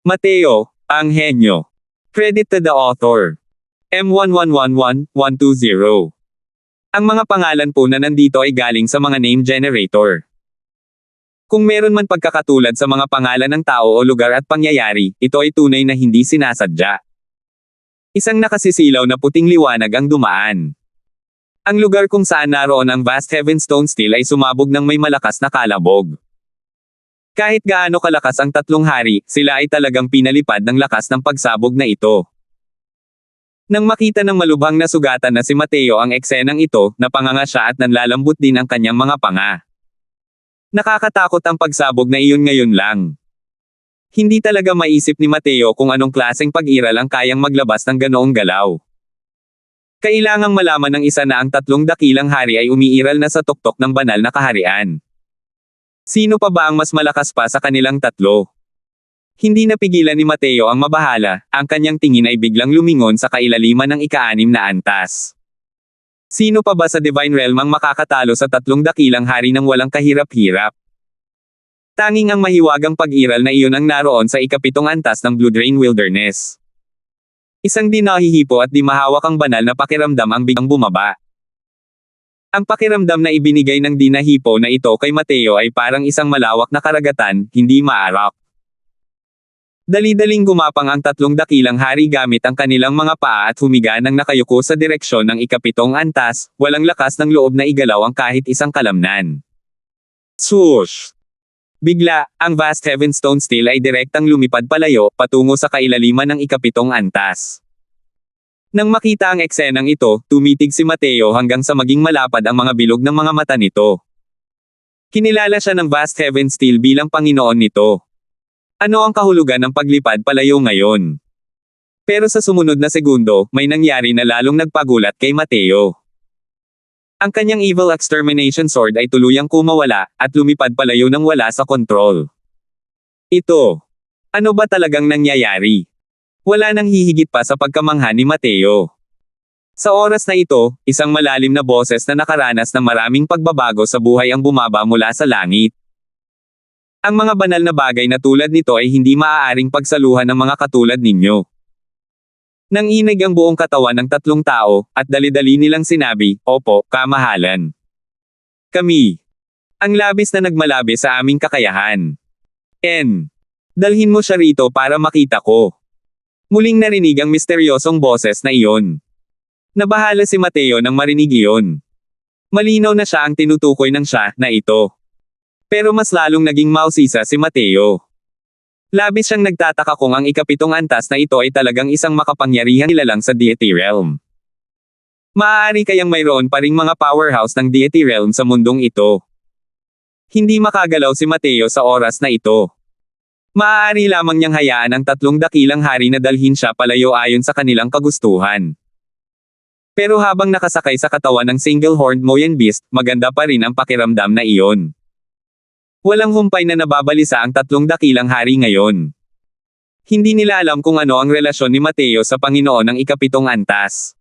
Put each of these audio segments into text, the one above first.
Mateo, ang henyo. Credit to the author. M1111120. Ang mga pangalan po na nandito ay galing sa mga name generator. Kung meron man pagkakatulad sa mga pangalan ng tao o lugar at pangyayari, ito ay tunay na hindi sinasadya. Isang nakasisilaw na puting liwanag ang dumaan. Ang lugar kung saan naroon ang vast Heavenstone Steel ay sumabog ng may malakas na kalabog. Kahit gaano kalakas ang tatlong hari, sila ay talagang pinalipad ng lakas ng pagsabog na ito. Nang makita ng malubhang na sugatan na si Mateo ang eksenang ito, napanganga siya at nanlalambot din ang kanyang mga panga. Nakakatakot ang pagsabog na iyon ngayon lang. Hindi talaga maisip ni Mateo kung anong klaseng pag-iral ang kayang maglabas ng ganoong galaw. Kailangang malaman ng isa na ang tatlong dakilang hari ay umiiral na sa tuktok ng banal na kaharian. Sino pa ba ang mas malakas pa sa kanilang tatlo? Hindi napigilan ni Mateo ang mabahala, ang kanyang tingin ay biglang lumingon sa kailaliman ng ika-6 na antas. Sino pa ba sa Divine Realm ang makakatalo sa tatlong dakilang hari ng walang kahirap-hirap? Tanging ang mahiwagang pag-iral na iyon ang naroon sa ika-7 antas ng Blue Drain Wilderness. Isang di nahihipo at di mahawak ang banal na pakiramdam ang biglang bumaba. Ang pakiramdam na ibinigay ng di nahipo na ito kay Mateo ay parang isang malawak na karagatan, hindi maarak. Dali-daling gumapang ang tatlong dakilang hari gamit ang kanilang mga paa at humiga ng nakayuko sa direksyon ng ika-7 antas, walang lakas ng loob na igalaw ang kahit isang kalamnan. Swoosh! Bigla, ang vast Heavenstone Steel ay direktang lumipad palayo, patungo sa kailaliman ng ika-7 antas. Nang makita ang eksenang ito, tumitig si Mateo hanggang sa maging malapad ang mga bilog ng mga mata nito. Kinilala siya ng vast Heaven Steel bilang Panginoon nito. Ano ang kahulugan ng paglipad palayo ngayon? Pero sa sumunod na segundo, may nangyari na lalong nagpagulat kay Mateo. Ang kanyang Evil Extermination Sword ay tuluyang kumawala, at lumipad palayo nang wala sa kontrol. Ito. Ano ba talagang nangyayari? Wala nang hihigit pa sa pagkamangha ni Mateo. Sa oras na ito, isang malalim na boses na nakaranas ng maraming pagbabago sa buhay ang bumaba mula sa langit. Ang mga banal na bagay na tulad nito ay hindi maaaring pagsaluhan ng mga katulad ninyo. Nanginig ang buong katawan ng tatlong tao, at dali-dali nilang sinabi, "Opo, kamahalan. Kami. Ang labis na nagmalabi sa aming kakayahan. Dalhin mo siya rito para makita ko." Muling narinig ang misteryosong boses na iyon. Nabahala si Mateo nang marinig iyon. Malinaw na siya ang tinutukoy ng siya na ito. Pero mas lalong naging mausisa si Mateo. Labis siyang nagtataka kung ang ika-7 antas na ito ay talagang isang makapangyarihan nilalang sa Deity Realm. Maaari kayang mayroon pa ring mga powerhouse ng Deity Realm sa mundong ito. Hindi makagalaw si Mateo sa oras na ito. Maaari lamang niyang hayaan ang tatlong dakilang hari na dalhin siya palayo ayon sa kanilang kagustuhan. Pero habang nakasakay sa katawan ng single-horned Moyen Beast, maganda pa rin ang pakiramdam na iyon. Walang humpay na nababalisa ang tatlong dakilang hari ngayon. Hindi nila alam kung ano ang relasyon ni Mateo sa Panginoon ng ika-7 antas.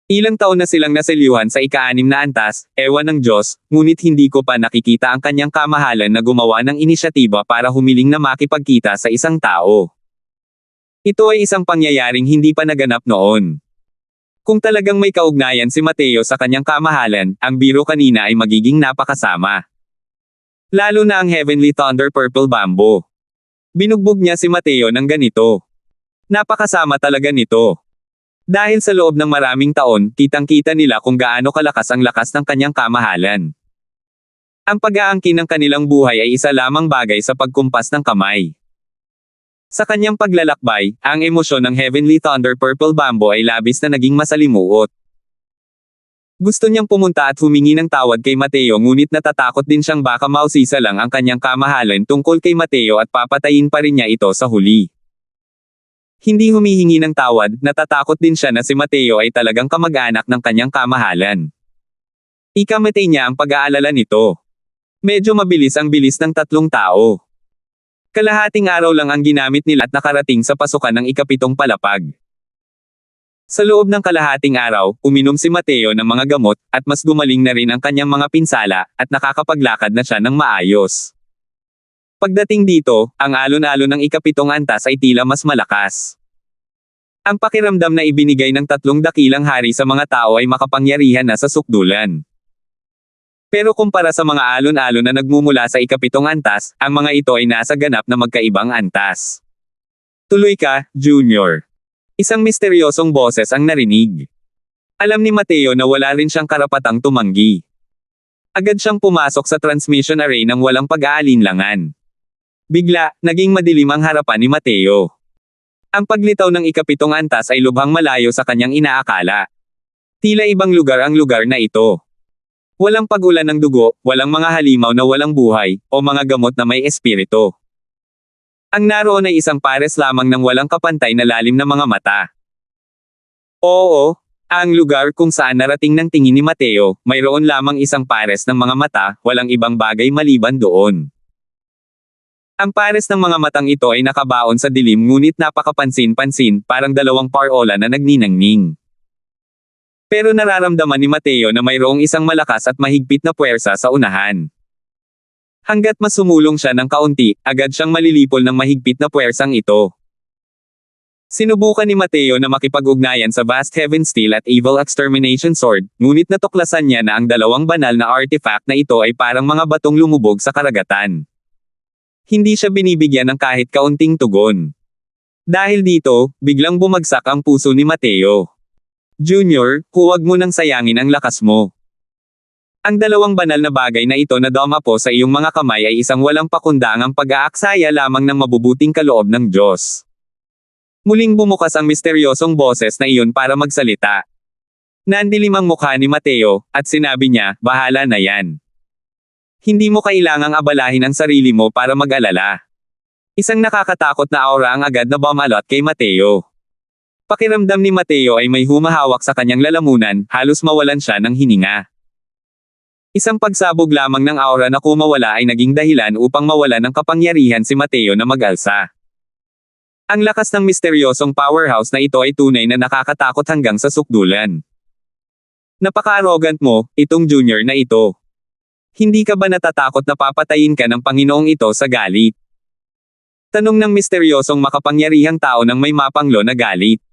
Ilang taon na silang naselyuhan sa ika-6 na antas, ewan ng Diyos, ngunit hindi ko pa nakikita ang kanyang kamahalan na gumawa ng inisyatiba para humiling na makipagkita sa isang tao. Ito ay isang pangyayaring hindi pa naganap noon. Kung talagang may kaugnayan si Mateo sa kanyang kamahalan, ang biro kanina ay magiging napakasama. Lalo na ang Heavenly Thunder Purple Bamboo. Binugbog niya si Mateo ng ganito. Napakasama talaga nito. Dahil sa loob ng maraming taon, kitang-kita nila kung gaano kalakas ang lakas ng kanyang kamahalan. Ang pag-aangkin ng kanilang buhay ay isa lamang bagay sa pagkumpas ng kamay. Sa kanyang paglalakbay, ang emosyon ng Heavenly Thunder Purple Bamboo ay labis na naging masalimuot. Gusto niyang pumunta at humingi ng tawad kay Mateo ngunit natatakot din siyang baka mausisa lang ang kanyang kamahalan tungkol kay Mateo at papatayin pa rin niya ito sa huli. Hindi humihingi ng tawad, natatakot din siya na si Mateo ay talagang kamag-anak ng kanyang kamahalan. Ikamatay niya ang pag-aalala nito. Medyo mabilis ang bilis ng tatlong tao. Kalahating araw lang ang ginamit nila at nakarating sa pasukan ng ika-7 palapag. Sa loob ng kalahating araw, uminom si Mateo ng mga gamot, at mas gumaling na rin ang kanyang mga pinsala, at nakakapaglakad na siya ng maayos. Pagdating dito, ang alon-alon ng ikapitong antas ay tila mas malakas. Ang pakiramdam na ibinigay ng tatlong dakilang hari sa mga tao ay makapangyarihan na sa sukdulan. Pero kumpara sa mga alon-alon na nagmumula sa ikapitong antas, ang mga ito ay nasa ganap na magkaibang antas. Tuloy ka, Junior. Isang misteryosong boses ang narinig. Alam ni Mateo na wala rin siyang karapatang tumanggi. Agad siyang pumasok sa transmission array nang walang pag-aalinlangan. Bigla, naging madilim ang harapan ni Mateo. Ang paglitaw ng ikapitong antas ay lubhang malayo sa kanyang inaakala. Tila ibang lugar ang lugar na ito. Walang pag-ulan ng dugo, walang mga halimaw na walang buhay, o mga gamot na may espiritu. Ang naroon ay isang pares lamang ng walang kapantay na lalim na mga mata. Oo, ang lugar kung saan narating ng tingin ni Mateo, mayroon lamang isang pares ng mga mata, walang ibang bagay maliban doon. Ang pares ng mga matang ito ay nakabaon sa dilim ngunit napakapansin-pansin, parang dalawang parola na nagniningning. Pero nararamdaman ni Mateo na mayroong isang malakas at mahigpit na puwersa sa unahan. Hanggat mas sumulong siya ng kaunti, agad siyang malilipol ng mahigpit na puwersang ito. Sinubukan ni Mateo na makipag-ugnayan sa Vast Heaven Steel at Evil Extermination Sword, ngunit natuklasan niya na ang dalawang banal na artifact na ito ay parang mga batong lumubog sa karagatan. Hindi siya binibigyan ng kahit kaunting tugon. Dahil dito, biglang bumagsak ang puso ni Mateo. Junior, huwag mo nang sayangin ang lakas mo. Ang dalawang banal na bagay na ito na dumapo sa iyong mga kamay ay isang walang pakundangang pag-aaksaya lamang ng mabubuting kaloob ng Diyos. Muling bumukas ang misteryosong boses na iyon para magsalita. Nandilim ang mukha ni Mateo, at sinabi niya, bahala na yan. Hindi mo kailangang abalahin ang sarili mo para mag-alala. Isang nakakatakot na aura ang agad na bumalot kay Mateo. Pakiramdam ni Mateo ay may humahawak sa kanyang lalamunan, halos mawalan siya ng hininga. Isang pagsabog lamang ng aura na kumawala ay naging dahilan upang mawalan ng kapangyarihan si Mateo na mag-alsa. Ang lakas ng misteryosong powerhouse na ito ay tunay na nakakatakot hanggang sa sukdulan. Napaka-arrogant mo, itong Junior na ito. Hindi ka ba natatakot na papatayin ka ng Panginoong ito sa galit? Tanong ng misteryosong makapangyarihang tao ng may mapanglo na galit.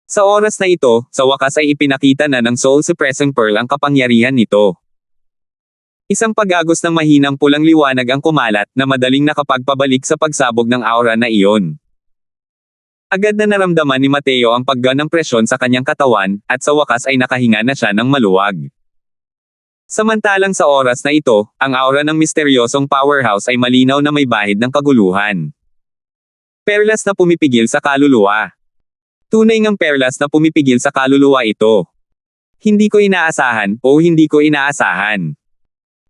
Sa oras na ito, sa wakas ay ipinakita na ng Soul Suppressing Pearl ang kapangyarihan nito. Isang pag-agos ng mahinang pulang liwanag ang kumalat na madaling nakapagpabalik sa pagsabog ng aura na iyon. Agad na naramdaman ni Mateo ang pagga ng presyon sa kanyang katawan, at sa wakas ay nakahinga na siya ng maluwag. Samantalang sa oras na ito, ang aura ng misteryosong powerhouse ay malinaw na may bahid ng kaguluhan. Perlas na pumipigil sa kaluluwa. Tunay ngang perlas na pumipigil sa kaluluwa ito. Hindi ko inaasahan, o hindi ko inaasahan.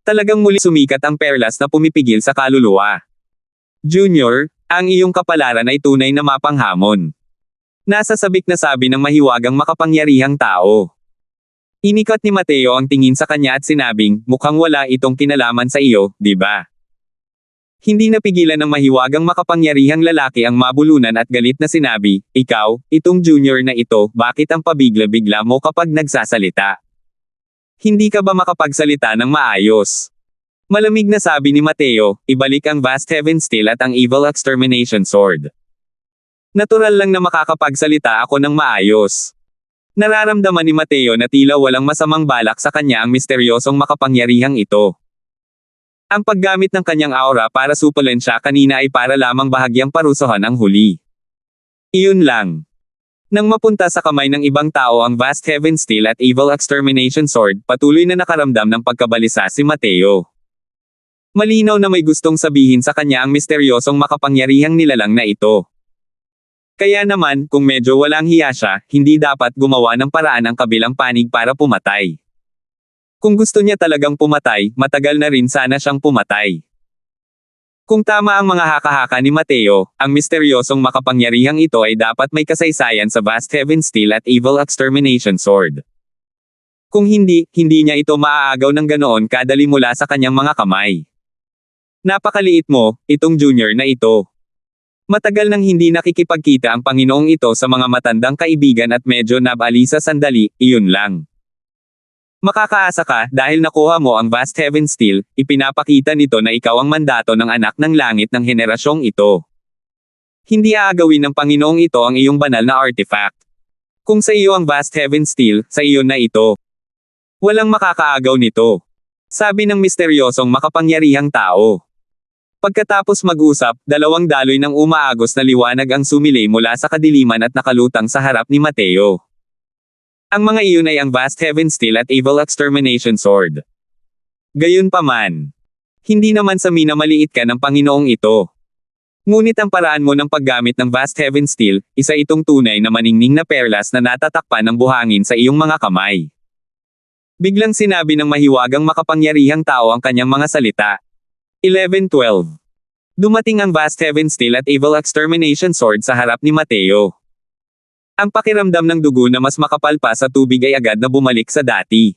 Talagang muli sumikat ang perlas na pumipigil sa kaluluwa. Junior, ang iyong kapalaran ay tunay na mapanghamon. Nasa sabik na sabi ng mahiwagang makapangyarihang tao. Inikat ni Mateo ang tingin sa kanya at sinabing, mukhang wala itong kinalaman sa iyo, di ba? Hindi napigilan ng mahiwagang makapangyarihang lalaki ang mabulunan at galit na sinabi, ikaw, itong Junior na ito, bakit ang pabigla-bigla mo kapag nagsasalita? Hindi ka ba makapagsalita ng maayos? Malamig na sabi ni Mateo, ibalik ang Vast Heaven Steel at ang Evil Extermination Sword. Natural lang na makakapagsalita ako ng maayos. Nararamdaman ni Mateo na tila walang masamang balak sa kanya ang misteryosong makapangyarihang ito. Ang paggamit ng kanyang aura para supulen siya kanina ay para lamang bahagyang parusahan ang huli. Iyon lang. Nang mapunta sa kamay ng ibang tao ang Vast Heaven Steel at Evil Extermination Sword, patuloy na nakaramdam ng pagkabalisa si Mateo. Malinaw na may gustong sabihin sa kanya ang misteryosong makapangyarihang nilalang na ito. Kaya naman, kung medyo walang hiya siya, hindi dapat gumawa ng paraan ang kabilang panig para pumatay. Kung gusto niya talagang pumatay, matagal na rin sana siyang pumatay. Kung tama ang mga haka-haka ni Mateo, ang misteryosong makapangyarihang ito ay dapat may kasaysayan sa Vast Heaven Steel at Evil Extermination Sword. Kung hindi, hindi niya ito maaagaw ng ganoon kadali mula sa kanyang mga kamay. Napakaliit mo, itong Junior na ito. Matagal nang hindi nakikipagkita ang Panginoong ito sa mga matandang kaibigan at medyo nabalisa sandali, iyon lang. Makakaasa ka, dahil nakuha mo ang Vast Heaven Steel, ipinapakita nito na ikaw ang mandato ng anak ng langit ng henerasyong ito. Hindi aagawin ng Panginoong ito ang iyong banal na artifact. Kung sa iyo ang Vast Heaven Steel, sa iyo na ito. Walang makakaagaw nito. Sabi ng misteryosong makapangyarihang tao. Pagkatapos mag-usap, dalawang daloy ng umaagos na liwanag ang sumilay mula sa kadiliman at nakalutang sa harap ni Mateo. Ang mga iyon ay ang Vast Heaven Steel at Evil Extermination Sword. Gayunpaman, hindi naman sa minamaliit ka ng Panginoong ito. Ngunit ang paraan mo ng paggamit ng Vast Heaven Steel, isa itong tunay na maningning na perlas na natatakpan ng buhangin sa iyong mga kamay. Biglang sinabi ng mahiwagang makapangyarihang tao ang kanyang mga salita. 11:12. Dumating ang Vast Heaven Steel at Evil Extermination Sword sa harap ni Mateo. Ang pakiramdam ng dugo na mas makapal pa sa tubig ay agad na bumalik sa dati.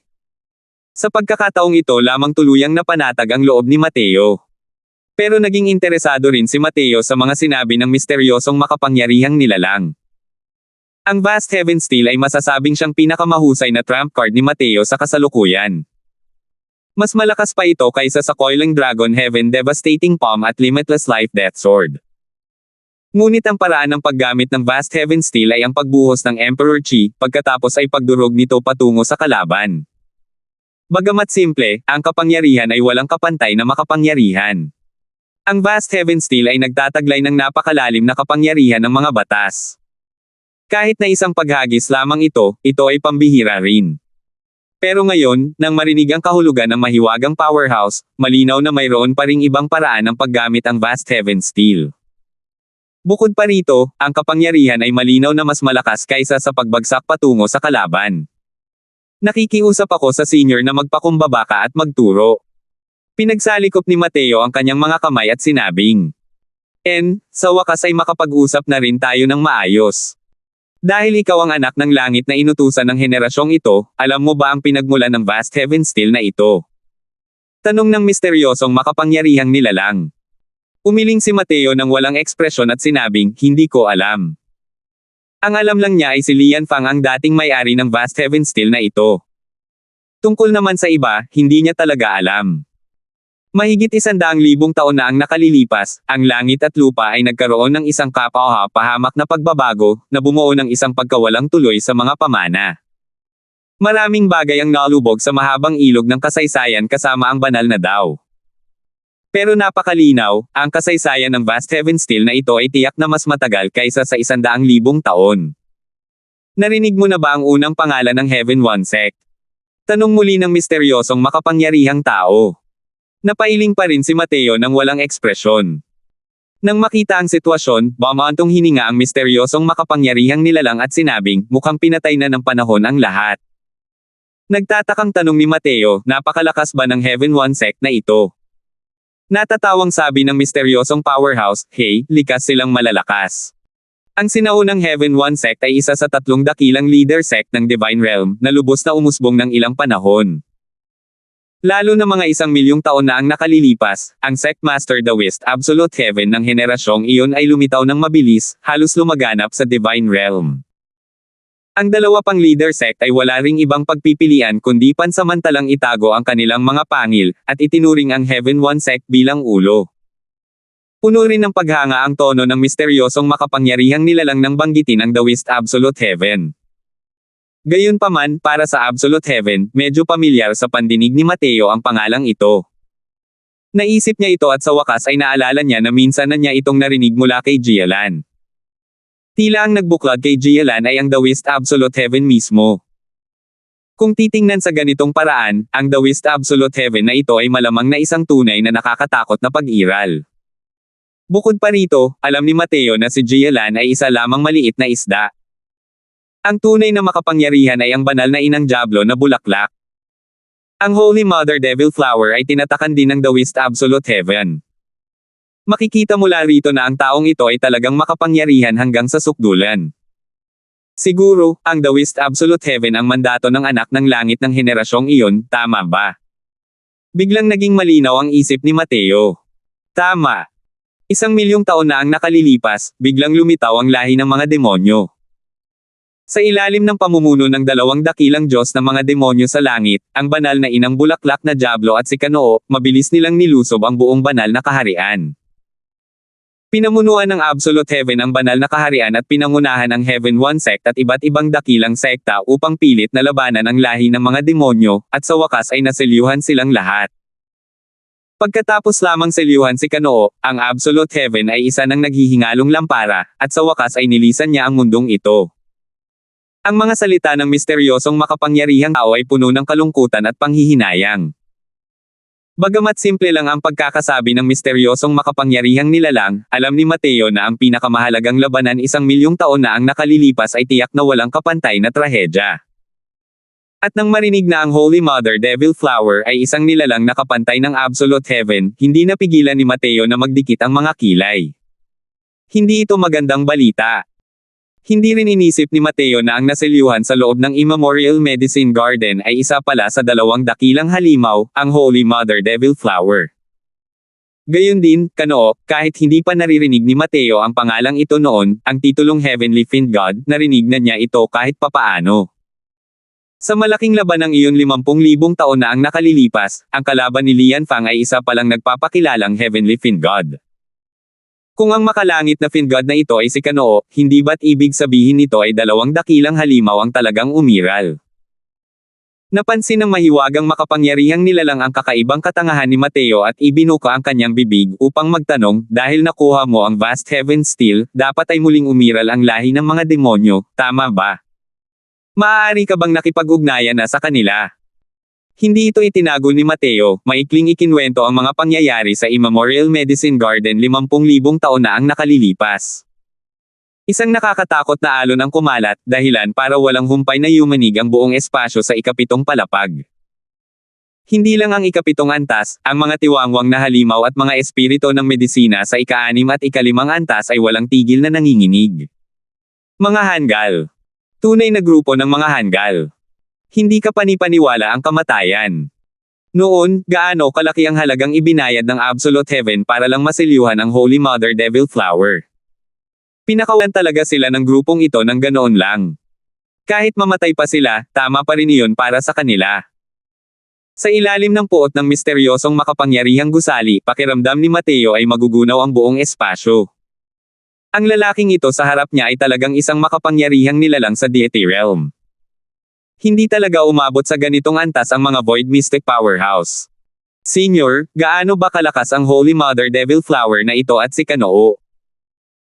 Sa pagkakataong ito lamang tuluyang napanatag ang loob ni Mateo. Pero naging interesado rin si Mateo sa mga sinabi ng misteryosong makapangyarihang nilalang. Ang Vast Heaven Steel ay masasabing siyang pinakamahusay na trump card ni Mateo sa kasalukuyan. Mas malakas pa ito kaysa sa Coiling Dragon Heaven Devastating Palm at Limitless Life Death Sword. Ngunit ang paraan ng paggamit ng Vast Heaven Steel ay ang pagbuhos ng Emperor Chi, pagkatapos ay pagdurog nito patungo sa kalaban. Bagamat simple, ang kapangyarihan ay walang kapantay na makapangyarihan. Ang Vast Heaven Steel ay nagtataglay ng napakalalim na kapangyarihan ng mga batas. Kahit na isang paghagis lamang ito ay pambihira rin. Pero ngayon, nang marinig ang kahulugan ng mahiwagang powerhouse, malinaw na mayroon pa ring ibang paraan ng paggamit ang Vast Heaven Steel. Bukod pa rito, ang kapangyarihan ay malinaw na mas malakas kaysa sa pagbagsak patungo sa kalaban. Nakikiusap ako sa senior na magpakumbaba ka at magturo. Pinagsalikop ni Mateo ang kanyang mga kamay at sinabing, sa wakas ay makapag-usap na rin tayo ng maayos. Dahil ikaw ang anak ng langit na inutusan ng henerasyong ito, alam mo ba ang pinagmulan ng Vast Heaven Steel na ito? Tanong ng misteryosong makapangyarihang nilalang. Umiling si Mateo ng walang ekspresyon at sinabing, hindi ko alam. Ang alam lang niya ay si Lian Fang ang dating may-ari ng Vast Heaven Steel na ito. Tungkol naman sa iba, hindi niya talaga alam. Mahigit 100,000 taon na ang nakalilipas, ang langit at lupa ay nagkaroon ng isang kapwa-pahamak na pagbabago, na bumuo ng isang pagkawalang tuloy sa mga pamana. Maraming bagay ang nalubog sa mahabang ilog ng kasaysayan kasama ang banal na Dao. Pero napakalinaw, ang kasaysayan ng Vast Heaven Steel na ito ay tiyak na mas matagal kaysa sa 100,000 taon. Narinig mo na ba ang unang pangalan ng Heaven One Sect? Tanong muli ng misteryosong makapangyarihang tao. Napailing pa rin si Mateo ng walang ekspresyon. Nang makita ang sitwasyon, bumantong hininga ang misteryosong makapangyarihang nilalang at sinabing, mukhang pinatay na ng panahon ang lahat. Nagtatakang tanong ni Mateo, napakalakas ba ng Heaven One Sect na ito? Natatawang sabi ng misteryosong powerhouse, hey, likas silang malalakas. Ang sinaunang Heaven One Sect ay isa sa 3 dakilang leader sect ng Divine Realm, na lubos na umusbong ng ilang panahon. Lalo na mga 1,000,000 taon na ang nakalilipas, ang Sect Master Taoist Absolute Heaven ng henerasyong iyon ay lumitaw ng mabilis, halos lumaganap sa Divine Realm. Ang dalawa pang leader sect ay wala ring ibang pagpipilian kundi pansamantalang itago ang kanilang mga pangil, at itinuring ang Heaven One Sect bilang ulo. Puno rin ng paghanga ang tono ng misteryosong makapangyarihang nilalang nang banggitin ang Taoist Absolute Heaven. Gayunpaman, para sa Absolute Heaven, medyo pamilyar sa pandinig ni Mateo ang pangalang ito. Naisip niya ito at sa wakas ay naalala niya na minsan na niya itong narinig mula kay Jialan. Tila ang nagbuklod kay Jialan ay ang Taoist Absolute Heaven mismo. Kung titingnan sa ganitong paraan, ang Taoist Absolute Heaven na ito ay malamang na isang tunay na nakakatakot na pag-iral. Bukod pa rito, alam ni Mateo na si Jialan ay isa lamang maliit na isda. Ang tunay na makapangyarihan ay ang banal na inang Diablo na bulaklak. Ang Holy Mother Devil Flower ay tinatakan din ng Taoist Absolute Heaven. Makikita mula rito na ang taong ito ay talagang makapangyarihan hanggang sa sukdulan. Siguro, ang Taoist Absolute Heaven ang mandato ng anak ng langit ng henerasyong iyon, tama ba? Biglang naging malinaw ang isip ni Mateo. Tama. 1,000,000 taon na ang nakalilipas, biglang lumitaw ang lahi ng mga demonyo. Sa ilalim ng pamumuno ng dalawang dakilang Diyos ng mga demonyo sa langit, ang banal na inang bulaklak na Diablo at si Kanoo, mabilis nilang nilusob ang buong banal na kaharian. Pinamunuan ng Absolute Heaven ang banal na kaharian at pinangunahan ang Heaven One sect at iba't ibang dakilang sekta upang pilit na labanan ang lahi ng mga demonyo, at sa wakas ay naselyuhan silang lahat. Pagkatapos lamang selyuhan si Kanoo, ang Absolute Heaven ay isa ng naghihingalong lampara, at sa wakas ay nilisan niya ang mundong ito. Ang mga salita ng misteryosong makapangyarihang tao ay puno ng kalungkutan at panghihinayang. Bagamat simple lang ang pagkakasabi ng misteryosong makapangyarihang nilalang, alam ni Mateo na ang pinakamahalagang labanan 1,000,000 taon na ang nakalilipas ay tiyak na walang kapantay na trahedya. At nang marinig na ang Holy Mother Devil Flower ay isang nilalang na kapantay ng Absolute Heaven, hindi napigilan ni Mateo na magdikit ang mga kilay. Hindi ito magandang balita. Hindi rin inisip ni Mateo na ang naselyuhan sa loob ng Immemorial Medicine Garden ay isa pala sa dalawang dakilang halimaw, ang Holy Mother Devil Flower. Gayon din, Kanoo, kahit hindi pa naririnig ni Mateo ang pangalang ito noon, ang titulong Heavenly Fiend God, narinig na niya ito kahit papaano. Sa malaking laban ng iyon 50,000 taon na ang nakalilipas, ang kalaban ni Lian Fang ay isa palang nagpapakilalang Heavenly Fiend God. Kung ang makalangit na Fiend God na ito ay si Kanoo, hindi ba't ibig sabihin nito ay dalawang dakilang halimaw ang talagang umiral? Napansin ng mahiwagang makapangyarihang nilalang ang kakaibang katangahan ni Mateo at ibinuka ang kanyang bibig upang magtanong, dahil nakuha mo ang Vast Heaven Steel, dapat ay muling umiral ang lahi ng mga demonyo, tama ba? Maaari ka bang nakipag-ugnayan na sa kanila? Hindi ito itinago ni Mateo, maikling ikinwento ang mga pangyayari sa Immemorial Medicine Garden 50,000 taon na ang nakalilipas. Isang nakakatakot na alon ang kumalat, dahilan para walang humpay na yumanig ang buong espasyo sa ikapitong palapag. Hindi lang ang ikapitong antas, ang mga tiwangwang na halimaw at mga espirito ng medisina sa ika-6 at ika-5 antas ay walang tigil na nanginginig. Mga hanggal. Tunay na grupo ng mga hanggal. Hindi ka panipaniwala ang kamatayan. Noon, gaano kalaki ang halagang ibinayad ng Absolute Heaven para lang maselyuhan ang Holy Mother Devil Flower. Pinakawan talaga sila ng grupong ito ng ganoon lang. Kahit mamatay pa sila, tama pa rin iyon para sa kanila. Sa ilalim ng puot ng misteryosong makapangyarihang gusali, pakiramdam ni Mateo ay magugunaw ang buong espasyo. Ang lalaking ito sa harap niya ay talagang isang makapangyarihang nilalang sa deity realm. Hindi talaga umabot sa ganitong antas ang mga Void Mystic Powerhouse. Senior, gaano ba kalakas ang Holy Mother Devil Flower na ito at si Kanoo?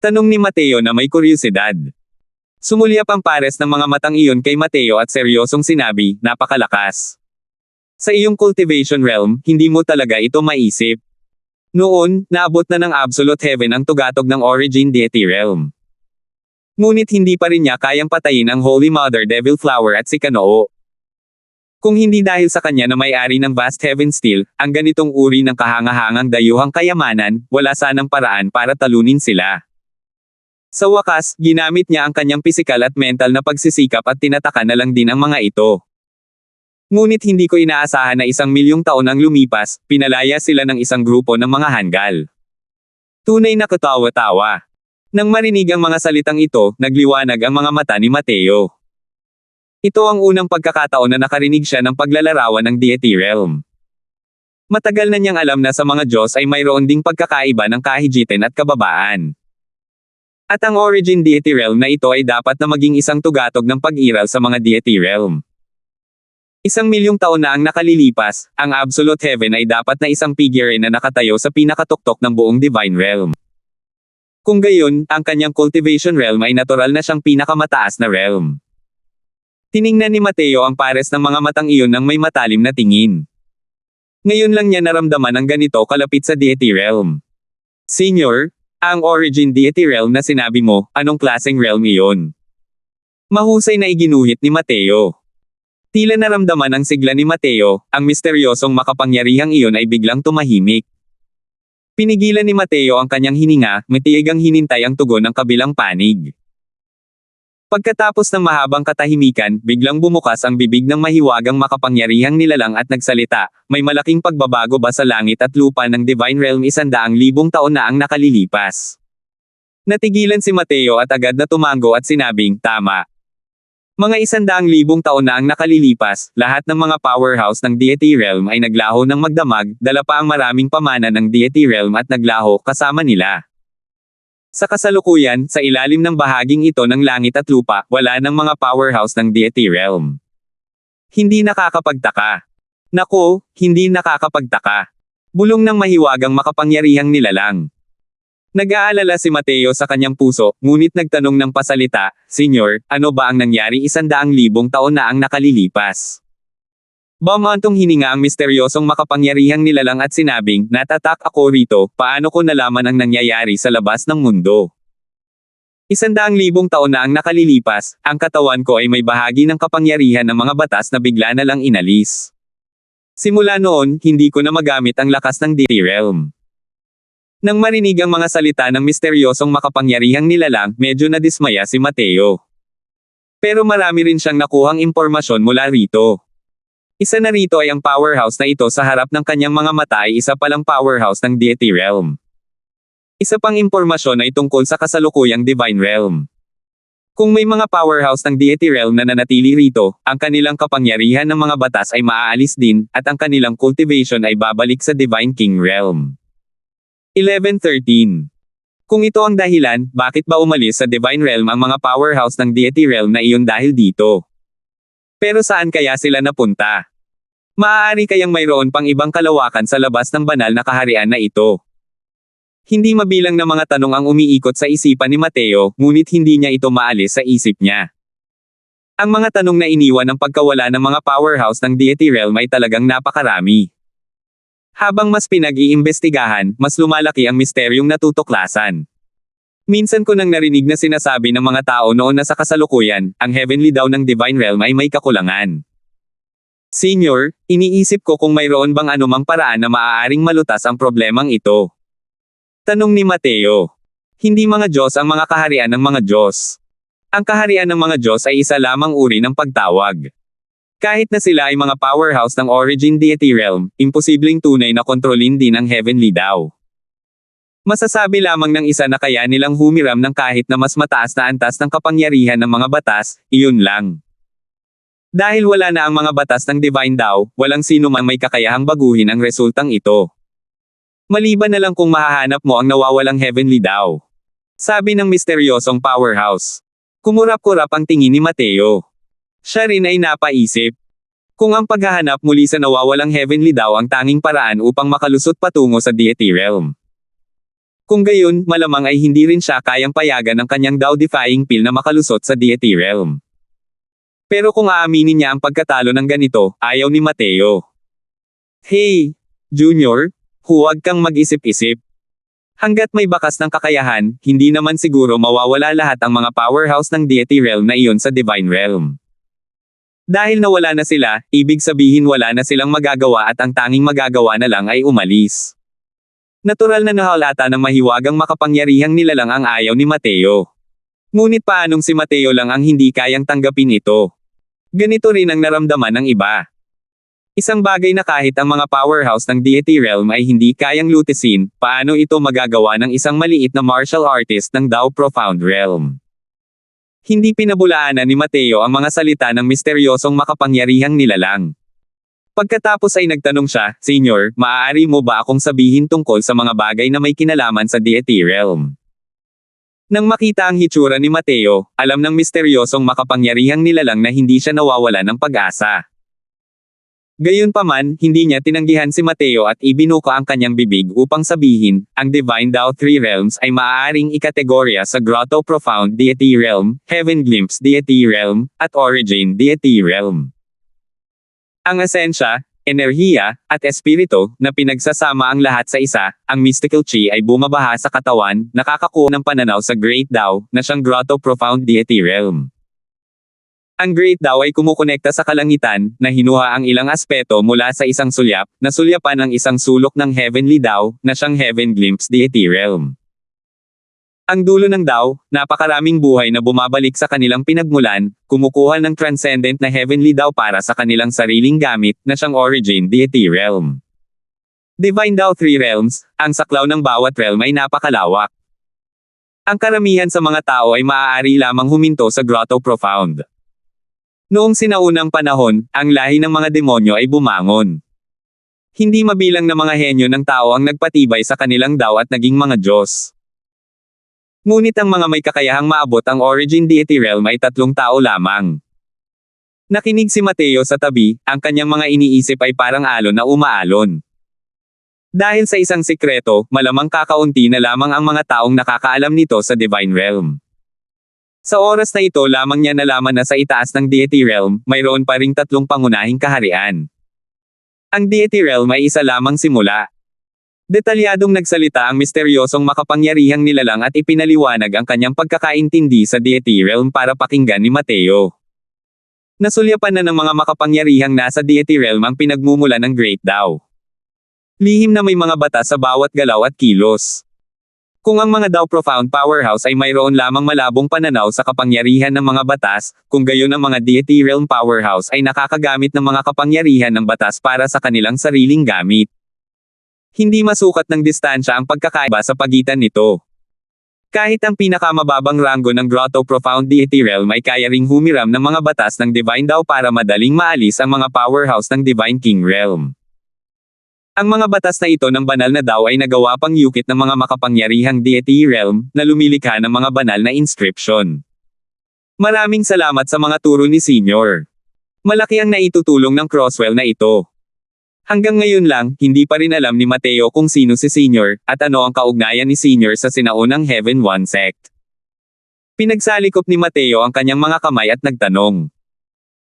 Tanong ni Mateo na may kuryosidad. Sumulyap ang pares ng mga matang iyon kay Mateo at seryosong sinabi, napakalakas. Sa iyong cultivation realm, hindi mo talaga ito maisip. Noon, naabot na ng Absolute Heaven ang tugatog ng Origin Deity Realm. Ngunit hindi pa rin niya kayang patayin ang Holy Mother Devil Flower at si Kanoo. Kung hindi dahil sa kanya na may-ari ng Vast Heaven Steel, ang ganitong uri ng kahangahangang dayuhang kayamanan, wala sanang paraan para talunin sila. Sa wakas, ginamit niya ang kanyang pisikal at mental na pagsisikap at tinataka na lang din ang mga ito. Ngunit hindi ko inaasahan na 1,000,000 taon ang lumipas, pinalaya sila ng isang grupo ng mga hanggal. Tunay na katawa-tawa. Nang marinig ang mga salitang ito, nagliwanag ang mga mata ni Mateo. Ito ang unang pagkakataon na nakarinig siya ng paglalarawan ng deity realm. Matagal na niyang alam na sa mga Diyos ay mayroon ding pagkakaiba ng kahijitin at kababaan. At ang origin deity realm na ito ay dapat na maging isang tugatog ng pag-iral sa mga deity realm. 1,000,000 taon na ang nakalilipas, ang Absolute Heaven ay dapat na isang figure na nakatayo sa pinakatuktok ng buong divine realm. Kung gayon, ang kanyang cultivation realm ay natural na siyang pinakamataas na realm. Tiningnan ni Mateo ang pares ng mga matang iyon ng may matalim na tingin. Ngayon lang niya naramdaman ang ganito kalapit sa deity realm. Senior, ang origin deity realm na sinabi mo, anong klaseng realm iyon? Mahusay na iginuhit ni Mateo. Tila naramdaman ang sigla ni Mateo, ang misteryosong makapangyarihang iyon ay biglang tumahimik. Pinigilan ni Mateo ang kanyang hininga, matiyagang hinintay ang tugon ng kabilang panig. Pagkatapos ng mahabang katahimikan, biglang bumukas ang bibig ng mahiwagang makapangyarihang nilalang at nagsalita, may malaking pagbabago ba sa langit at lupa ng Divine Realm 100,000 taon na ang nakalilipas. Natigilan si Mateo at agad na tumango at sinabing, tama. Mga 100,000 taon na ang nakalilipas, lahat ng mga powerhouse ng Deity Realm ay naglaho ng magdamag, dala pa ang maraming pamana ng Deity Realm at naglaho kasama nila. Sa kasalukuyan, sa ilalim ng bahaging ito ng langit at lupa, wala ng mga powerhouse ng Deity Realm. Hindi nakakapagtaka. Nako, hindi nakakapagtaka. Bulong ng mahiwagang makapangyarihang nilalang. Nag-aalala si Mateo sa kanyang puso, ngunit nagtanong ng pasalita, "Senyor, ano ba ang nangyari 100,000 taon na ang nakalilipas?" Bumantong hininga ang misteryosong makapangyarihang nilalang at sinabing, "Natatak ako rito, paano ko nalaman ang nangyayari sa labas ng mundo? 100,000 taon na ang nakalilipas, ang katawan ko ay may bahagi ng kapangyarihan ng mga batas na bigla na lang inalis. Simula noon, hindi ko na magamit ang lakas ng Deity Realm." Nang marinig ang mga salita ng misteryosong makapangyarihang nilalang, medyo nadismaya si Mateo. Pero marami rin siyang nakuhang impormasyon mula rito. Isa na rito ay ang powerhouse na ito sa harap ng kanyang mga mata ay isa palang powerhouse ng Deity Realm. Isa pang impormasyon ay tungkol sa kasalukuyang Divine Realm. Kung may mga powerhouse ng Deity Realm na nanatili rito, ang kanilang kapangyarihan ng mga batas ay maaalis din, at ang kanilang cultivation ay babalik sa Divine King Realm. 11:13. Kung ito ang dahilan, bakit ba umalis sa Divine Realm ang mga powerhouse ng Deity Realm na iyon dahil dito? Pero saan kaya sila napunta? Maaari kayang mayroon pang ibang kalawakan sa labas ng banal na kaharian na ito? Hindi mabilang na mga tanong ang umiikot sa isipan ni Mateo, ngunit hindi niya ito maalis sa isip niya. Ang mga tanong na iniwan ng pagkawala ng mga powerhouse ng Deity Realm ay talagang napakarami. Habang mas pinag-iimbestigahan, mas lumalaki ang misteryong natutuklasan. Minsan ko nang narinig na sinasabi ng mga tao noon na sa kasalukuyan, ang heavenly daw ng Divine Realm ay may kakulangan. Senyor, iniisip ko kung mayroon bang anumang paraan na maaaring malutas ang problemang ito. Tanong ni Mateo. Hindi mga Diyos ang mga kaharian ng mga Diyos. Ang kaharian ng mga Diyos ay isa lamang uri ng pagtawag. Kahit na sila ay mga powerhouse ng Origin Deity Realm, imposibleng tunay na kontrolin din ang heavenly daw. Masasabi lamang ng isa na kaya nilang humiram ng kahit na mas mataas na antas ng kapangyarihan ng mga batas, iyon lang. Dahil wala na ang mga batas ng Divine daw, walang sino man may kakayahang baguhin ang resultang ito. Maliban na lang kung mahahanap mo ang nawawalang heavenly daw. Sabi ng misteryosong powerhouse. Kumurap-kurap ang tingin ni Mateo. Siya rin ay napaisip. Kung ang paghahanap muli sa nawawalang heavenly daw ang tanging paraan upang makalusot patungo sa Deity Realm. Kung gayon, malamang ay hindi rin siya kayang payagan ng kanyang Tao-defying pill na makalusot sa Deity Realm. Pero kung aaminin niya ang pagkatalo ng ganito, ayaw ni Mateo. Hey, Junior, huwag kang mag-isip-isip. Hanggat may bakas ng kakayahan, hindi naman siguro mawawala lahat ang mga powerhouse ng Deity Realm na iyon sa Divine Realm. Dahil nawala na sila, ibig sabihin wala na silang magagawa at ang tanging magagawa na lang ay umalis. Natural na nahalata ng mahiwagang makapangyarihang nilalang ang ayaw ni Mateo. Ngunit paanong si Mateo lang ang hindi kayang tanggapin ito? Ganito rin ang naramdaman ng iba. Isang bagay na kahit ang mga powerhouse ng Deity Realm ay hindi kayang lutisin, paano ito magagawa ng isang maliit na martial artist ng Tao Profound Realm? Hindi pinabulaanan ni Mateo ang mga salita ng misteryosong makapangyarihang nilalang. Pagkatapos ay nagtanong siya, "Senyor, maaari mo ba akong sabihin tungkol sa mga bagay na may kinalaman sa Deity Realm?" Nang makita ang hitsura ni Mateo, alam ng misteryosong makapangyarihang nilalang na hindi siya nawawala ng pag-asa. Gayunpaman, hindi niya tinanggihan si Mateo at ibinuka ang kanyang bibig upang sabihin, ang Divine Tao Three Realms ay maaaring ikategorya sa Grotto Profound Deity Realm, Heaven Glimpse Deity Realm, at Origin Deity Realm. Ang esensya, enerhiya, at espiritu, na pinagsasama ang lahat sa isa, ang mystical chi ay bumabaha sa katawan, nakakakuha ng pananaw sa Great Tao, na siyang Grotto Profound Deity Realm. Ang Great Tao ay kumukonekta sa kalangitan, na hinuha ang ilang aspeto mula sa isang sulyap, na sulyapan ang isang sulok ng Heavenly Tao, na siyang Heaven Glimpse Deity Realm. Ang dulo ng Tao, napakaraming buhay na bumabalik sa kanilang pinagmulan, kumukuha ng transcendent na Heavenly Tao para sa kanilang sariling gamit, na siyang Origin Deity Realm. Divine Tao Three Realms, ang saklaw ng bawat realm ay napakalawak. Ang karamihan sa mga tao ay maaari lamang huminto sa Grotto Profound. Noong sinaunang panahon, ang lahi ng mga demonyo ay bumangon. Hindi mabilang na mga henyo ng tao ang nagpatibay sa kanilang daw at naging mga Diyos. Ngunit ang mga may kakayahang maabot ang origin deity realm ay 3 tao lamang. Nakinig si Mateo sa tabi, ang kanyang mga iniisip ay parang alon na umaalon. Dahil sa isang sikreto, malamang kakaunti na lamang ang mga taong nakakaalam nito sa divine realm. Sa oras na ito lamang niya nalaman na sa itaas ng deity realm, mayroon pa ring 3 pangunahing kaharian. Ang deity realm ay isa lamang simula. Detalyadong nagsalita ang misteryosong makapangyarihang nilalang at ipinaliwanag ang kanyang pagkakaintindi sa deity realm para pakinggan ni Mateo. Nasulyapan na ng mga makapangyarihang nasa deity realm ang pinagmumulan ng Great Tao. Lihim na may mga batas sa bawat galaw at kilos. Kung ang mga Tao Profound Powerhouse ay mayroon lamang malabong pananaw sa kapangyarihan ng mga batas, kung gayon ang mga deity realm powerhouse ay nakakagamit ng mga kapangyarihan ng batas para sa kanilang sariling gamit. Hindi masukat ng distansya ang pagkakaiba sa pagitan nito. Kahit ang pinakamababang ranggo ng Grotto Profound Deity Realm ay kaya ring humiram ng mga batas ng Divine Tao para madaling maalis ang mga powerhouse ng Divine King Realm. Ang mga batas na ito ng banal na Tao ay nagawa pang yukit ng mga makapangyarihang Deity Realm na lumilikha ng mga banal na inscription. Maraming salamat sa mga turo ni Senior. Malaki ang naitutulong ng Crosswell na ito. Hanggang ngayon lang, hindi pa rin alam ni Mateo kung sino si Senior, at ano ang kaugnayan ni Senior sa sinaunang Heaven One Sect. Pinagsalikop ni Mateo ang kanyang mga kamay at nagtanong.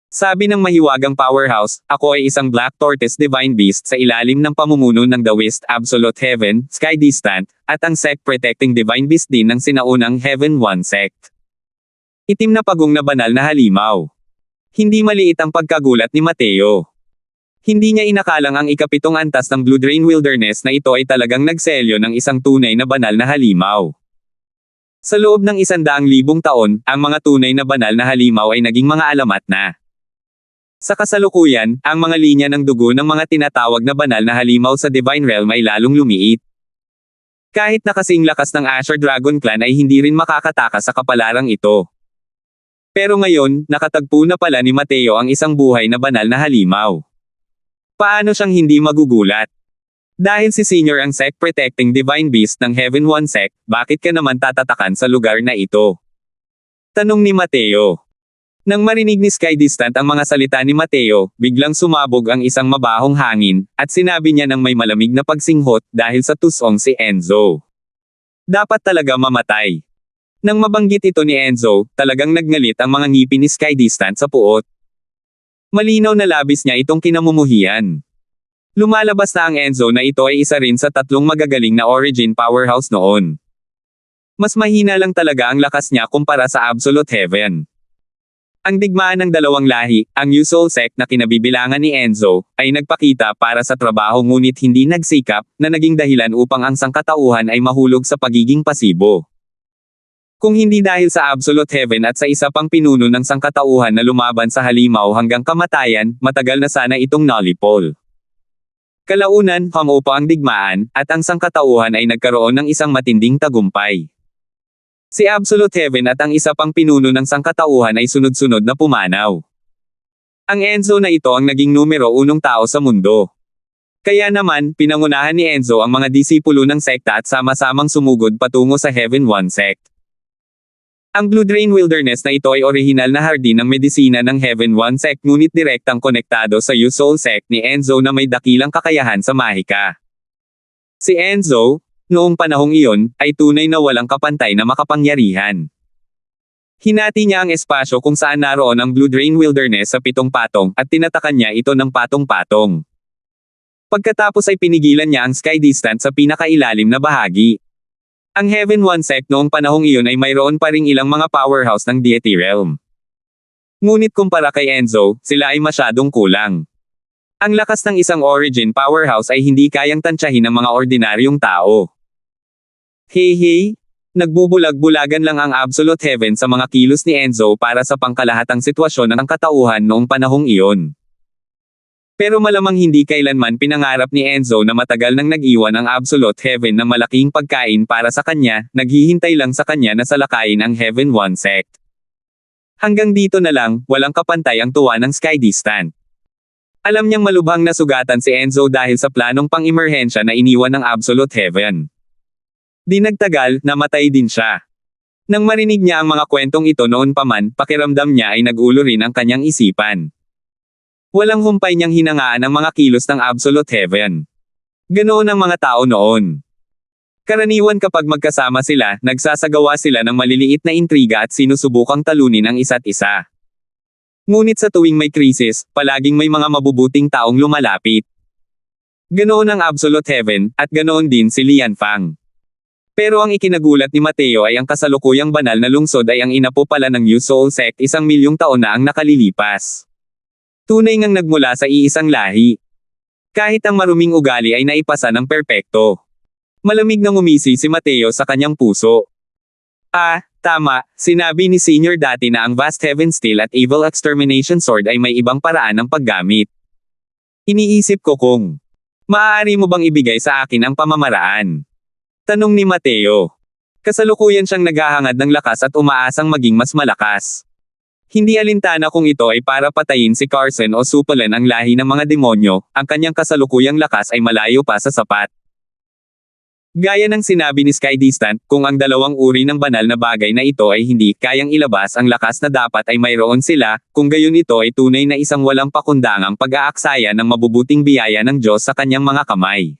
Sabi ng mahiwagang powerhouse, ako ay isang Black Tortoise Divine Beast sa ilalim ng pamumuno ng The West Absolute Heaven, Sky Distant, at ang Sect Protecting Divine Beast din ng sinaunang Heaven One Sect. Itim na pagong na banal na halimaw. Hindi maliit ang pagkagulat ni Mateo. Hindi niya inakalang ang ikapitong antas ng Blue Drain Wilderness na ito ay talagang nagselyo ng isang tunay na banal na halimaw. Sa loob ng 100,000 taon, ang mga tunay na banal na halimaw ay naging mga alamat na. Sa kasalukuyan, ang mga linya ng dugo ng mga tinatawag na banal na halimaw sa Divine Realm ay lalong lumiit. Kahit na kasing lakas ng Asher Dragon Clan ay hindi rin makakatakas sa kapalarang ito. Pero ngayon, nakatagpo na pala ni Mateo ang isang buhay na banal na halimaw. Paano siyang hindi magugulat? Dahil si Senior ang Sect Protecting Divine Beast ng Heaven One Sect, bakit ka naman tatatakan sa lugar na ito? Tanong ni Mateo. Nang marinig ni Sky Distant ang mga salita ni Mateo, biglang sumabog ang isang mabahong hangin, at sinabi niya ng may malamig na pagsinghot dahil sa tusong si Enzo. Dapat talaga mamatay. Nang mabanggit ito ni Enzo, talagang nagngalit ang mga ngipin ni Sky Distant sa puot. Malinaw na labis niya itong kinamumuhian. Lumalabas na ang Enzo na ito ay isa rin sa 3 magagaling na origin powerhouse noon. Mas mahina lang talaga ang lakas niya kumpara sa Absolute Heaven. Ang digmaan ng 2 lahi, ang Usoul Sect na kinabibilangan ni Enzo, ay nagpakita para sa trabaho ngunit hindi nagsikap, na naging dahilan upang ang sangkatauhan ay mahulog sa pagiging pasibo. Kung hindi dahil sa Absolute Heaven at sa isa pang pinuno ng sangkatauhan na lumaban sa halimaw hanggang kamatayan, matagal na sana itong nalipol. Kalaunan, humupa ang digmaan, at ang sangkatauhan ay nagkaroon ng isang matinding tagumpay. Si Absolute Heaven at ang isa pang pinuno ng sangkatauhan ay sunod-sunod na pumanaw. Ang Enzo na ito ang naging numero 1 tao sa mundo. Kaya naman, pinangunahan ni Enzo ang mga disipulo ng sekta at sama-samang sumugod patungo sa Heaven One Sect. Ang Blue Drain Wilderness na ito ay orihinal na hardin ng medisina ng Heaven One Sect ngunit direktang konektado sa Usoul Sect ni Enzo na may dakilang kakayahan sa mahika. Si Enzo, noong panahong iyon, ay tunay na walang kapantay na makapangyarihan. Hinati niya ang espasyo kung saan naroon ang Blue Drain Wilderness sa 7 patong at tinatakan niya ito ng patong-patong. Pagkatapos ay pinigilan niya ang Sky Distant sa pinakailalim na bahagi. Ang Heaven One Sect noong panahong iyon ay mayroon pa ring ilang mga powerhouse ng Deity Realm. Ngunit kumpara kay Enzo, sila ay masyadong kulang. Ang lakas ng isang origin powerhouse ay hindi kayang tansyahin ng mga ordinaryong tao. Hey, nagbubulag-bulagan lang ang Absolute Heaven sa mga kilos ni Enzo para sa pangkalahatang sitwasyon ng katauhan noong panahong iyon. Pero malamang hindi kailanman pinangarap ni Enzo na matagal nang nag-iwan ang Absolute Heaven ng malaking pagkain para sa kanya, naghihintay lang sa kanya na salakayin ang Heaven One Sect. Hanggang dito na lang, walang kapantay ang tuwa ng Sky Distant. Alam niyang malubhang nasugatan si Enzo dahil sa planong pang-emerhensya na iniwan ng Absolute Heaven. Di nagtagal, namatay din siya. Nang marinig niya ang mga kwentong ito noon pa man, pakiramdam niya ay nag-ulo rin ang kanyang isipan. Walang humpay niyang hinangaan ang mga kilos ng Absolute Heaven. Ganoon ang mga tao noon. Karaniwan kapag magkasama sila, nagsasagawa sila ng maliliit na intriga at sinusubukang talunin ang isa't isa. Ngunit sa tuwing may krisis, palaging may mga mabubuting taong lumalapit. Ganoon ang Absolute Heaven, at ganoon din si Lian Fang. Pero ang ikinagulat ni Mateo ay ang kasalukuyang banal na lungsod ay ang inapo pala ng New Soul Sect 1,000,000 taon na ang nakalilipas. Tunay ngang nagmula sa iisang lahi. Kahit ang maruming ugali ay naipasa ng perpekto. Malamig na ngumisi si Mateo sa kanyang puso. Tama, sinabi ni Senior dati na ang Vast Heaven Steel at Evil Extermination Sword ay may ibang paraan ng paggamit. Iniisip ko kung maaari mo bang ibigay sa akin ang pamamaraan? Tanong ni Mateo. Kasalukuyan siyang naghahangad ng lakas at umaasang maging mas malakas. Hindi alintana kung ito ay para patayin si Carson o supalan ang lahi ng mga demonyo, ang kanyang kasalukuyang lakas ay malayo pa sa sapat. Gaya ng sinabi ni Sky Distant, kung ang dalawang uri ng banal na bagay na ito ay hindi kayang ilabas ang lakas na dapat ay mayroon sila, kung gayon ito ay tunay na isang walang pakundangang pag-aaksaya ng mabubuting biyaya ng Diyos sa kanyang mga kamay.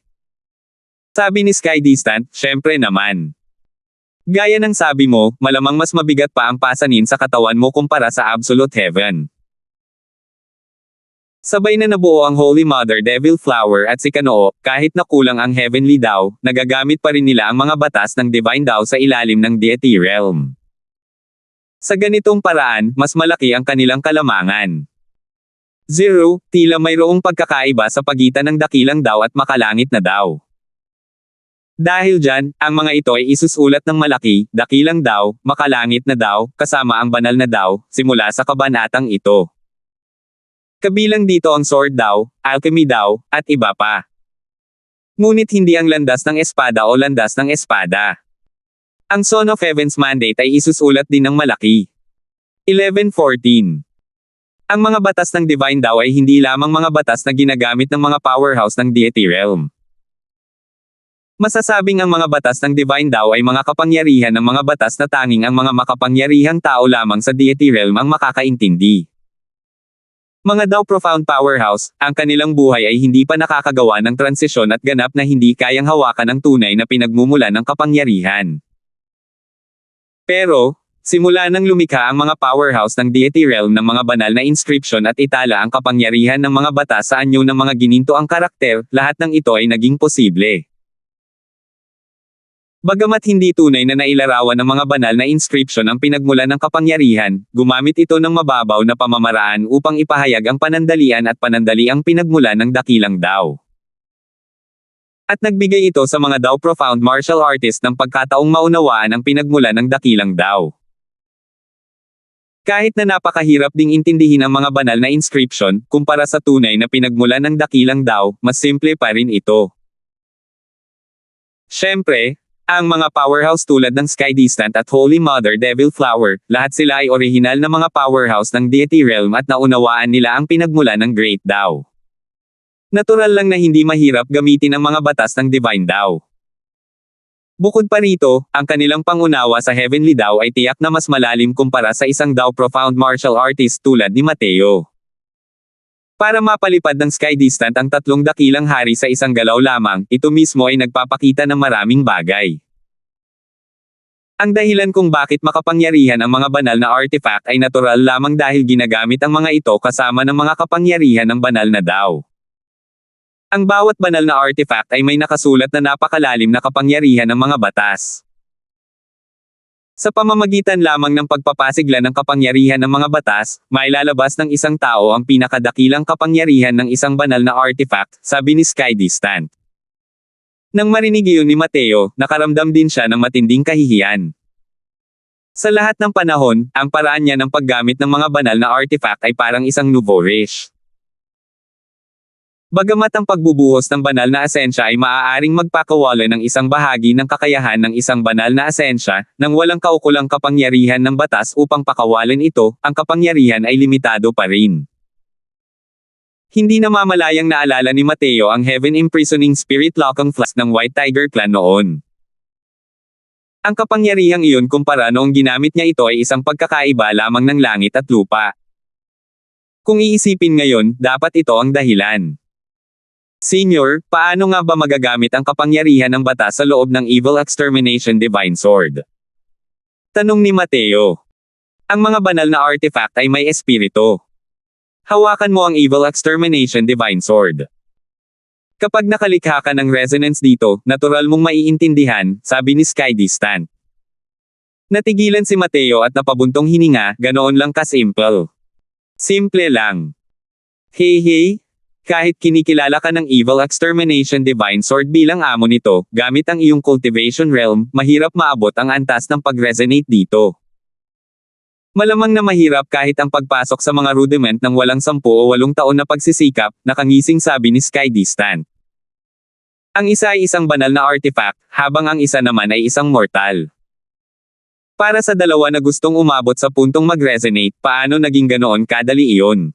Sabi ni Sky Distant, syempre naman. Gaya ng sabi mo, malamang mas mabigat pa ang pasanin sa katawan mo kumpara sa Absolute Heaven. Sabay na nabuo ang Holy Mother Devil Flower at si Kanoo, kahit na kulang ang Heavenly Dao, nagagamit pa rin nila ang mga batas ng Divine Dao sa ilalim ng Deity Realm. Sa ganitong paraan, mas malaki ang kanilang kalamangan. 0, tila mayroong pagkakaiba sa pagitan ng dakilang Dao at makalangit na Dao. Dahil dyan, ang mga ito ay isusulat ng malaki, dakilang Dao, makalangit na Dao, kasama ang banal na Dao, simula sa kabanatang ito. Kabilang dito ang Sword Dao, Alchemy Dao, at iba pa. Ngunit hindi ang landas ng espada o landas ng espada. Ang Son of Heaven's mandate ay isusulat din ng malaki. 11:14. Ang mga batas ng Divine Dao ay hindi lamang mga batas na ginagamit ng mga powerhouse ng Deity Realm. Masasabing ang mga batas ng Divine Dao ay mga kapangyarihan ng mga batas na tanging ang mga makapangyarihang tao lamang sa Deity Realm ang makakaintindi. Mga Dao Profound Powerhouse, ang kanilang buhay ay hindi pa nakakagawa ng transisyon at ganap na hindi kayang hawakan ang tunay na pinagmumulan ng kapangyarihan. Pero, simula nang lumikha ang mga powerhouse ng Deity Realm ng mga banal na inscription at itala ang kapangyarihan ng mga batas sa anyo ng mga ginintoang karakter, lahat ng ito ay naging posible. Bagamat hindi tunay na nailarawan ng mga banal na inscription ang pinagmulan ng kapangyarihan, gumamit ito ng mababaw na pamamaraan upang ipahayag ang panandalian at panandaliang pinagmulan ng dakilang Dao. At nagbigay ito sa mga Dao Profound Martial Artist ng pagkataong maunawaan ang pinagmulan ng dakilang Dao. Kahit na napakahirap ding intindihin ang mga banal na inscription, kumpara sa tunay na pinagmulan ng dakilang Dao, mas simple pa rin ito. Siyempre, ang mga powerhouse tulad ng Sky Distant at Holy Mother Devil Flower, lahat sila ay orihinal na mga powerhouse ng Deity Realm at naunawaan nila ang pinagmulan ng Great Dao. Natural lang na hindi mahirap gamitin ang mga batas ng Divine Dao. Bukod pa rito, ang kanilang pangunawa sa Heavenly Dao ay tiyak na mas malalim kumpara sa isang Dao Profound Martial Artist tulad ni Mateo. Para mapalipad ng Sky Distant ang tatlong dakilang hari sa isang galaw lamang, ito mismo ay nagpapakita ng maraming bagay. Ang dahilan kung bakit makapangyarihan ang mga banal na artifact ay natural lamang dahil ginagamit ang mga ito kasama ng mga kapangyarihan ng banal na Dao. Ang bawat banal na artifact ay may nakasulat na napakalalim na kapangyarihan ng mga batas. Sa pamamagitan lamang ng pagpapasigla ng kapangyarihan ng mga batas, mailalabas ng isang tao ang pinakadakilang kapangyarihan ng isang banal na artifact, sabi ni Sky Distant. Nang marinig iyon ni Mateo, nakaramdam din siya ng matinding kahihiyan. Sa lahat ng panahon, ang paraan niya ng paggamit ng mga banal na artifact ay parang isang nouveau riche. Bagamat ang pagbubuhos ng banal na asensya ay maaaring magpakawala ng isang bahagi ng kakayahan ng isang banal na asensya, nang walang kaukulang kapangyarihan ng batas upang pakawalan ito, ang kapangyarihan ay limitado pa rin. Hindi namamalayang naalala ni Mateo ang Heaven Imprisoning Spirit Locking Flask ng White Tiger Clan noon. Ang kapangyarihang iyon kumpara noong ginamit niya ito ay isang pagkakaiba lamang ng langit at lupa. Kung iisipin ngayon, dapat ito ang dahilan. Senior, paano nga ba magagamit ang kapangyarihan ng batas sa loob ng Evil Extermination Divine Sword? Tanong ni Mateo. Ang mga banal na artifact ay may espiritu. Hawakan mo ang Evil Extermination Divine Sword. Kapag nakalikha ka ng resonance dito, natural mong maiintindihan, sabi ni Sky Distant. Natigilan si Mateo at napabuntong hininga, ganoon lang kasimple. Simple lang. Hey, kahit kinikilala ka ng Evil Extermination Divine Sword bilang amo nito, gamit ang iyong cultivation realm, mahirap maabot ang antas ng pag-resonate dito. Malamang na mahirap kahit ang pagpasok sa mga rudiment ng walang 10 o 8 taon na pagsisikap, nakangising sabi ni Sky Distant. Ang isa ay isang banal na artifact, habang ang isa naman ay isang mortal. Para sa dalawa na gustong umabot sa puntong mag-resonate, paano naging ganoon kadali iyon?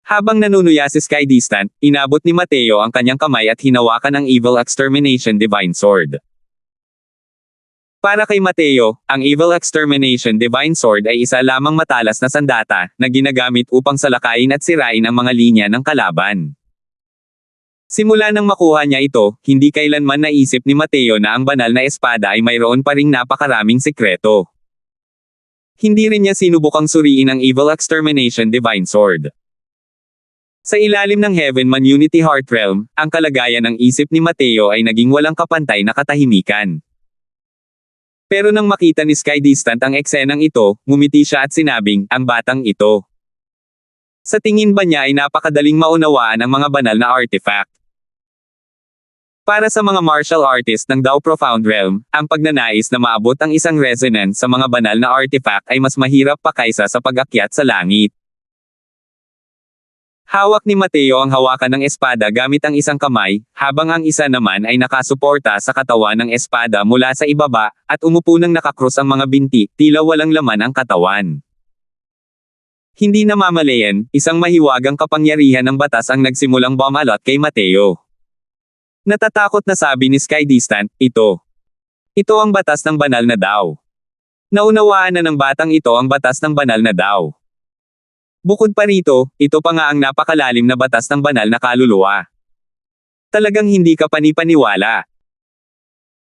Habang nanunuya si Sky Distant, inabot ni Mateo ang kanyang kamay at hinawakan ang Evil Extermination Divine Sword. Para kay Mateo, ang Evil Extermination Divine Sword ay isa lamang matalas na sandata, na ginagamit upang salakayin at sirain ang mga linya ng kalaban. Simula nang makuha niya ito, hindi kailanman naisip ni Mateo na ang banal na espada ay mayroon pa ring napakaraming sekreto. Hindi rin niya sinubukang suriin ang Evil Extermination Divine Sword. Sa ilalim ng Heaven Unity Heart Realm, ang kalagayan ng isip ni Mateo ay naging walang kapantay na katahimikan. Pero nang makita ni Sky Distant ang eksenang ito, ngumiti siya at sinabing, ang batang ito. Sa tingin ba niya ay napakadaling maunawaan ang mga banal na artifact? Para sa mga martial artist ng Dao Profound Realm, ang pagnanais na maabot ang isang resonance sa mga banal na artifact ay mas mahirap pa kaysa sa pag-akyat sa langit. Hawak ni Mateo ang hawakan ng espada gamit ang isang kamay, habang ang isa naman ay nakasuporta sa katawan ng espada mula sa ibaba, at umupo nang nakakrus ang mga binti, tila walang laman ang katawan. Hindi namamalayan, isang mahiwagang kapangyarihan ng batas ang nagsimulang bumalot kay Mateo. Natatakot na sabi ni Sky Distant, ito. Ito ang batas ng banal na Dao. Naunawaan na ng batang ito ang batas ng banal na Dao. Bukod pa rito, ito pa nga ang napakalalim na batas ng banal na kaluluwa. Talagang hindi ka panipaniwala.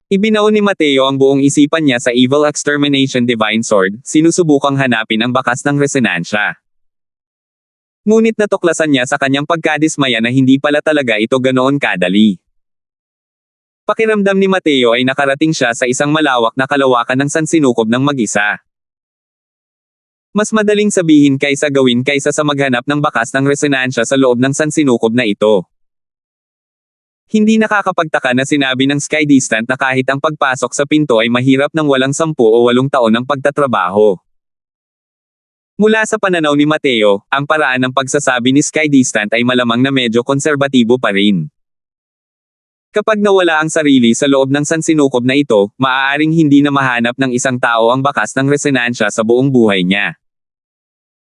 Ibinaon ni Mateo ang buong isipan niya sa Evil Extermination Divine Sword, sinusubukang hanapin ang bakas ng resonansya. Ngunit natuklasan niya sa kanyang pagkadismaya na hindi pala talaga ito ganoon kadali. Pakiramdam ni Mateo ay nakarating siya sa isang malawak na kalawakan ng sansinukob ng mag-isa. Mas madaling sabihin kaysa gawin kaysa sa maghanap ng bakas ng resonansya sa loob ng sansinukob na ito. Hindi nakakapagtaka na sinabi ng Sky Distant na kahit ang pagpasok sa pinto ay mahirap ng walang 10 o 8 taon ng pagtatrabaho. Mula sa pananaw ni Mateo, ang paraan ng pagsasabi ni Sky Distant ay malamang na medyo konserbatibo pa rin. Kapag nawala ang sarili sa loob ng sansinukob na ito, maaaring hindi na mahanap ng isang tao ang bakas ng resonansya sa buong buhay niya.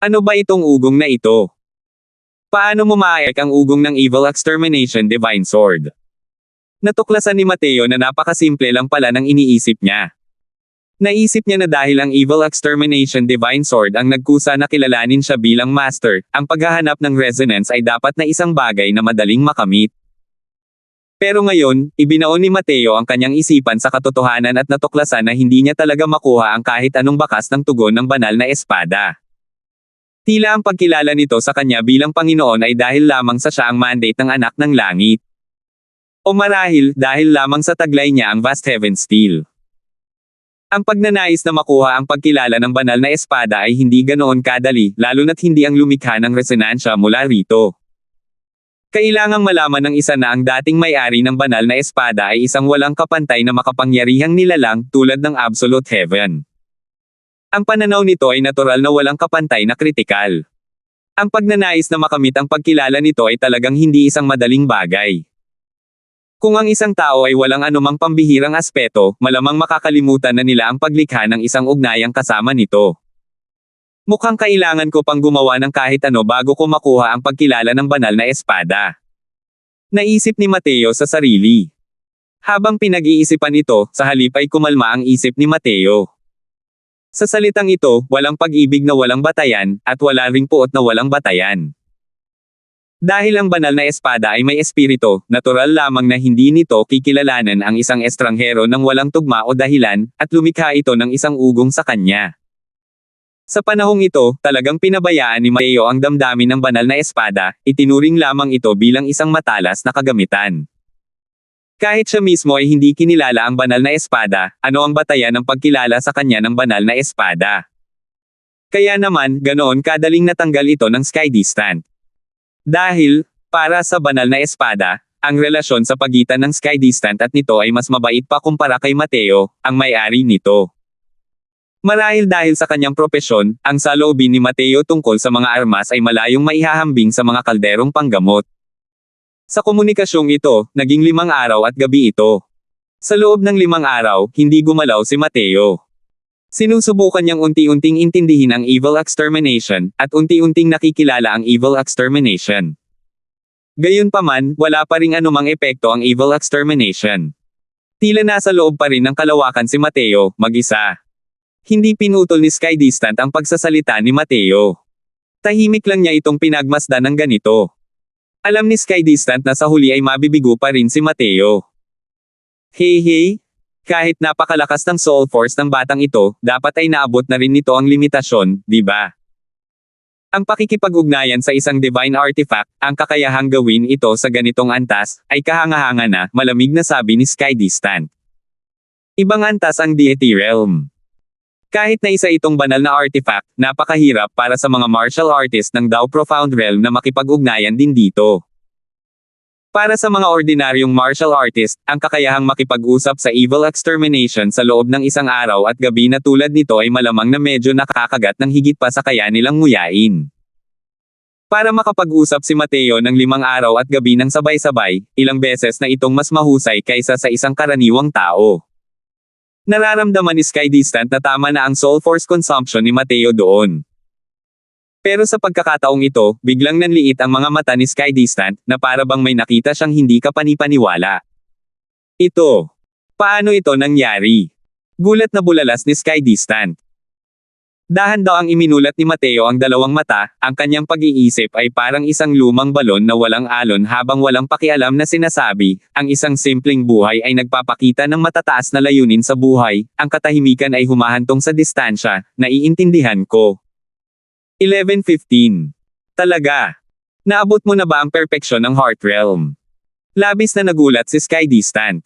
Ano ba itong ugong na ito? Paano mo maayak ang ugong ng Evil Extermination Divine Sword? Natuklasan ni Mateo na napakasimple lang pala ng iniisip niya. Naisip niya na dahil ang Evil Extermination Divine Sword ang nagkusa na kilalanin siya bilang master, ang paghahanap ng resonance ay dapat na isang bagay na madaling makamit. Pero ngayon, ibinaon ni Mateo ang kanyang isipan sa katotohanan at natuklasan na hindi niya talaga makuha ang kahit anong bakas ng tugon ng banal na espada. Tila ang pagkilala nito sa kanya bilang Panginoon ay dahil lamang sa siya ang mandate ng anak ng langit. O marahil, dahil lamang sa taglay niya ang Vast Heaven Steel. Ang pagnanais na makuha ang pagkilala ng banal na espada ay hindi ganoon kadali, lalo na't hindi ang lumikha ng resonansya mula rito. Kailangang malaman ng isa na ang dating may-ari ng banal na espada ay isang walang kapantay na makapangyarihang nilalang, tulad ng Absolute Heaven. Ang pananaw nito ay natural na walang kapantay na kritikal. Ang pagnanais na makamit ang pagkilala nito ay talagang hindi isang madaling bagay. Kung ang isang tao ay walang anumang pambihirang aspeto, malamang makakalimutan na nila ang paglikha ng isang ugnayang kasama nito. Mukhang kailangan ko pang gumawa ng kahit ano bago ko makuha ang pagkilala ng banal na espada. Naisip ni Mateo sa sarili. Habang pinag-iisipan ito, sa halip ay kumalma ang isip ni Mateo. Sa salitang ito, walang pag-ibig na walang batayan, at wala ring puot na walang batayan. Dahil ang banal na espada ay may espiritu, natural lamang na hindi nito kikilalanan ang isang estranghero ng walang tugma o dahilan, at lumikha ito ng isang ugong sa kanya. Sa panahong ito, talagang pinabayaan ni Mateo ang damdamin ng banal na espada, itinuring lamang ito bilang isang matalas na kagamitan. Kahit siya mismo ay hindi kinilala ang banal na espada, ano ang batayan ng pagkilala sa kanya ng banal na espada? Kaya naman, ganoon kadaling natanggal ito ng Sky Distant. Dahil, para sa banal na espada, ang relasyon sa pagitan ng Sky Distant at nito ay mas mabait pa kumpara kay Mateo, ang may-ari nito. Marahil dahil sa kanyang propesyon, ang saloobin ni Mateo tungkol sa mga armas ay malayong maihahambing sa mga kalderong panggamot. Sa komunikasyong ito, naging 5 araw at gabi ito. Sa loob ng 5 araw, hindi gumalaw si Mateo. Sinusubukan niyang unti-unting intindihin ang evil extermination, at unti-unting nakikilala ang evil extermination. Gayunpaman, wala pa ring anumang epekto ang evil extermination. Tila nasa loob pa rin ng kalawakan si Mateo, mag-isa. Hindi pinutol ni Sky Distant ang pagsasalita ni Mateo. Tahimik lang niya itong pinagmasdan ng ganito. Alam ni Sky Distant na sa huli ay mabibigo pa rin si Mateo. Hey, kahit napakalakas ng soul force ng batang ito, dapat ay naabot na rin nito ang limitasyon, di ba? Ang pakikipag-ugnayan sa isang divine artifact, ang kakayahang gawin ito sa ganitong antas, ay kahanga-hanga na, malamig na sabi ni Sky Distant. Ibang antas ang Deity Realm. Kahit na isa itong banal na artifact, napakahirap para sa mga martial artist ng Dao Profound Realm na makipag-ugnayan din dito. Para sa mga ordinaryong martial artist, ang kakayahang makipag-usap sa evil extermination sa loob ng isang araw at gabi na tulad nito ay malamang na medyo nakakagat ng higit pa sa kaya nilang nguyain. Para makapag-usap si Mateo ng 5 araw at gabi ng sabay-sabay, ilang beses na itong mas mahusay kaysa sa isang karaniwang tao. Nararamdaman ni Sky Distant na tama na ang soul force consumption ni Mateo doon. Pero sa pagkakataong ito, biglang nanliit ang mga mata ni Sky Distant, na para bang may nakita siyang hindi kapanipaniwala. Ito. Paano ito nangyari? Gulat na bulalas ni Sky Distant. Dahan daw ang iminulat ni Mateo ang 2 mata, ang kanyang pag-iisip ay parang isang lumang balon na walang alon habang walang pakialam na sinasabi, ang isang simpleng buhay ay nagpapakita ng matataas na layunin sa buhay, ang katahimikan ay humahantong sa distansya, naiintindihan ko. 11:15. Talaga? Naabot mo na ba ang perpeksyon ng Heart Realm? Labis na nagulat si Sky Distant.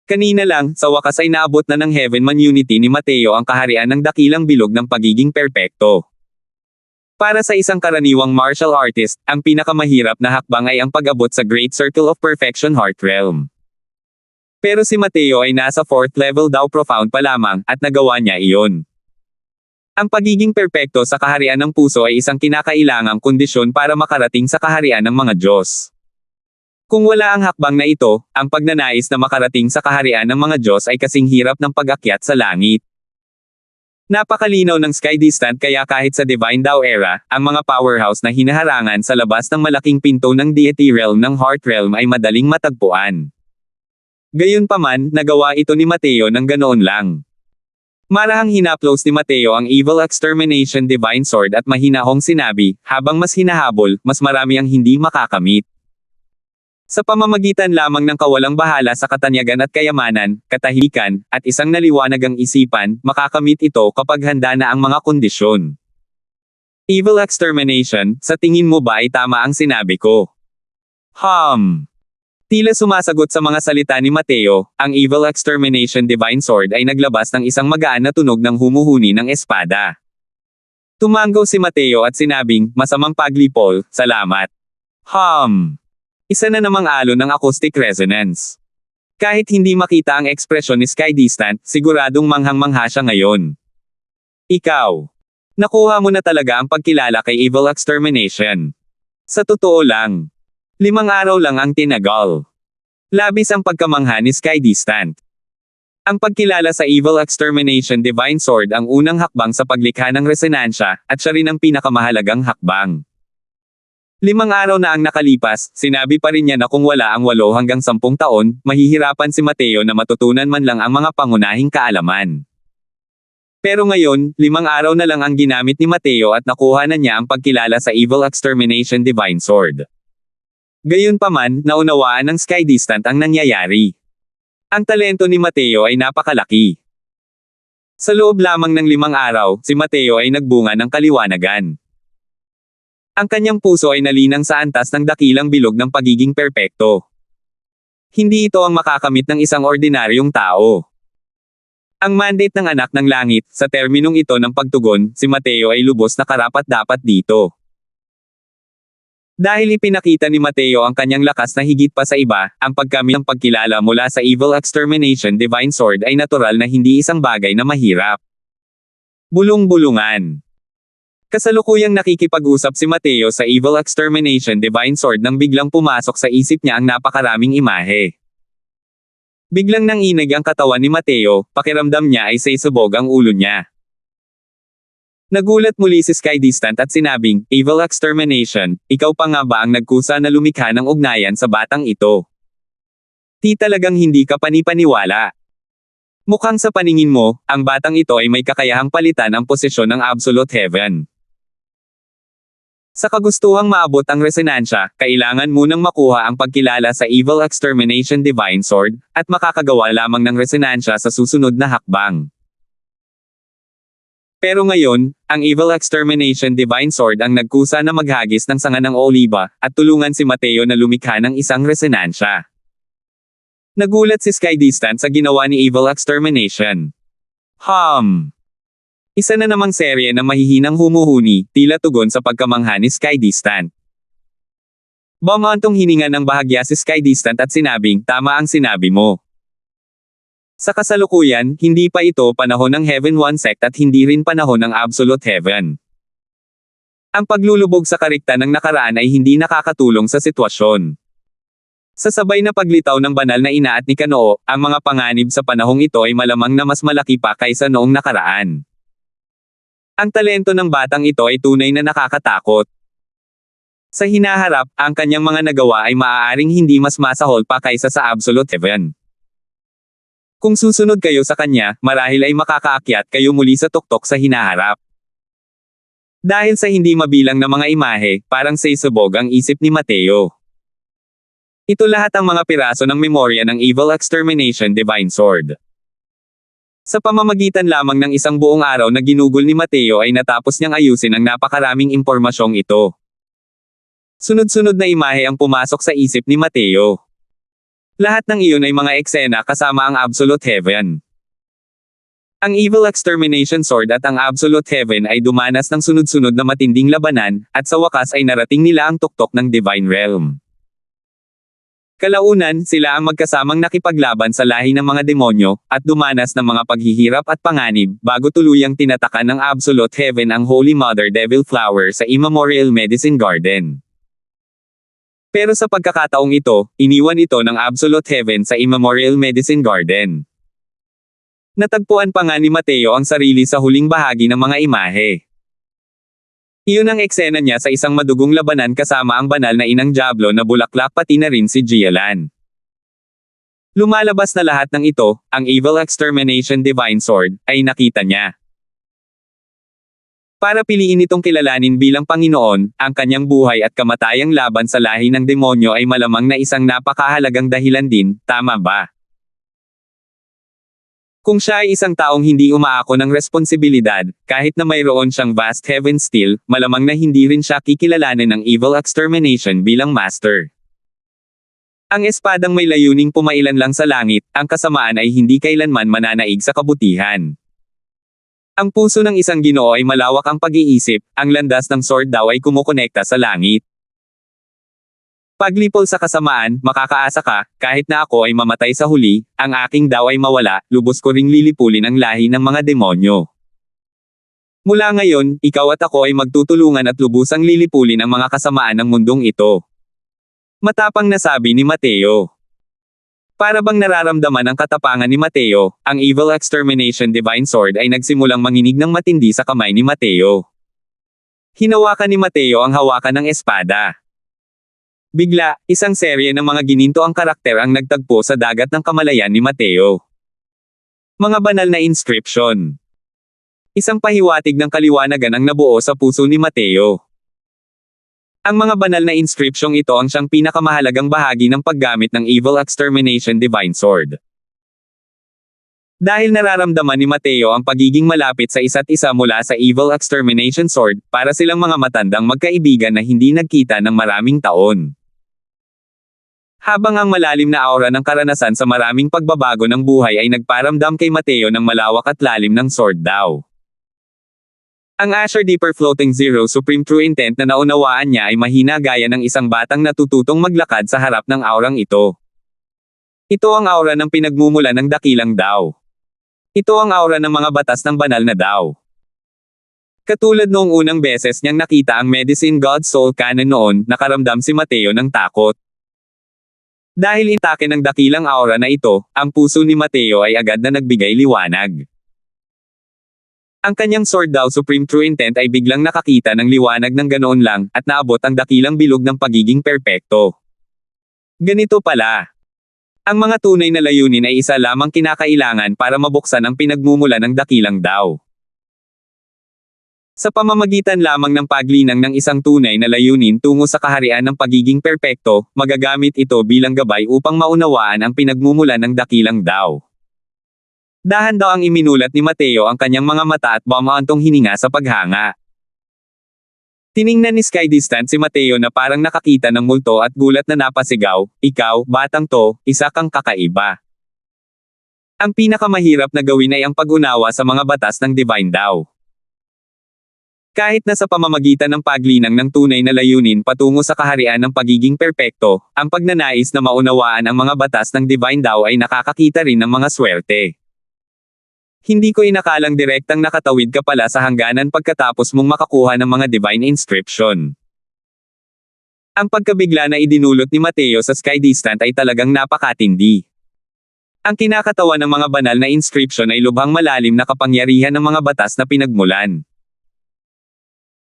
Kanina lang, sa wakas ay naabot na ng Heaven Man Unity ni Mateo ang kaharian ng dakilang bilog ng pagiging perpekto. Para sa isang karaniwang martial artist, ang pinakamahirap na hakbang ay ang pag-abot sa Great Circle of Perfection Heart Realm. Pero si Mateo ay nasa 4th level Dao Profound pa lamang, at nagawa niya iyon. Ang pagiging perpekto sa kaharian ng puso ay isang kinakailangang kondisyon para makarating sa kaharian ng mga Diyos. Kung wala ang hakbang na ito, ang pagnanais na makarating sa kaharian ng mga Diyos ay kasing hirap ng pag-akyat sa langit. Napakalinaw ng Sky Distant kaya kahit sa Divine Dao Era, ang mga powerhouse na hinaharangan sa labas ng malaking pinto ng Deity Realm ng Heart Realm ay madaling matagpuan. Gayunpaman, nagawa ito ni Mateo ng ganoon lang. Marahang hinaplos ni Mateo ang Evil Extermination Divine Sword at mahinahong sinabi, habang mas hinahabol, mas marami ang hindi makakamit. Sa pamamagitan lamang ng kawalang bahala sa katanyagan at kayamanan, katahimikan, at isang naliwanagang isipan, makakamit ito kapag handa na ang mga kondisyon. Evil extermination, sa tingin mo ba ay tama ang sinabi ko? Tila sumasagot sa mga salita ni Mateo, ang Evil Extermination Divine Sword ay naglabas ng isang magaan na tunog ng humuhuni ng espada. Tumango si Mateo at sinabing, masamang paglipol, salamat. Isa na namang alon ng acoustic resonance. Kahit hindi makita ang ekspresyon ni Sky Distant, siguradong manghang-mangha siya ngayon. Ikaw. Nakuha mo na talaga ang pagkilala kay Evil Extermination. Sa totoo lang, 5 araw lang ang tinagal. Labis ang pagkamangha ni Sky Distant. Ang pagkilala sa Evil Extermination Divine Sword ang unang hakbang sa paglikha ng resonansya, at siya rin ang pinakamahalagang hakbang. 5 araw na ang nakalipas, sinabi pa rin niya na kung wala ang 8 hanggang 10 taon, mahihirapan si Mateo na matutunan man lang ang mga pangunahing kaalaman. Pero ngayon, 5 araw na lang ang ginamit ni Mateo at nakuha na niya ang pagkilala sa Evil Extermination Divine Sword. Gayunpaman, naunawaan ng Sky Distant ang nangyayari. Ang talento ni Mateo ay napakalaki. Sa loob lamang ng 5 araw, si Mateo ay nagbunga ng kaliwanagan. Ang kanyang puso ay nalinang sa antas ng dakilang bilog ng pagiging perpekto. Hindi ito ang makakamit ng isang ordinaryong tao. Ang mandate ng anak ng langit, sa terminong ito ng pagtugon, si Mateo ay lubos na karapat-dapat dito. Dahil ipinakita ni Mateo ang kanyang lakas na higit pa sa iba, ang pagkamit ng pagkilala mula sa Evil Extermination Divine Sword ay natural na hindi isang bagay na mahirap. Bulong-bulungan. Kasalukuyang nakikipag-usap si Mateo sa Evil Extermination Divine Sword nang biglang pumasok sa isip niya ang napakaraming imahe. Biglang nanginig ang katawan ni Mateo, pakiramdam niya ay saysabog ang ulo niya. Nagulat muli si Sky Distant at sinabing, Evil Extermination, ikaw pa nga ba ang nagkusa na lumikha ng ugnayan sa batang ito? Di talagang hindi ka panipaniwala. Mukhang sa paningin mo, ang batang ito ay may kakayahang palitan ang posisyon ng Absolute Heaven. Sa kagustuhang maabot ang resonansya, kailangan munang makuha ang pagkilala sa Evil Extermination Divine Sword, at makakagawa lamang ng resonansya sa susunod na hakbang. Pero ngayon, ang Evil Extermination Divine Sword ang nagkusa na maghagis ng sanga ng oliba, at tulungan si Mateo na lumikha ng isang resonansya. Nagulat si Sky Distant sa ginawa ni Evil Extermination. Isa na namang serye na mahihinang humuhuni, tila tugon sa pagkamangha ni Sky Distant. Bumantong hininga ng bahagya si Sky Distant at sinabing, tama ang sinabi mo. Sa kasalukuyan, hindi pa ito panahon ng Heaven One Sect at hindi rin panahon ng Absolute Heaven. Ang paglulubog sa karikta ng nakaraan ay hindi nakakatulong sa sitwasyon. Sa sabay na paglitaw ng banal na ina at ni Kanoo, ang mga panganib sa panahong ito ay malamang na mas malaki pa kaysa noong nakaraan. Ang talento ng batang ito ay tunay na nakakatakot. Sa hinaharap, ang kanyang mga nagawa ay maaaring hindi mas masahol pa kaysa sa Absolute Heaven. Kung susunod kayo sa kanya, marahil ay makakaakyat kayo muli sa tuktok sa hinaharap. Dahil sa hindi mabilang na mga imahe, parang saysabog ang isip ni Mateo. Ito lahat ang mga piraso ng memorya ng Evil Extermination Divine Sword. Sa pamamagitan lamang ng isang buong araw na ginugol ni Mateo ay natapos niyang ayusin ang napakaraming impormasyong ito. Sunod-sunod na imahe ang pumasok sa isip ni Mateo. Lahat ng iyon ay mga eksena kasama ang Absolute Heaven. Ang Evil Extermination Sword at ang Absolute Heaven ay dumanas ng sunod-sunod na matinding labanan, at sa wakas ay narating nila ang tuktok ng Divine Realm. Kalaunan, sila ang magkasamang nakipaglaban sa lahi ng mga demonyo, at dumanas ng mga paghihirap at panganib, bago tuluyang tinatakan ng Absolute Heaven ang Holy Mother Devil Flower sa Immemorial Medicine Garden. Pero sa pagkakataong ito, iniwan ito ng Absolute Heaven sa Immemorial Medicine Garden. Natagpuan pa nga ni Mateo ang sarili sa huling bahagi ng mga imahe. Iyon ang eksena niya sa isang madugong labanan kasama ang banal na inang Diablo na bulaklak pati na rin si Jialan. Lumalabas na lahat ng ito, ang Evil Extermination Divine Sword, ay nakita niya. Para piliin itong kilalanin bilang Panginoon, ang kanyang buhay at kamatayang laban sa lahi ng demonyo ay malamang na isang napakahalagang dahilan din, tama ba? Kung siya ay isang taong hindi umaako ng responsibilidad, kahit na mayroon siyang vast heaven still, malamang na hindi rin siya kikilalanin ng Evil Extermination bilang master. Ang espadang may layuning pumailan lang sa langit, ang kasamaan ay hindi kailanman mananaig sa kabutihan. Ang puso ng isang Ginoo ay malawak ang pag-iisip, ang landas ng sword daw ay kumukonekta sa langit. Paglipol sa kasamaan, makakaasa ka, kahit na ako ay mamatay sa huli, ang aking daw ay mawala, lubos ko ring lilipulin ang lahi ng mga demonyo. Mula ngayon, ikaw at ako ay magtutulungan at lubusang lilipulin ang mga kasamaan ng mundong ito. Matapang na sabi ni Mateo. Para bang nararamdaman ang katapangan ni Mateo, ang Evil Extermination Divine Sword ay nagsimulang manginig ng matindi sa kamay ni Mateo. Hinawakan ni Mateo ang hawakan ng espada. Bigla, isang serye ng mga gininto ang karakter ang nagtagpo sa dagat ng kamalayan ni Mateo. Mga banal na inscription. Isang pahiwatig ng kaliwanagan ang nabuo sa puso ni Mateo. Ang mga banal na inscripsyong ito ang siyang pinakamahalagang bahagi ng paggamit ng Evil Extermination Divine Sword. Dahil nararamdaman ni Mateo ang pagiging malapit sa isa't isa mula sa Evil Extermination Sword, para silang mga matandang magkaibigan na hindi nagkita ng maraming taon. Habang ang malalim na aura ng karanasan sa maraming pagbabago ng buhay ay nagparamdam kay Mateo ng malawak at lalim ng sword daw. Ang Asher Deeper Floating Zero Supreme True Intent na naunawaan niya ay mahina gaya ng isang batang natututong maglakad sa harap ng aurang ito. Ito ang aura ng pinagmumula ng dakilang Tao. Ito ang aura ng mga batas ng banal na Tao. Katulad noong unang beses niyang nakita ang Medicine God Soul Cannon noon, nakaramdam si Mateo ng takot. Dahil itake ng dakilang aura na ito, ang puso ni Mateo ay agad na nagbigay liwanag. Ang kanyang sword daw Supreme True Intent ay biglang nakakita ng liwanag ng ganoon lang, at naabot ang dakilang bilog ng pagiging perpekto. Ganito pala. Ang mga tunay na layunin ay isa lamang kinakailangan para mabuksan ang pinagmumula ng dakilang Tao. Sa pamamagitan lamang ng paglinang ng isang tunay na layunin tungo sa kaharian ng pagiging perpekto, magagamit ito bilang gabay upang maunawaan ang pinagmumula ng dakilang Tao. Dahan daw ang iminulat ni Mateo ang kanyang mga mata at bumaantong hininga sa paghanga. Tiningnan ni Sky Distant si Mateo na parang nakakita ng multo at gulat na napasigaw, "Ikaw, batang to, isa kang kakaiba." Ang pinakamahirap na gawin ay ang pag-unawa sa mga batas ng Divine Tao. Kahit na sa pamamagitan ng paglinang ng tunay na layunin patungo sa kaharian ng pagiging perpekto, ang pagnanais na maunawaan ang mga batas ng Divine Tao ay nakakakita rin ng mga swerte. Hindi ko inakalang direktang nakatawid ka pala sa hangganan pagkatapos mong makakuha ng mga divine inscription. Ang pagkabigla na idinulot ni Mateo sa Sky Distant ay talagang napakatindi. Ang kinakatawan ng mga banal na inscription ay lubhang malalim na kapangyarihan ng mga batas na pinagmulan.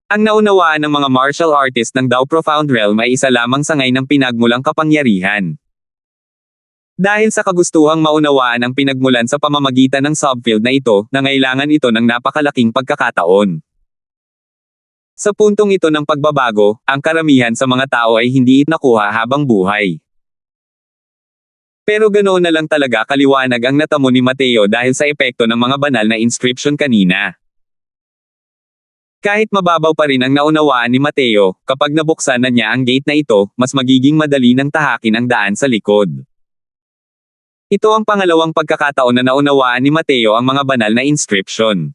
Ang naunawaan ng mga martial artist ng Tao Profound Realm ay isa lamang sangay ng pinagmulang kapangyarihan. Dahil sa kagustuhang maunawaan ang pinagmulan sa pamamagitan ng subfield na ito, nangailangan ito ng napakalaking pagkakataon. Sa puntong ito ng pagbabago, ang karamihan sa mga tao ay hindi ito nakuha habang buhay. Pero ganoon na lang talaga kaliwanag ang natamo ni Mateo dahil sa epekto ng mga banal na inscription kanina. Kahit mababaw pa rin ang naunawaan ni Mateo, kapag nabuksan na niya ang gate na ito, mas magiging madali ng tahakin ang daan sa likod. Ito ang pangalawang pagkakataon na naunawaan ni Mateo ang mga banal na inscription.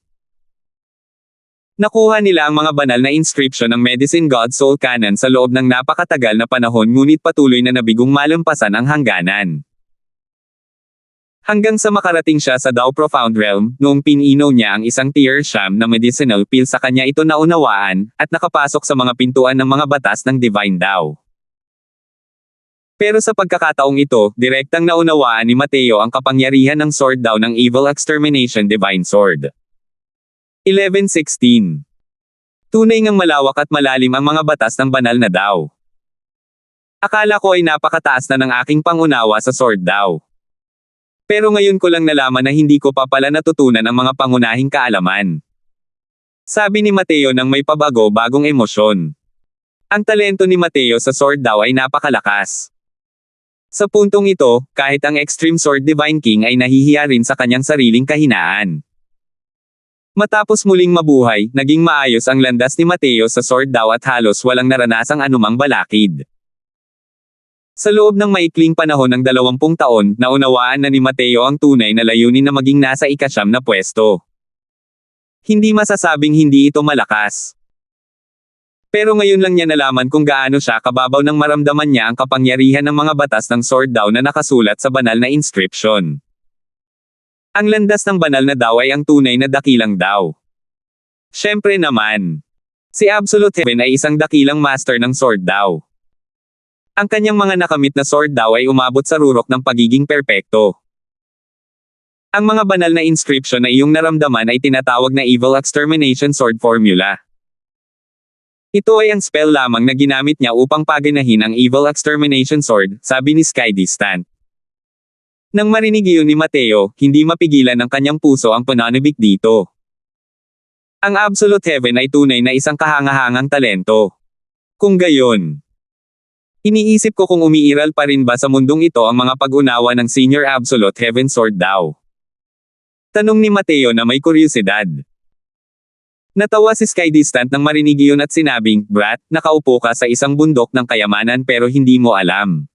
Nakuha nila ang mga banal na inscription ng Medicine God Soul Cannon sa loob ng napakatagal na panahon ngunit patuloy na nabigong malampasan ang hangganan. Hanggang sa makarating siya sa Tao Profound Realm, noong pininaw niya ang isang tier sham na medicinal pill sa kanya ito naunawaan, at nakapasok sa mga pintuan ng mga batas ng Divine Tao. Pero sa pagkakataong ito, direktang naunawaan ni Mateo ang kapangyarihan ng sword daw ng Evil Extermination Divine Sword. 11:16. Tunay ngang malawak at malalim ang mga batas ng banal na Tao. Akala ko ay napakataas na ng aking pangunawa sa sword daw. Pero ngayon ko lang nalaman na hindi ko pa pala natutunan ang mga pangunahing kaalaman. Sabi ni Mateo nang may pabago-bagong emosyon. Ang talento ni Mateo sa sword daw ay napakalakas. Sa puntong ito, kahit ang Extreme Sword Divine King ay nahihiya rin sa kanyang sariling kahinaan. Matapos muling mabuhay, naging maayos ang landas ni Mateo sa sword daw at halos walang naranasang anumang balakid. Sa loob ng maikling panahon ng 20 taon, naunawaan na ni Mateo ang tunay na layunin na maging nasa ika-9 na pwesto. Hindi masasabing hindi ito malakas. Pero ngayon lang niya nalaman kung gaano siya kababaw nang maramdaman niya ang kapangyarihan ng mga batas ng sword daw na nakasulat sa banal na inscription. Ang landas ng banal na daw ay ang tunay na dakilang daw. Syempre naman. Si Absolute Heaven ay isang dakilang master ng sword daw. Ang kanyang mga nakamit na sword daw ay umabot sa rurok ng pagiging perpekto. Ang mga banal na inscription na iyong naramdaman ay tinatawag na Evil Extermination Sword Formula. Ito ay ang spell lamang na ginamit niya upang paganahin ang Evil Extermination Sword, sabi ni Sky Distant. Nang marinig iyon ni Mateo, hindi mapigilan ng kanyang puso ang pananabik dito. Ang Absolute Heaven ay tunay na isang kahangahangang talento. Kung gayon, iniisip ko kung umiiral pa rin ba sa mundong ito ang mga pag-unawa ng Senior Absolute Heaven Sword daw. Tanong ni Mateo na may kuryosidad. Natawa si Sky Distant nang marinig iyon at sinabing, "Brat, nakaupo ka sa isang bundok ng kayamanan pero hindi mo alam."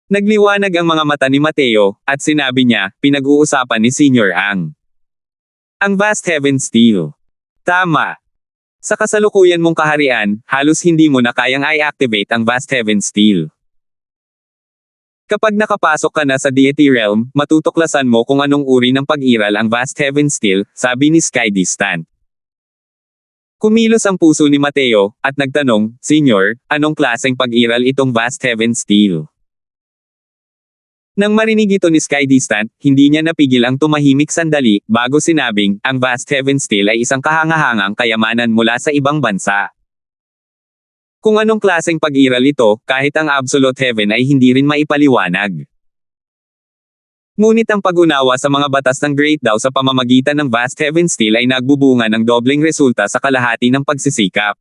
Nagliwanag ang mga mata ni Mateo, at sinabi niya, pinag-uusapan ni Senior ang Vast Heaven Steel. Tama. Sa kasalukuyan mong kaharian, halos hindi mo na kayang i-activate ang Vast Heaven Steel. Kapag nakapasok ka na sa Deity Realm, matutuklasan mo kung anong uri ng pag-iral ang Vast Heaven Steel, sabi ni Sky Distant. Kumilos ang puso ni Mateo, at nagtanong, "Senior, anong klaseng pag-iral itong Vast Heaven Steel?" Nang marinig ito ni Sky Distant, hindi niya napigil ang tumahimik sandali, bago sinabing, ang Vast Heaven Steel ay isang kahangahangang kayamanan mula sa ibang bansa. Kung anong klaseng pag-iral ito, kahit ang Absolute Heaven ay hindi rin maipaliwanag. Ngunit ang pag-unawa sa mga batas ng Great Daw sa pamamagitan ng Vast Heaven Steel ay nagbubunga ng dobleng resulta sa kalahati ng pagsisikap.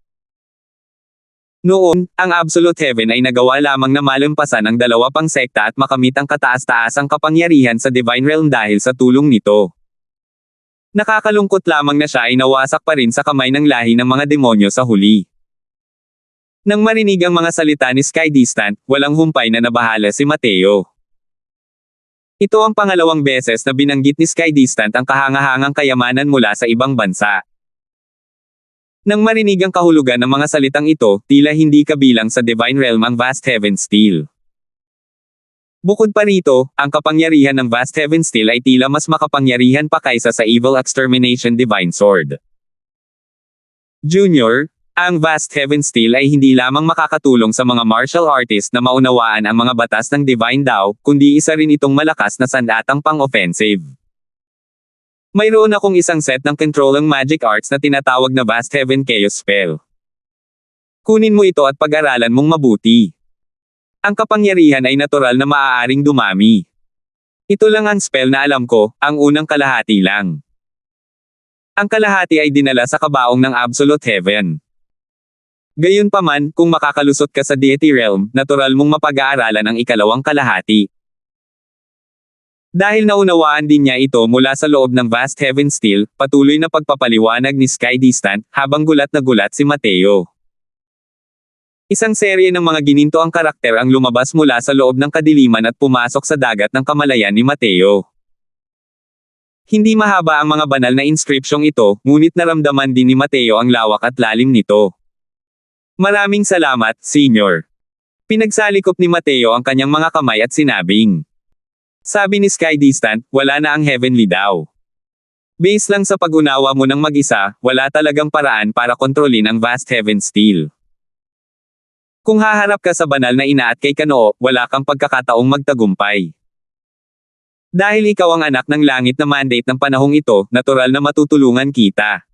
Noon, ang Absolute Heaven ay nagawa lamang na malampasan ang dalawa pang sekta at makamit ang kataas-taasang kapangyarihan sa Divine Realm dahil sa tulong nito. Nakakalungkot lamang na siya ay nawasak pa rin sa kamay ng lahi ng mga demonyo sa huli. Nang marinig ang mga salita ni Sky Distant, walang humpay na nabahala si Mateo. Ito ang pangalawang beses na binanggit ni Sky Distant ang kahangahangang kayamanan mula sa ibang bansa. Nang marinig ang kahulugan ng mga salitang ito, tila hindi kabilang sa Divine Realm ang Vast Heaven Steel. Bukod pa rito, ang kapangyarihan ng Vast Heaven Steel ay tila mas makapangyarihan pa kaysa sa Evil Extermination Divine Sword. Junior, ang Vast Heaven Steel ay hindi lamang makakatulong sa mga martial artist na maunawaan ang mga batas ng Divine Daw, kundi isa rin itong malakas na sandatang pang-offensive. Mayroon akong isang set ng controlling magic arts na tinatawag na Vast Heaven Chaos Spell. Kunin mo ito at pag-aralan mong mabuti. Ang kapangyarihan ay natural na maaaring dumami. Ito lang ang spell na alam ko, ang unang kalahati lang. Ang kalahati ay dinala sa kabaong ng Absolute Heaven. Gayunpaman, kung makakalusot ka sa Deity Realm, natural mong mapag-aaralan ang ikalawang kalahati. Dahil naunawaan din niya ito mula sa loob ng Vast Heaven Steel, patuloy na pagpapaliwanag ni Sky Distant, habang gulat na gulat si Mateo. Isang serye ng mga ginintoang karakter ang lumabas mula sa loob ng kadiliman at pumasok sa dagat ng kamalayan ni Mateo. Hindi mahaba ang mga banal na inskripsyong ito, ngunit naramdaman din ni Mateo ang lawak at lalim nito. Maraming salamat, Senior. Pinagsalikop ni Mateo ang kanyang mga kamay at sinabing. Sabi ni Sky Distant, wala na ang heavenly daw. Base lang sa pag-unawa mo ng mag-isa, wala talagang paraan para kontrolin ang Vast Heaven Steel. Kung haharap ka sa banal na ina at kay Kanoo, wala kang pagkakataong magtagumpay. Dahil ikaw ang anak ng langit na mandate ng panahong ito, natural na matutulungan kita.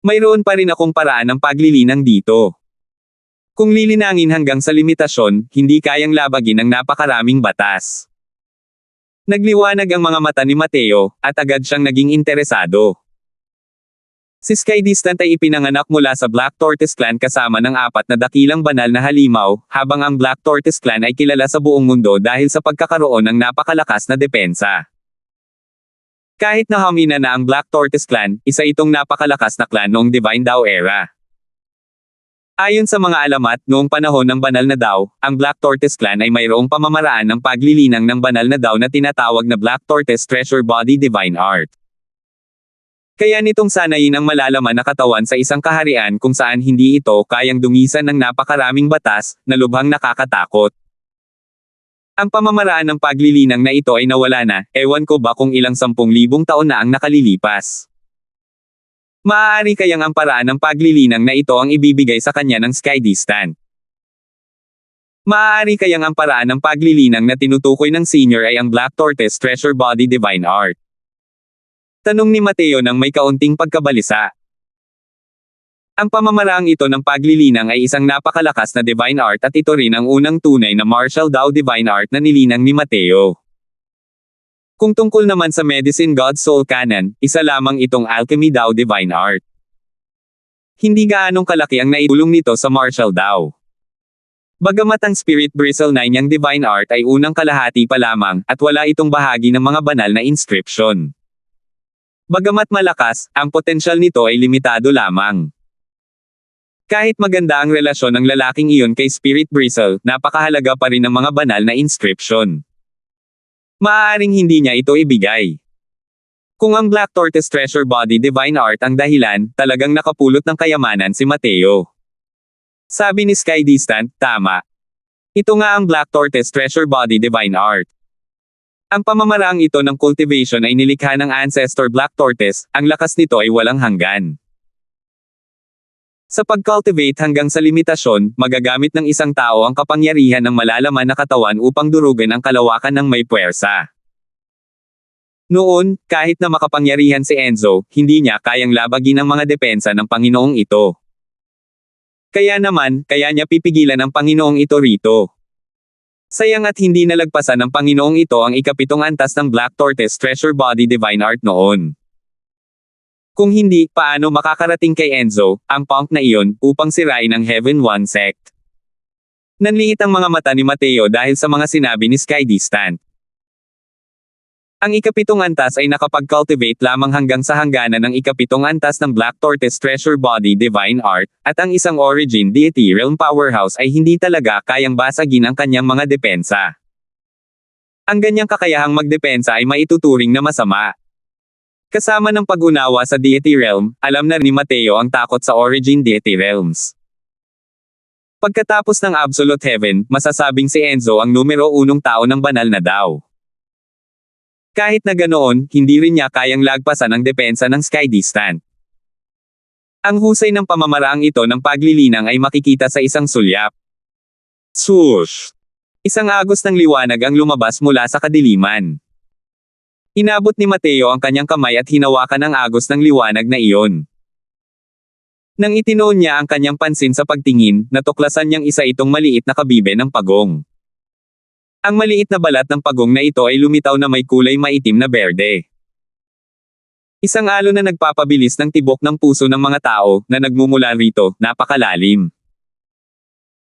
Mayroon pa rin akong paraan ng paglilinang dito. Kung lilinangin hanggang sa limitasyon, hindi kayang labagin ang napakaraming batas. Nagliwanag ang mga mata ni Mateo, at agad siyang naging interesado. Si Sky Distant ay ipinanganak mula sa Black Tortoise Clan kasama ng 4 na dakilang banal na halimaw, habang ang Black Tortoise Clan ay kilala sa buong mundo dahil sa pagkakaroon ng napakalakas na depensa. Kahit nahamina na ang Black Tortoise Clan, isa itong napakalakas na clan noong Divine Daw era. Ayon sa mga alamat, noong panahon ng banal na Daw, ang Black Tortoise Clan ay mayroong pamamaraan ng paglilinang ng banal na Daw na tinatawag na Black Tortoise Treasure Body Divine Art. Kaya nitong sanayin ang malalaman na katawan sa isang kaharian kung saan hindi ito kayang dungisan ng napakaraming batas, na lubhang nakakatakot. Ang pamamaraan ng paglilinang na ito ay nawala na, ewan ko ba kung ilang 10,000 taon na ang nakalilipas. Maaari kayang ang paraan ng paglilinang na ito ang ibibigay sa kanya ng Sky Distant. Maaari kayang ang paraan ng paglilinang na tinutukoy ng senior ay ang Black Tortoise Treasure Body Divine Art. Tanong ni Mateo nang may kaunting pagkabalisa. Ang pamamaraang ito ng paglilinang ay isang napakalakas na divine art at ito rin ang unang tunay na martial Dao divine art na nilinang ni Mateo. Kung tungkol naman sa Medicine God Soul Canon, isa lamang itong Alchemy Dao divine art. Hindi gaanong kalaki ang naitulong nito sa martial Dao. Bagamat ang Spirit Bristle 9 niyang divine art ay unang kalahati pa lamang, at wala itong bahagi ng mga banal na inscription. Bagamat malakas, ang potensyal nito ay limitado lamang. Kahit maganda ang relasyon ng lalaking iyon kay Spirit Bristle, napakahalaga pa rin ng mga banal na inscription. Maaaring hindi niya ito ibigay. Kung ang Black Tortoise Treasure Body Divine Art ang dahilan, talagang nakapulot ng kayamanan si Mateo. Sabi ni Sky Distant, tama. Ito nga ang Black Tortoise Treasure Body Divine Art. Ang pamamaraang ito ng cultivation ay nilikha ng Ancestor Black Tortoise, ang lakas nito ay walang hanggan. Sa pag-cultivate hanggang sa limitasyon, magagamit ng isang tao ang kapangyarihan ng malalaman na katawan upang durugan ang kalawakan ng may puwersa. Noon, kahit na makapangyarihan si Enzo, hindi niya kayang labagin ang mga depensa ng Panginoong ito. Kaya niya pipigilan ang Panginoong ito rito. Sayang at hindi nalagpasan ng Panginoong ito ang ikapitong antas ng Black Tortoise Treasure Body Divine Art noon. Kung hindi, paano makakarating kay Enzo, ang punk na iyon, upang sirain ang Heaven One sect? Nanliit ang mga mata ni Mateo dahil sa mga sinabi ni Sky Distant. Ang ikapitong antas ay nakapag-cultivate lamang hanggang sa hangganan ng ikapitong antas ng Black Tortoise Treasure Body Divine Art, at ang isang Origin Deity Realm Powerhouse ay hindi talaga kayang basagin ang kanyang mga depensa. Ang ganyang kakayahang magdepensa ay maituturing na masama. Kasama ng pag-unawa sa Deity Realm, alam na ni Mateo ang takot sa Origin Deity Realms. Pagkatapos ng Absolute Heaven, masasabing si Enzo ang numero unong tao ng banal na Dao. Kahit na ganoon, hindi rin niya kayang lagpasan ang depensa ng Sky Distant. Ang husay ng pamamaraang ito ng paglilinang ay makikita sa isang sulyap. Swoosh! Isang agos ng liwanag ang lumabas mula sa kadiliman. Inabot ni Mateo ang kanyang kamay at hinawakan ang agos ng liwanag na iyon. Nang itinoon niya ang kanyang pansin sa pagtingin, natuklasan niyang isa itong maliit na kabibe ng pagong. Ang maliit na balat ng pagong na ito ay lumitaw na may kulay maitim na berde. Isang alon na nagpapabilis ng tibok ng puso ng mga tao, na nagmumula rito, napakalalim.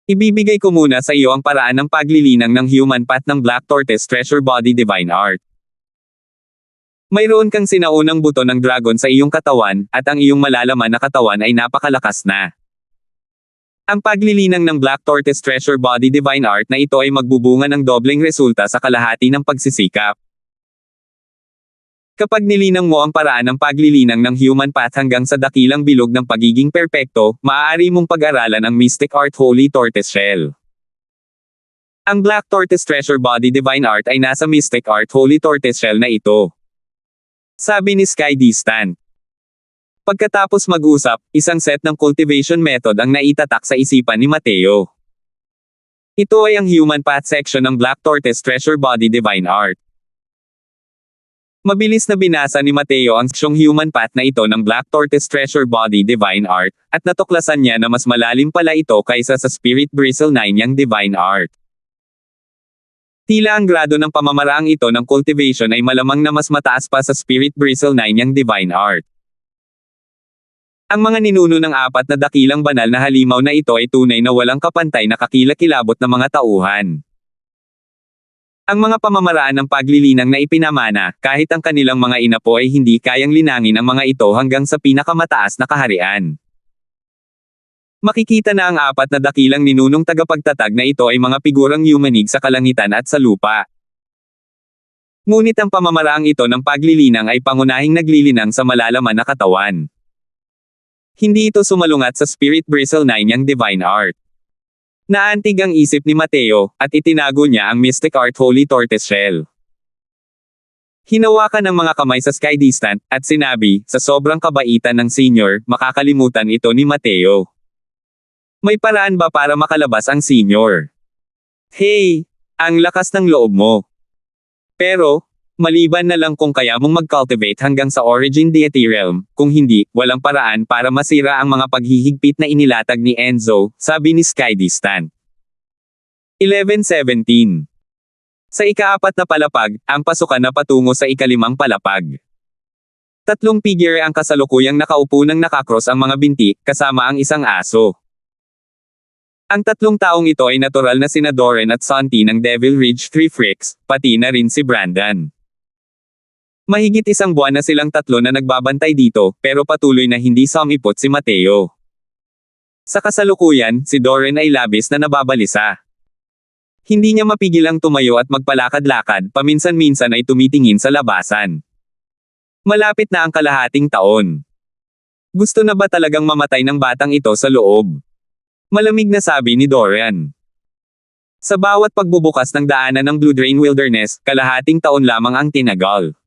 Ibibigay ko muna sa iyo ang paraan ng paglilinang ng human path ng Black Tortoise Treasure Body Divine Art. Mayroon kang sinaunang buto ng dragon sa iyong katawan, at ang iyong malalaman na katawan ay napakalakas na. Ang paglilinang ng Black Tortoise Treasure Body Divine Art na ito ay magbubunga ng dobleng resulta sa kalahati ng pagsisikap. Kapag nilinang mo ang paraan ng paglilinang ng human path hanggang sa dakilang bilog ng pagiging perpekto, maaari mong pag-aralan ang Mystic Art Holy Tortoise Shell. Ang Black Tortoise Treasure Body Divine Art ay nasa Mystic Art Holy Tortoise Shell na ito. Sabi ni Sky Distant. Pagkatapos mag-usap, isang set ng cultivation method ang naitatak sa isipan ni Mateo. Ito ay ang human path section ng Black Tortoise Treasure Body Divine Art. Mabilis na binasa ni Mateo ang seksyong human path na ito ng Black Tortoise Treasure Body Divine Art, at natuklasan niya na mas malalim pala ito kaysa sa Spirit Bristle 9 niyang Divine Art. Tila ang grado ng pamamaraang ito ng cultivation ay malamang na mas mataas pa sa Spirit Bristle 9 niyang Divine Art. Ang mga ninuno ng apat na dakilang banal na halimaw na ito ay tunay na walang kapantay na kakilakilabot na mga tauhan. Ang mga pamamaraan ng paglilinang na ipinamana, kahit ang kanilang mga inapo ay hindi kayang linangin ang mga ito hanggang sa pinakamataas na kaharian. Makikita na ang apat na dakilang ninunong tagapagtatag na ito ay mga figurang yumanig sa kalangitan at sa lupa. Ngunit ang pamamaraang ito ng paglilinang ay pangunahing naglilinang sa malalaman na katawan. Hindi ito sumalungat sa Spirit Bristle 9 niyang Divine Art. Naantig ang isip ni Mateo, at itinago niya ang Mystic Art Holy Tortoise Shell. Hinawakan ng mga kamay sa Sky Distant, at sinabi, sa sobrang kabaitan ng senior, makakalimutan ito ni Mateo. May paraan ba para makalabas ang senior? Hey! Ang lakas ng loob mo. Pero, maliban na lang kung kaya mong mag-cultivate hanggang sa Origin Deity Realm, kung hindi, walang paraan para masira ang mga paghihigpit na inilatag ni Enzo, sabi ni Sky Distant. 11:17. Sa ika-4 na palapag, ang pasukan na patungo sa ika-5 palapag. 3 figure ang kasalukuyang nakaupo ng nakakross ang mga binti, kasama ang isang aso. Ang 3 taong ito ay natural na sina Doran at Santi ng Devil Ridge 3 Freaks, pati na rin si Brandon. Mahigit 1 buwan na silang 3 na nagbabantay dito, pero patuloy na hindi sumipot si Mateo. Sa kasalukuyan, si Doran ay labis na nababalisa. Hindi niya mapigilang tumayo at magpalakad-lakad, paminsan-minsan ay tumitingin sa labasan. Malapit na ang kalahating taon. Gusto na ba talagang mamatay ng batang ito sa loob? Malamig na sabi ni Dorian. Sa bawat pagbubukas ng daanan ng Blue Drain Wilderness, kalahating taon lamang ang tinagal.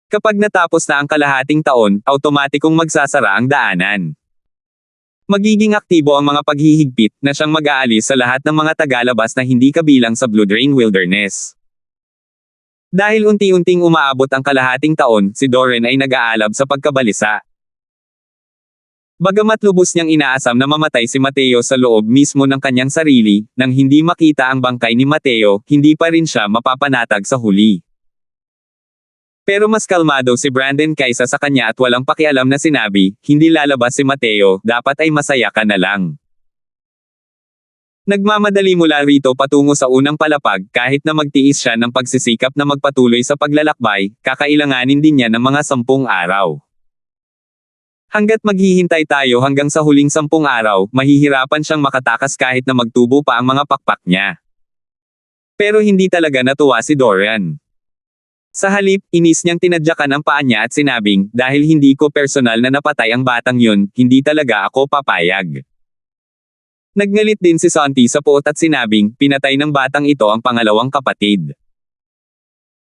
Kapag natapos na ang kalahating taon, automatikong magsasara ang daanan. Magiging aktibo ang mga paghihigpit na siyang mag-aalis sa lahat ng mga tagalabas na hindi kabilang sa Blue Drain Wilderness. Dahil unti-unting umaabot ang kalahating taon, si Doran ay nag-aalab sa pagkabalisa. Bagamat lubos niyang inaasam na mamatay si Mateo sa loob mismo ng kanyang sarili, nang hindi makita ang bangkay ni Mateo, hindi pa rin siya mapapanatag sa huli. Pero mas kalmado si Brandon kaysa sa kanya at walang pakialam na sinabi, hindi lalabas si Mateo, dapat ay masaya ka na lang. Nagmamadali mula rito patungo sa unang palapag, kahit na magtiis siya ng pagsisikap na magpatuloy sa paglalakbay, kakailanganin din niya ng mga 10 araw. Hanggat maghihintay tayo hanggang sa huling 10 araw, mahihirapan siyang makatakas kahit na magtubo pa ang mga pakpak niya. Pero hindi talaga natuwa si Dorian. Sa halip, inis niyang tinadyakan ang paa niya at sinabing, dahil hindi ko personal na napatay ang batang yun, hindi talaga ako papayag. Nagngalit din si Santi sa puot at sinabing, pinatay ng batang ito ang pangalawang kapatid.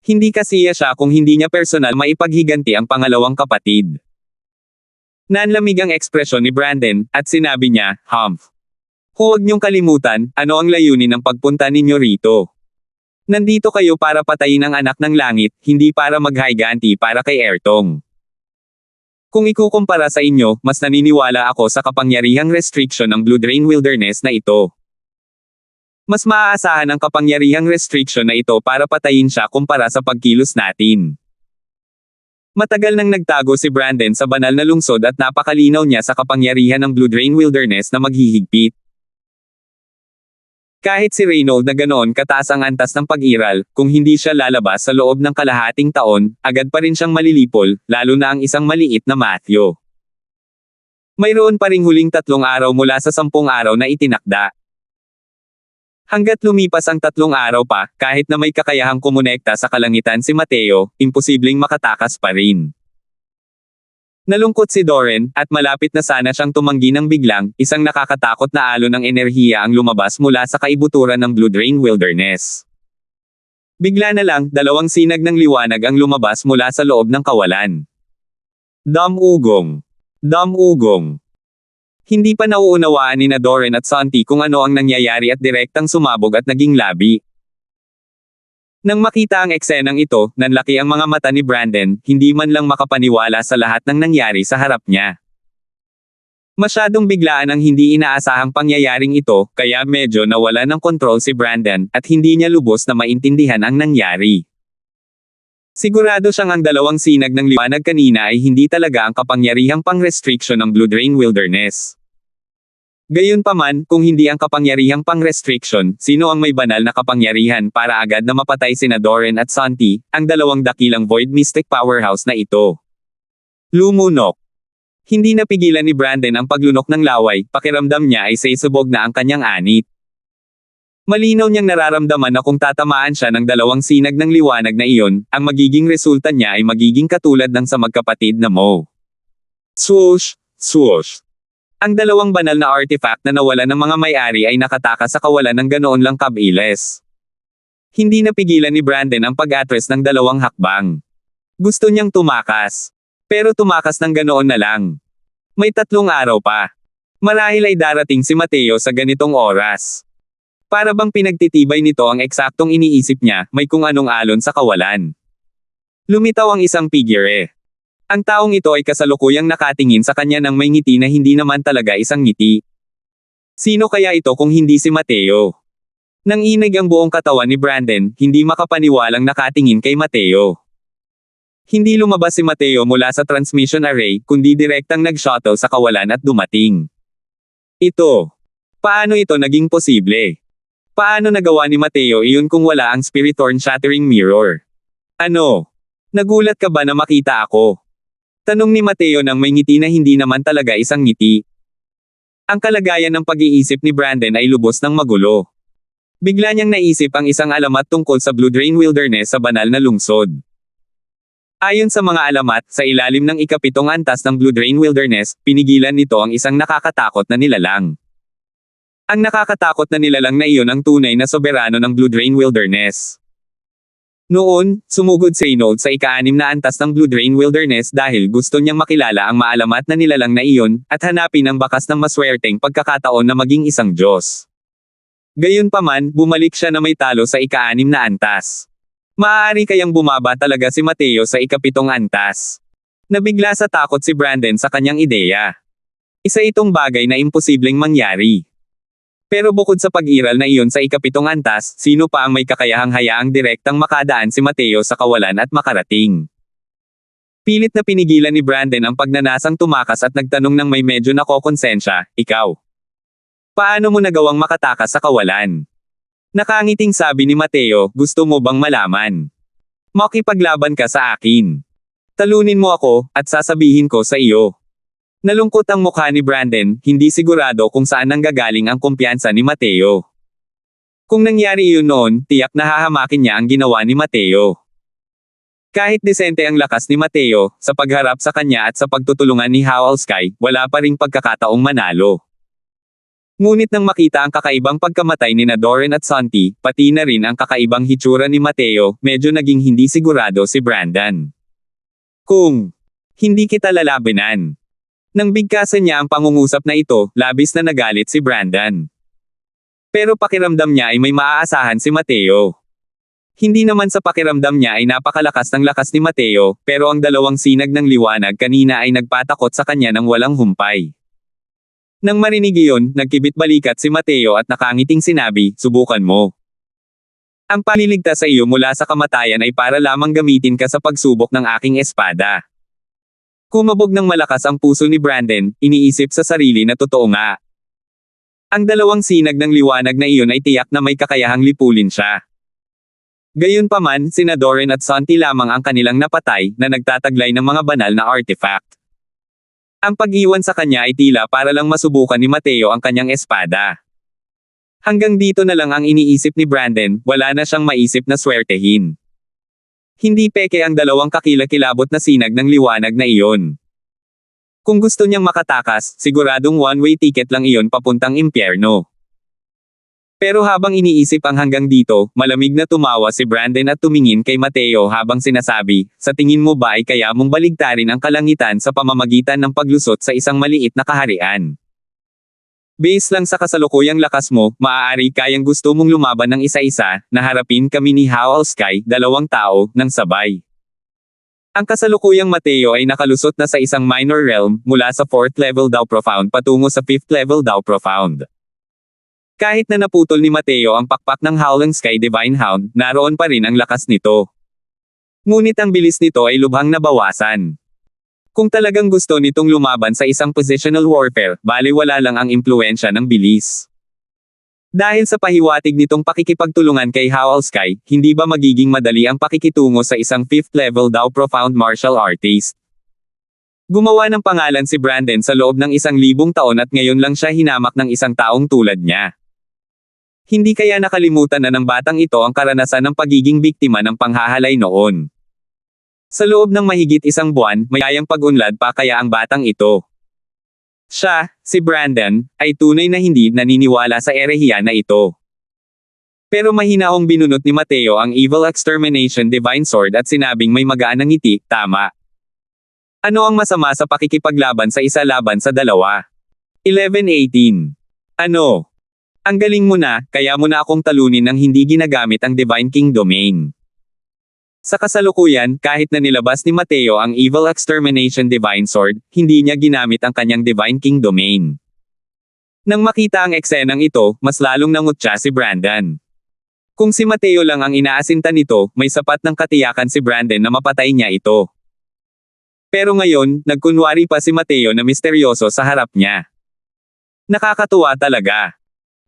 Hindi kasiya siya kung hindi niya personal maipaghiganti ang pangalawang kapatid. Nanlamig ang ekspresyon ni Brandon, at sinabi niya, Humph. Huwag niyong kalimutan, ano ang layunin ng pagpunta ninyo rito. Nandito kayo para patayin ang anak ng langit, hindi para maghayganti para kay Ertong. Kung ikukumpara sa inyo, mas naniniwala ako sa kapangyarihang restriction ng Blue Drain Wilderness na ito. Mas maaasahan ang kapangyarihang restriction na ito para patayin siya kumpara sa pagkilos natin. Matagal nang nagtago si Brandon sa banal na lungsod at napakalinaw niya sa kapangyarihan ng Blue Drain Wilderness na maghihigpit. Kahit si Reynold na ganoon kataas ang antas ng pag-iral, kung hindi siya lalabas sa loob ng kalahating taon, agad pa rin siyang malilipol, lalo na ang isang maliit na Matthew. Mayroon pa ring huling 3 araw mula sa 10 araw na itinakda. Hanggat lumipas ang 3 araw pa, kahit na may kakayahang kumonekta sa kalangitan si Mateo, imposibleng makatakas pa rin. Nalungkot si Doran, at malapit na sana siyang tumanggi ng biglang, isang nakakatakot na alon ng enerhiya ang lumabas mula sa kaibuturan ng Blue Drain Wilderness. Bigla na lang, 2 sinag ng liwanag ang lumabas mula sa loob ng kawalan. Damugong. Damugong. Hindi pa nauunawaan ni Doran at Santi kung ano ang nangyayari at direktang sumabog at naging labi. Nang makita ang eksenang ito, nanlaki ang mga mata ni Brandon, hindi man lang makapaniwala sa lahat ng nangyari sa harap niya. Masyadong biglaan ang hindi inaasahang pangyayaring ito, kaya medyo nawala ng kontrol si Brandon, at hindi niya lubos na maintindihan ang nangyari. Sigurado siyang ang 2 sinag ng liwanag kanina ay hindi talaga ang kapangyarihang pang-restriction ng Blue Drain Wilderness. Gayunpaman, kung hindi ang kapangyarihang pang-restriction, sino ang may banal na kapangyarihan para agad na mapatay sina Doran at Santi, ang 2 dakilang Void Mystic Powerhouse na ito? Lumunok. Hindi napigilan ni Brandon ang paglunok ng laway, pakiramdam niya ay sasabog na ang kanyang anit. Malinaw niyang nararamdaman na kung tatamaan siya ng 2 sinag ng liwanag na iyon, ang magiging resulta niya ay magiging katulad ng sa magkapatid na Mo. Swoosh! Swoosh! Ang 2 banal na artifact na nawala ng mga may-ari ay nakatakas sa kawalan ng ganoon lang kabilis. Hindi napigilan ni Brandon ang pag-atras ng dalawang hakbang. Gusto niyang tumakas. Pero tumakas ng ganoon na lang. May 3 araw pa. Marahil ay darating si Mateo sa ganitong oras. Para bang pinagtitibay nito ang eksaktong iniisip niya, may kung anong alon sa kawalan. Lumitaw ang isang figure. Ang taong ito ay kasalukuyang nakatingin sa kanya ng may ngiti na hindi naman talaga isang ngiti. Sino kaya ito kung hindi si Mateo? Nanginig ang buong katawan ni Brandon, hindi makapaniwalang nakatingin kay Mateo. Hindi lumabas si Mateo mula sa transmission array, kundi direktang nag-shuttle sa kawalan at dumating. Ito. Paano ito naging posible? Paano nagawa ni Mateo iyon kung wala ang Spiritorn Shattering Mirror? Ano? Nagulat ka ba na makita ako? Tanong ni Mateo nang may ngiti na hindi naman talaga isang ngiti. Ang kalagayan ng pag-iisip ni Brandon ay lubos ng magulo. Bigla niyang naisip ang isang alamat tungkol sa Blue Drain Wilderness sa banal na lungsod. Ayon sa mga alamat, sa ilalim ng ika-7 antas ng Blue Drain Wilderness, pinigilan nito ang isang nakakatakot na nilalang. Ang nakakatakot na nilalang na iyon ang tunay na soberano ng Blue Drain Wilderness. Noon, sumugod si Reynolds sa ika-6 na antas ng Blue Drain Wilderness dahil gusto niyang makilala ang maalamat na nilalang na iyon, at hanapin ang bakas ng maswerteng pagkakataon na maging isang Diyos. Gayunpaman, bumalik siya na may talo sa ika-6 na antas. Maaari kayang bumaba talaga si Mateo sa ika-7 antas. Nabigla sa takot si Brandon sa kanyang ideya. Isa itong bagay na imposibleng mangyari. Pero bukod sa pag-iral na iyon sa ika-7 antas, sino pa ang may kakayahang hayaang direktang makadaan si Mateo sa kawalan at makarating? Pilit na pinigilan ni Brandon ang pagnanasang tumakas at nagtanong ng may medyo nakokonsensya, ikaw. Paano mo nagawang makatakas sa kawalan? Nakangiting sabi ni Mateo, gusto mo bang malaman? Makipaglaban ka sa akin. Talunin mo ako, at sasabihin ko sa iyo. Nalungkot ang mukha ni Brandon, hindi sigurado kung saan nanggagaling ang kumpiyansa ni Mateo. Kung nangyari iyon noon, tiyak na hahamakin niya ang ginawa ni Mateo. Kahit desente ang lakas ni Mateo, sa pagharap sa kanya at sa pagtutulungan ni Howlsky, wala pa ring pagkakataong manalo. Ngunit nang makita ang kakaibang pagkamatay ni Doran at Santi, pati na rin ang kakaibang hitsura ni Mateo, medyo naging hindi sigurado si Brandon. Kung hindi kita lalabanan. Nang bigkasan niya ang pangungusap na ito, labis na nagalit si Brandon. Pero pakiramdam niya ay may maaasahan si Mateo. Hindi naman sa pakiramdam niya ay napakalakas ng lakas ni Mateo, pero ang dalawang sinag ng liwanag kanina ay nagpatakot sa kanya ng walang humpay. Nang marinig iyon, nagkibit-balikat si Mateo at nakangiting sinabi, subukan mo. Ang paliligtas sa iyo mula sa kamatayan ay para lamang gamitin ka sa pagsubok ng aking espada. Kumabog ng malakas ang puso ni Brandon, iniisip sa sarili na totoo nga. Ang dalawang sinag ng liwanag na iyon ay tiyak na may kakayahang lipulin siya. Gayunpaman, sina Doran at Santi lamang ang kanilang napatay, na nagtataglay ng mga banal na artifact. Ang pag-iwan sa kanya ay tila para lang masubukan ni Mateo ang kanyang espada. Hanggang dito na lang ang iniisip ni Brandon, wala na siyang maisip na swertehin. Hindi peke ang dalawang kakilakilabot na sinag ng liwanag na iyon. Kung gusto niyang makatakas, siguradong one-way ticket lang iyon papuntang impyerno. Pero habang iniisip ang hanggang dito, malamig na tumawa si Brandon at tumingin kay Mateo habang sinasabi, sa tingin mo ba ay kaya mong baligtarin ang kalangitan sa pamamagitan ng paglusot sa isang maliit na kaharian? Base lang sa kasalukuyang lakas mo, maaari kayang gusto mong lumaban ng isa-isa, na harapin kami ni Howlsky, 2 tao, ng sabay. Ang kasalukuyang Mateo ay nakalusot na sa isang minor realm, mula sa 4th level daw profound patungo sa 5th level daw profound. Kahit na naputol ni Mateo ang pakpak ng Howlsky Divine Hound, naroon pa rin ang lakas nito. Ngunit ang bilis nito ay lubhang nabawasan. Kung talagang gusto nitong lumaban sa isang positional warfare, baliwala lang ang impluensya ng bilis. Dahil sa pahiwatig nitong pakikipagtulungan kay Howlsky, hindi ba magiging madali ang pakikitungo sa isang 5th level daw profound martial artist? Gumawa ng pangalan si Brandon sa loob ng 1,000 taon at ngayon lang siya hinamak ng isang taong tulad niya. Hindi kaya nakalimutan na ng batang ito ang karanasan ng pagiging biktima ng panghahalay noon. Sa loob ng mahigit 1 buwan, mayayang pag-unlad pa kaya ang batang ito. Siya, si Brandon, ay tunay na hindi naniniwala sa erehiya na ito. Pero mahinahong binunot ni Mateo ang Evil Extermination Divine Sword at sinabing may magaan na ngiti, tama. Ano ang masama sa pakikipaglaban sa isa laban sa dalawa? 11:18. Ano? Ang galing mo na, kaya mo na akong talunin nang hindi ginagamit ang Divine King Domain. Sa kasalukuyan, kahit na nilabas ni Mateo ang Evil Extermination Divine Sword, hindi niya ginamit ang kanyang Divine King Domain. Nang makita ang eksenang ito, mas lalong nangutya si Brandon. Kung si Mateo lang ang inaasintan nito, may sapat ng katiyakan si Brandon na mapatay niya ito. Pero ngayon, nagkunwari pa si Mateo na misteryoso sa harap niya. Nakakatuwa talaga.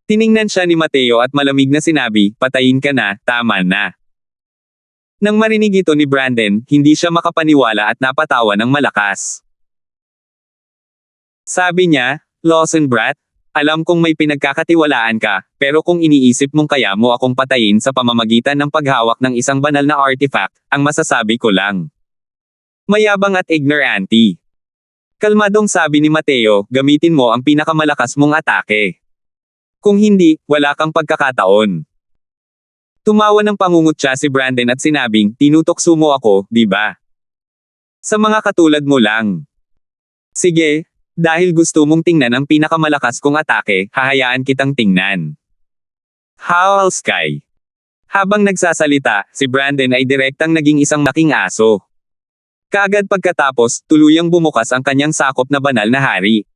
Tiningnan siya ni Mateo at malamig na sinabi, patayin ka na, tama na. Nang marinig ito ni Brandon, hindi siya makapaniwala at napatawa ng malakas. Sabi niya, Lawson brat, alam kong may pinagkakatiwalaan ka, pero kung iniisip mong kaya mo akong patayin sa pamamagitan ng paghawak ng isang banal na artifact, ang masasabi ko lang. Mayabang at ignorante. Kalmadong sabi ni Mateo, gamitin mo ang pinakamalakas mong atake. Kung hindi, wala kang pagkakataon. Tumawa ng pangungutya si Brandon at sinabing, tinutokso mo ako, di ba? Sa mga katulad mo lang. Sige, dahil gusto mong tingnan ang pinakamalakas kong atake, hahayaan kitang tingnan. Howl Sky. Habang nagsasalita, si Brandon ay direktang naging isang laking aso. Kaagad pagkatapos, tuluyang bumukas ang kanyang sakop na banal na hari.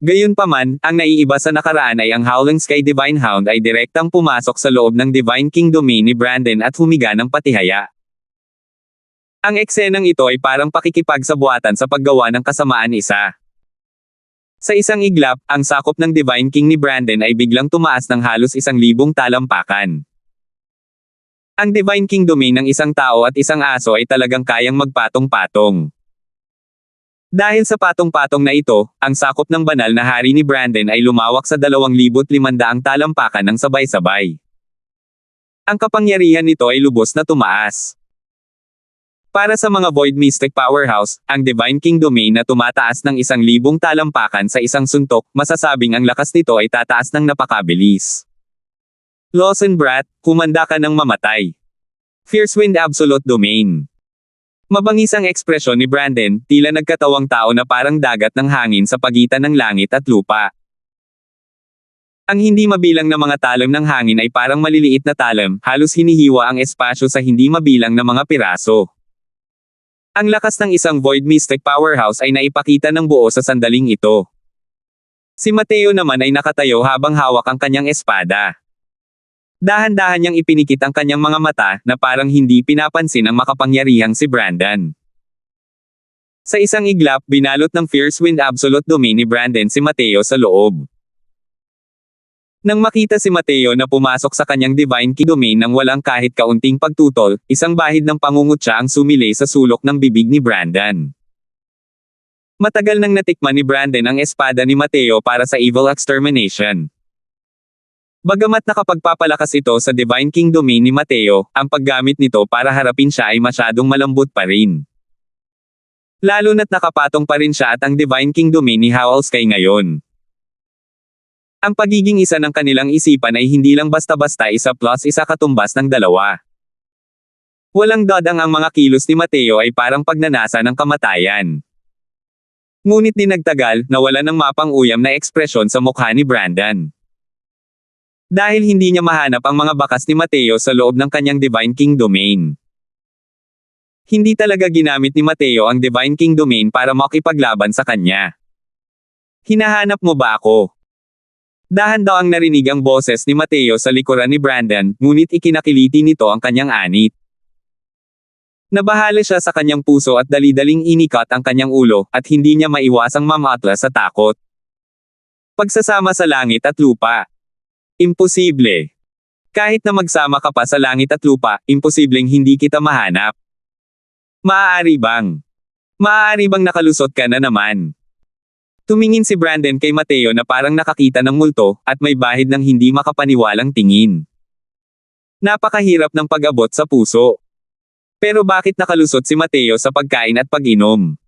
Gayunpaman, ang naiiba sa nakaraan ay ang Howling Sky Divine Hound ay direktang pumasok sa loob ng Divine King Domain ni Brandon at humiga ng patihaya. Ang eksenang ito ay parang pakikipagsabuatan sa paggawa ng kasamaan isa. Sa isang iglap, ang sakop ng Divine King ni Brandon ay biglang tumaas ng halos 1,000 talampakan. Ang Divine King Domain ng isang tao at isang aso ay talagang kayang magpatong-patong. Dahil sa patong-patong na ito, ang sakop ng banal na hari ni Brandon ay lumawak sa 2,500 talampakan ng sabay-sabay. Ang kapangyarihan nito ay lubos na tumaas. Para sa mga Void Mystic Powerhouse, ang Divine King Domain na tumataas ng 1,000 talampakan sa isang suntok, masasabing ang lakas nito ay tataas ng napakabilis. Lawson brat, kumanda ka ng mamatay. Fierce Wind Absolute Domain. Mabangis ang ekspresyon ni Brandon, tila nagkatawang tao na parang dagat ng hangin sa pagitan ng langit at lupa. Ang hindi mabilang na mga talam ng hangin ay parang maliliit na talam, halos hinihiwa ang espasyo sa hindi mabilang na mga piraso. Ang lakas ng isang Void Mystic Powerhouse ay naipakita ng buo sa sandaling ito. Si Mateo naman ay nakatayo habang hawak ang kanyang espada. Dahan-dahan niyang ipinikit ang kanyang mga mata na parang hindi pinapansin ang makapangyarihang si Brandon. Sa isang iglap, binalot ng Fierce Wind Absolute Domain ni Brandon si Mateo sa loob. Nang makita si Mateo na pumasok sa kanyang Divine King Domain nang walang kahit kaunting pagtutol, isang bahid ng pangungutya ang sumilay sa sulok ng bibig ni Brandon. Matagal nang natikman ni Brandon ang espada ni Mateo para sa Evil Extermination. Bagamat nakapagpapalakas ito sa Divine King Domain ni Mateo, ang paggamit nito para harapin siya ay masyadong malambot pa rin. Lalo na't nakapatong pa rin siya at ang Divine King Domain ni Howl Sky ngayon. Ang pagiging isa ng kanilang isipan ay hindi lang basta-basta isa plus isa katumbas ng dalawa. Walang dadang ang mga kilos ni Mateo ay parang pagnanasa ng kamatayan. Ngunit di nagtagal, nawala ng mapang-uyam na ekspresyon sa mukha ni Brandon. Dahil hindi niya mahanap ang mga bakas ni Mateo sa loob ng kanyang Divine King Domain. Hindi talaga ginamit ni Mateo ang Divine King Domain para makipaglaban sa kanya. Hinahanap mo ba ako? Dahan-dahang narinig ang boses ni Mateo sa likuran ni Brandon, ngunit ikinakiliti nito ang kanyang anit. Nabahala siya sa kanyang puso at dali-daling inikat ang kanyang ulo, at hindi niya maiwasang mamatla sa takot. Pagsasama sa langit at lupa. Imposible. Kahit na magsama ka pa sa langit at lupa, imposibleng hindi kita mahanap. Maaari bang? Maaari bang nakalusot ka na naman? Tumingin si Brandon kay Mateo na parang nakakita ng multo, at may bahid ng hindi makapaniwalang tingin. Napakahirap ng pag-abot sa puso. Pero bakit nakalusot si Mateo sa pagkain at pag-inom?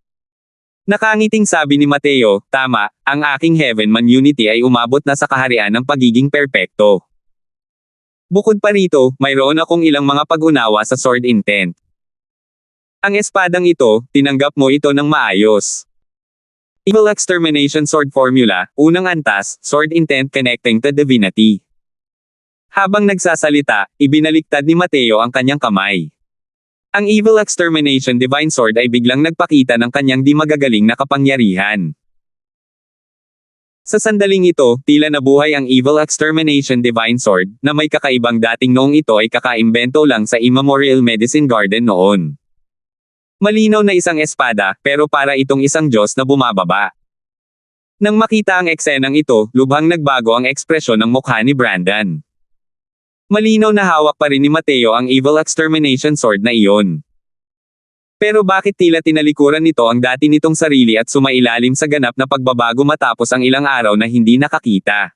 Nakangiting sabi ni Mateo, tama, ang aking Heaven Man Unity ay umabot na sa kaharian ng pagiging perpekto. Bukod pa rito, mayroon akong ilang mga pag-unawa sa sword intent. Ang espadang ito, tinanggap mo ito ng maayos. Evil Extermination Sword Formula, unang antas, sword intent connecting to divinity. Habang nagsasalita, ibinaliktad ni Mateo ang kanyang kamay. Ang Evil Extermination Divine Sword ay biglang nagpakita ng kanyang di magagaling na kapangyarihan. Sa sandaling ito, tila nabuhay ang Evil Extermination Divine Sword, na may kakaibang dating noong ito ay kakaimbento lang sa Immemorial Medicine Garden noon. Malinaw na isang espada, pero para itong isang Diyos na bumababa. Nang makita ang eksenang ito, lubhang nagbago ang ekspresyon ng mukha ni Brandon. Malinaw na hawak pa rin ni Mateo ang Evil Extermination Sword na iyon. Pero bakit tila tinalikuran nito ang dati nitong sarili at sumailalim sa ganap na pagbabago matapos ang ilang araw na hindi nakakita?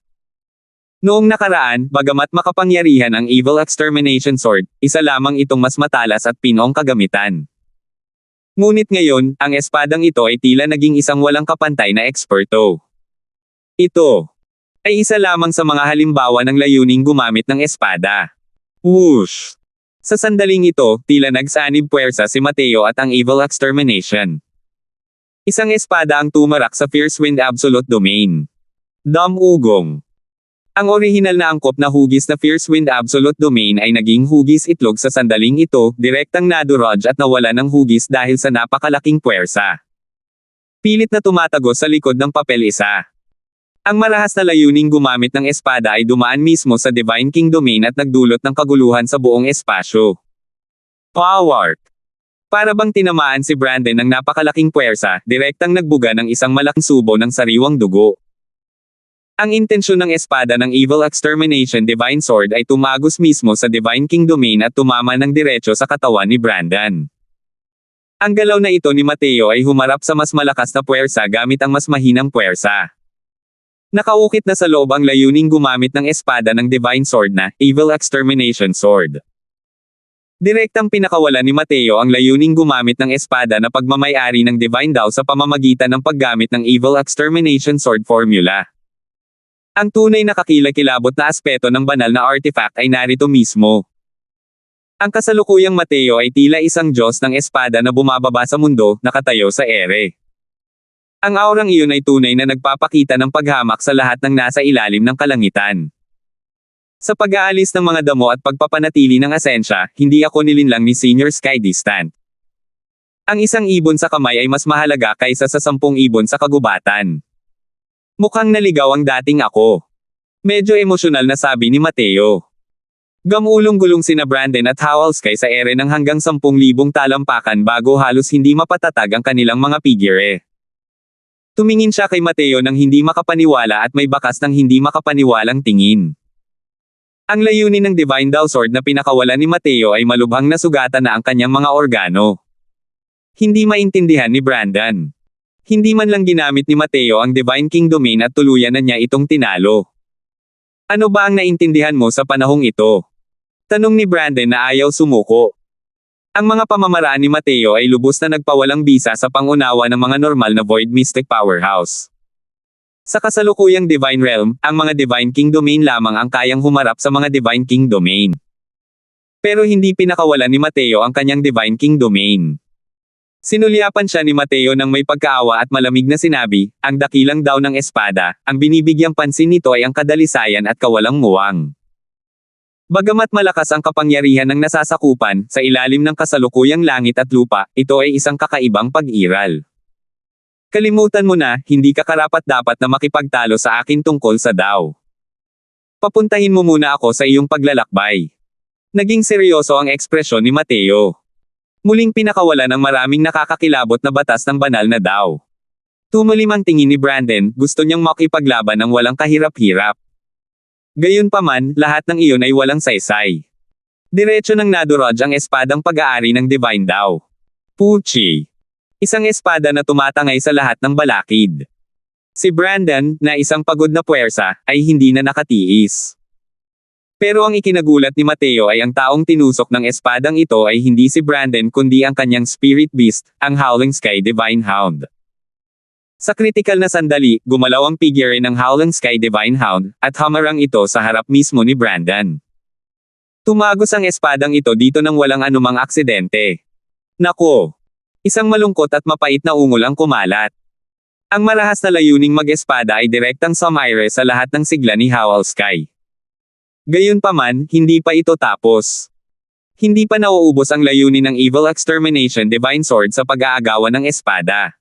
Noong nakaraan, bagamat makapangyarihan ang Evil Extermination Sword, isa lamang itong mas matalas at pinong kagamitan. Ngunit ngayon, ang espadang ito ay tila naging isang walang kapantay na eksperto. Ito ay isa lamang sa mga halimbawa ng layuning gumamit ng espada. Whoosh! Sa sandaling ito, tila nagsanib puwersa si Mateo at ang Evil Extermination. Isang espada ang tumarak sa Fierce Wind Absolute Domain. Ugong. Ang orihinal na angkop na hugis na Fierce Wind Absolute Domain ay naging hugis itlog sa sandaling ito, direktang nadurog at nawala ng hugis dahil sa napakalaking puwersa. Pilit na tumatagos sa likod ng papel isa. Ang marahas na layuning gumamit ng espada ay dumaan mismo sa Divine King Domain at nagdulot ng kaguluhan sa buong espasyo. Power! Para bang tinamaan si Brandon ng napakalaking puwersa, direktang nagbuga ng isang malaking subo ng sariwang dugo. Ang intensyon ng espada ng Evil Extermination Divine Sword ay tumagos mismo sa Divine King Domain at tumama ng diretso sa katawan ni Brandon. Ang galaw na ito ni Mateo ay humarap sa mas malakas na puwersa gamit ang mas mahinang puwersa. Nakaukit na sa loob ang layuning gumamit ng espada ng Divine Sword na Evil Extermination Sword. Direktang pinakawala ni Mateo ang layuning gumamit ng espada na pagmamayari ng Divine Dao sa pamamagitan ng paggamit ng Evil Extermination Sword Formula. Ang tunay na kakilakilabot na aspeto ng banal na artifact ay narito mismo. Ang kasalukuyang Mateo ay tila isang Diyos ng espada na bumababa sa mundo, nakatayo sa ere. Ang aurang iyon ay tunay na nagpapakita ng paghamak sa lahat ng nasa ilalim ng kalangitan. Sa pag-aalis ng mga damo at pagpapanatili ng asensya, hindi ako nilinlang ni Senior Sky Distant. Ang isang ibon sa kamay ay mas mahalaga kaysa sa 10 ibon sa kagubatan. Mukhang naligaw ang dating ako. Medyo emosyonal na sabi ni Mateo. Gamulong-gulong sina Brandon at Howell-Sky sa ere ng hanggang 10,000 talampakan bago halos hindi mapatatag ang kanilang mga figure. Tumingin siya kay Mateo ng hindi makapaniwala at may bakas ng hindi makapaniwalang tingin. Ang layunin ng Divine Dao Sword na pinakawalan ni Mateo ay malubhang nasugatan na ang kanyang mga organo. Hindi maintindihan ni Brandon. Hindi man lang ginamit ni Mateo ang Divine King Domain at tuluyan na niya itong tinalo. Ano ba ang naintindihan mo sa panahong ito? Tanong ni Brandon na ayaw sumuko. Ang mga pamamaraan ni Mateo ay lubos na nagpawalang bisa sa pangunawa ng mga normal na Void Mystic Powerhouse. Sa kasalukuyang Divine Realm, ang mga Divine King Domain lamang ang kayang humarap sa mga Divine King Domain. Pero hindi pinakawalan ni Mateo ang kanyang Divine King Domain. Sinulyapan siya ni Mateo ng may pagkaawa at malamig na sinabi, ang dakilang daw ng espada, ang binibigyang pansin nito ay ang kadalisayan at kawalang muwang. Bagamat malakas ang kapangyarihan ng nasasakupan, sa ilalim ng kasalukuyang langit at lupa, ito ay isang kakaibang pag-iral. Kalimutan mo na, hindi ka karapat-dapat na makipagtalo sa akin tungkol sa Dao. Papuntahin mo muna ako sa iyong paglalakbay. Naging seryoso ang ekspresyon ni Mateo. Muling pinakawala ng maraming nakakakilabot na batas ng banal na Dao. Tumalim ang tingin ni Brandon, gusto niyang makipaglaban ng walang kahirap-hirap. Gayunpaman, lahat ng iyon ay walang saysay. Diretso nang nadurog ang espadang pag-aari ng Divine Dao. Puchi. Isang espada na tumatangay sa lahat ng balakid. Si Brandon, na isang pagod na puwersa, ay hindi na nakatiis. Pero ang ikinagulat ni Mateo ay ang taong tinusok ng espadang ito ay hindi si Brandon kundi ang kanyang spirit beast, ang Howling Sky Divine Hound. Sa kritikal na sandali, gumalaw ang figure ng Howling Sky Divine Hound, at hamarang ito sa harap mismo ni Brandon. Tumagos ang espadang ito dito nang walang anumang aksidente. Nako! Isang malungkot at mapait na ungol ang kumalat. Ang marahas na layuning mag-espada ay direktang sumaire sa lahat ng sigla ni Howell-Sky. Gayunpaman, hindi pa ito tapos. Hindi pa nauubos ang layunin ng Evil Extermination Divine Sword sa pag-aagawan ng espada.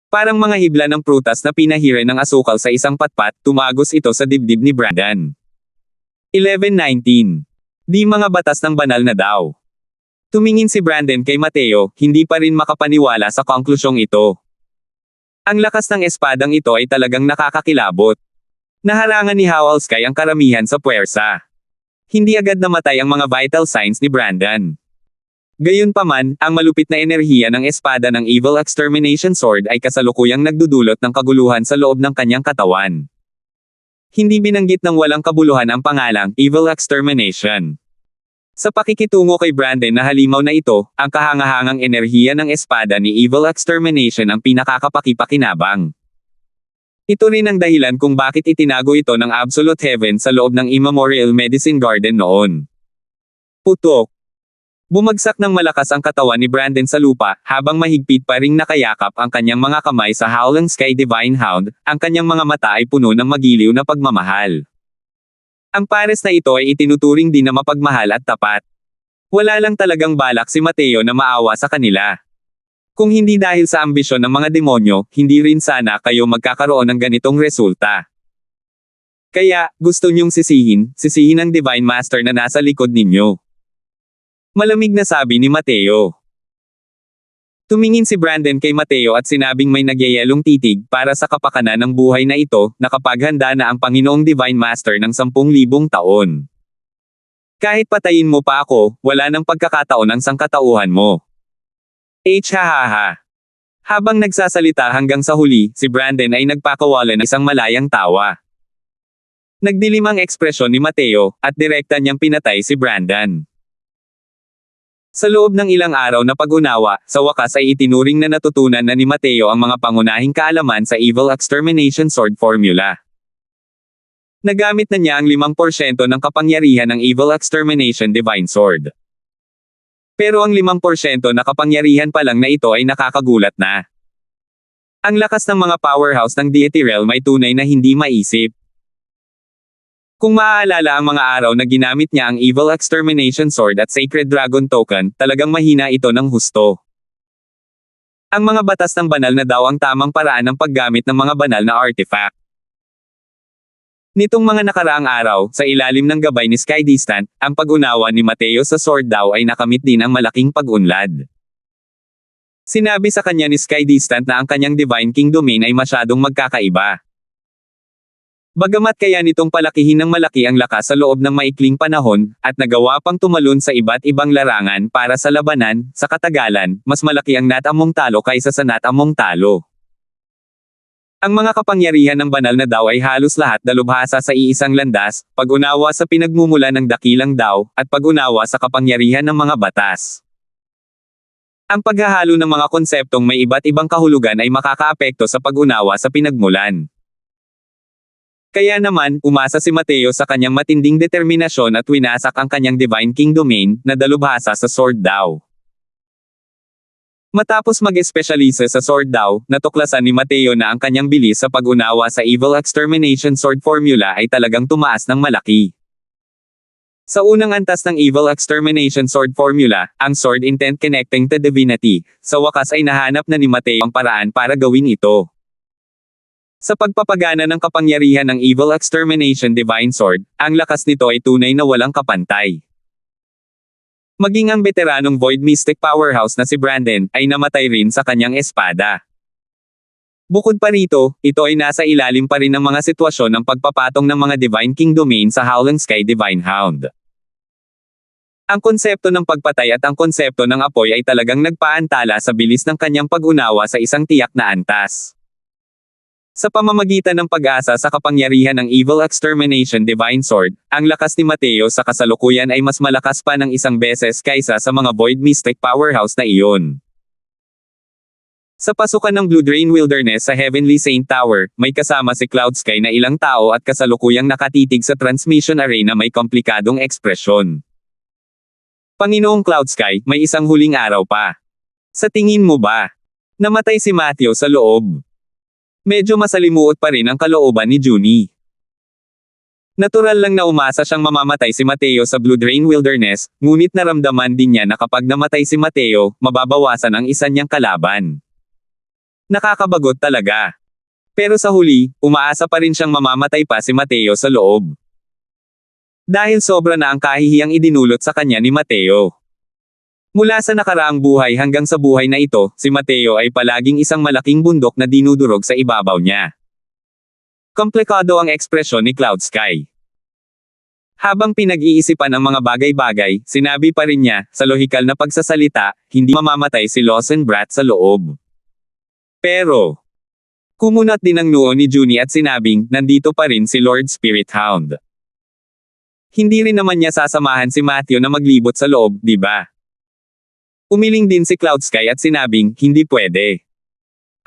Parang mga hibla ng prutas na pinahire ng asukal sa isang patpat, tumagos ito sa dibdib ni Brandon. 11:19. Di mga batas ng banal na daw. Tumingin si Brandon kay Mateo, hindi pa rin makapaniwala sa konklusyong ito. Ang lakas ng espadang ito ay talagang nakakakilabot. Naharangan ni Howell-Sky ang karamihan sa puwersa. Hindi agad namatay ang mga vital signs ni Brandon. Gayunpaman, ang malupit na enerhiya ng espada ng Evil Extermination Sword ay kasalukuyang nagdudulot ng kaguluhan sa loob ng kanyang katawan. Hindi binanggit ng walang kabuluhan ang pangalang Evil Extermination. Sa pakikitungo kay Brandon na halimaw na ito, ang kahangahangang enerhiya ng espada ni Evil Extermination ang pinakakapakipakinabang. Ito rin ang dahilan kung bakit itinago ito ng Absolute Heaven sa loob ng Immemorial Medicine Garden noon. Putok. Bumagsak ng malakas ang katawan ni Brandon sa lupa, habang mahigpit pa ring nakayakap ang kanyang mga kamay sa Howell-Sky Divine Hound, ang kanyang mga mata ay puno ng magiliw na pagmamahal. Ang pares na ito ay itinuturing din na mapagmahal at tapat. Wala lang talagang balak si Mateo na maawa sa kanila. Kung hindi dahil sa ambisyon ng mga demonyo, hindi rin sana kayo magkakaroon ng ganitong resulta. Kaya, gusto niyong sisihin ang Divine Master na nasa likod ninyo. Malamig na sabi ni Mateo. Tumingin si Brandon kay Mateo at sinabing may nagyayelong titig para sa kapakanan ng buhay na ito, na kapag handa na ang Panginoong Divine Master ng 10,000 taon. Kahit patayin mo pa ako, wala nang pagkakataon ang sangkatauhan mo. Hahaha. Habang nagsasalita hanggang sa huli, si Brandon ay nagpakawalan ng isang malayang tawa. Nagdilim ang ekspresyon ni Mateo, at direkta niyang pinatay si Brandon. Sa loob ng ilang araw na pag-unawa, sa wakas ay itinuring na natutunan na ni Mateo ang mga pangunahing kaalaman sa Evil Extermination Sword Formula. Nagamit na niya ang 5% ng kapangyarihan ng Evil Extermination Divine Sword. Pero ang 5% na kapangyarihan pa lang na ito ay nakakagulat na. Ang lakas ng mga powerhouse ng Deity Realm ay tunay na hindi maisip. Kung maaalala ang mga araw na ginamit niya ang Evil Extermination Sword at Sacred Dragon Token, talagang mahina ito ng husto. Ang mga batas ng banal na daw ang tamang paraan ng paggamit ng mga banal na artifact. Nitong mga nakaraang araw, sa ilalim ng gabay ni Sky Distant, ang pag-unawa ni Mateo sa sword daw ay nakamit din ang malaking pag-unlad. Sinabi sa kanya ni Sky Distant na ang kanyang Divine King Domain ay masyadong magkakaiba. Bagamat kaya nitong palakihin ng malaki ang lakas sa loob ng maikling panahon, at nagawa pang tumalon sa iba't ibang larangan para sa labanan, sa katagalan, mas malaki ang natamong talo kaysa sa natamong talo. Ang mga kapangyarihan ng banal na daw ay halos lahat dalubhasa sa iisang landas, pag-unawa sa pinagmumula ng dakilang daw, at pag-unawa sa kapangyarihan ng mga batas. Ang paghahalo ng mga konseptong may iba't ibang kahulugan ay makakaapekto sa pag-unawa sa pinagmulan. Kaya naman, umasa si Mateo sa kanyang matinding determinasyon at winasak ang kanyang Divine King Domain, na dalubhasa sa Sword daw. Matapos mag-espesyalisa sa Sword daw, natuklasan ni Mateo na ang kanyang bilis sa pag-unawa sa Evil Extermination Sword Formula ay talagang tumaas ng malaki. Sa unang antas ng Evil Extermination Sword Formula, ang Sword Intent Connecting to Divinity, sa wakas ay nahanap na ni Mateo ang paraan para gawin ito. Sa pagpapagana ng kapangyarihan ng Evil Extermination Divine Sword, ang lakas nito ay tunay na walang kapantay. Maging ang veteranong Void Mystic Powerhouse na si Brandon, ay namatay rin sa kanyang espada. Bukod pa rito, ito ay nasa ilalim pa rin ng mga sitwasyon ng pagpapatong ng mga Divine King Domain sa Howell-Sky Divine Hound. Ang konsepto ng pagpatay at ang konsepto ng apoy ay talagang nagpaantala sa bilis ng kanyang pag-unawa sa isang tiyak na antas. Sa pamamagitan ng pag-asa sa kapangyarihan ng Evil Extermination Divine Sword, ang lakas ni Mateo sa kasalukuyan ay mas malakas pa ng 1 beses kaysa sa mga Void Mystic Powerhouse na iyon. Sa pasukan ng Blue Drain Wilderness sa Heavenly Saint Tower, may kasama si Cloud Sky na ilang tao at kasalukuyang nakatitig sa transmission array na may komplikadong ekspresyon. Panginoong Cloud Sky, may isang huling araw pa. Sa tingin mo ba? Namatay si Matthew sa loob. Medyo masalimuot pa rin ang kalooban ni Junie. Natural lang na umasa siyang mamamatay si Mateo sa Blue Drain Wilderness, ngunit naramdaman din niya na kapag namatay si Mateo, mababawasan ang isa niyang kalaban. Nakakabagot talaga. Pero sa huli, umaasa pa rin siyang mamamatay pa si Mateo sa loob. Dahil sobra na ang kahihiyang idinulot sa kanya ni Mateo. Mula sa nakaraang buhay hanggang sa buhay na ito, si Mateo ay palaging isang malaking bundok na dinudurog sa ibabaw niya. Komplikado ang ekspresyon ni Cloud Sky. Habang pinag-iisipan ang mga bagay-bagay, sinabi pa rin niya, sa lohikal na pagsasalita, hindi mamamatay si Lawson Brat sa loob. Pero, kumunat din ang noo ni Junie at sinabing, nandito pa rin si Lord Spirit Hound. Hindi rin naman niya sasamahan si Matthew na maglibot sa loob, di ba? Umiling din si Cloud Sky at sinabing, hindi pwede.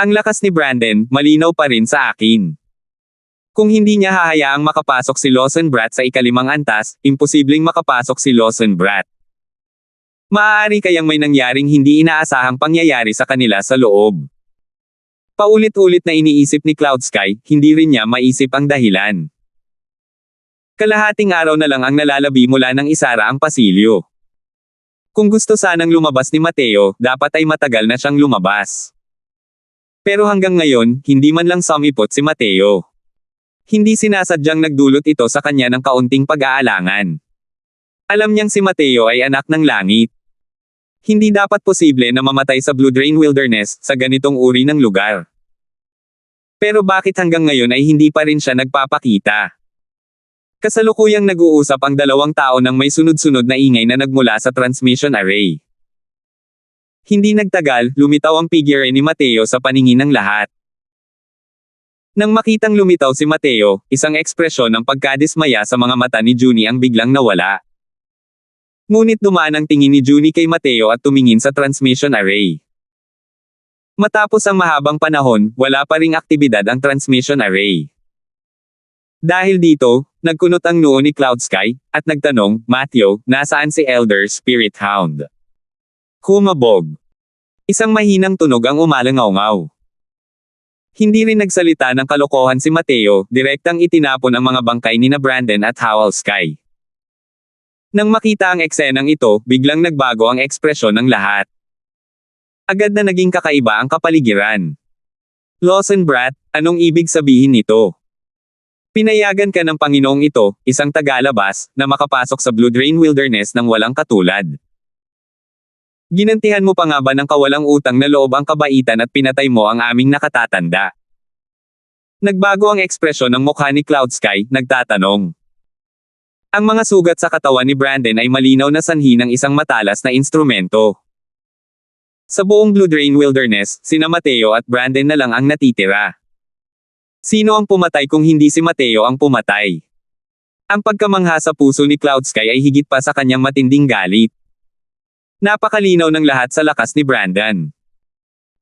Ang lakas ni Brandon, malinaw pa rin sa akin. Kung hindi niya hahayaang makapasok si Lawson Brat sa ikalimang antas, imposibleng makapasok si Lawson Brat. Maaari kayang may nangyaring hindi inaasahang pangyayari sa kanila sa loob. Paulit-ulit na iniisip ni Cloud Sky, hindi rin niya maisip ang dahilan. Kalahating araw na lang ang nalalabi mula ng isara ang pasilyo. Kung gusto sanang lumabas ni Mateo, dapat ay matagal na siyang lumabas. Pero hanggang ngayon, hindi man lang sumipot si Mateo. Hindi sinasadyang nagdulot ito sa kanya ng kaunting pag-aalangan. Alam niyang si Mateo ay anak ng langit. Hindi dapat posible na mamatay sa Blue Drain Wilderness, sa ganitong uri ng lugar. Pero bakit hanggang ngayon ay hindi pa rin siya nagpapakita? Kasalukuyang nag-uusap ang dalawang tao nang may sunod-sunod na ingay na nagmula sa transmission array. Hindi nagtagal, lumitaw ang figure ni Mateo sa paningin ng lahat. Nang makitang lumitaw si Mateo, isang ekspresyon ng pagkadismaya sa mga mata ni Junie ang biglang nawala. Ngunit dumaan ang tingin ni Junie kay Mateo at tumingin sa transmission array. Matapos ang mahabang panahon, wala pa ring aktibidad ang transmission array. Dahil dito, nagkunot ang noo ni Cloud Sky, at nagtanong, Matthew, nasaan si Elder Spirit Hound? Kumabog. Isang mahinang tunog ang umalangaw-ngaw. Hindi rin nagsalita ng kalokohan si Mateo, direktang itinapon ang mga bangkay ni na Brandon at Howell Sky. Nang makita ang eksenang ito, biglang nagbago ang ekspresyon ng lahat. Agad na naging kakaiba ang kapaligiran. Lawson Brat, anong ibig sabihin nito? Pinayagan ka ng Panginoong ito, isang tagalabas, na makapasok sa Blue Drain Wilderness ng walang katulad. Ginantihan mo pa nga ba ng kawalang utang na loob ang kabaitan at pinatay mo ang aming nakatatanda? Nagbago ang ekspresyon ng mukha ni Cloud Sky, nagtatanong. Ang mga sugat sa katawan ni Brandon ay malinaw na sanhi ng isang matalas na instrumento. Sa buong Blue Drain Wilderness, sina Mateo at Brandon na lang ang natitira. Sino ang pumatay kung hindi si Mateo ang pumatay? Ang pagkamangha sa puso ni Cloud Sky ay higit pa sa kanyang matinding galit. Napakalinaw ng lahat sa lakas ni Brandon.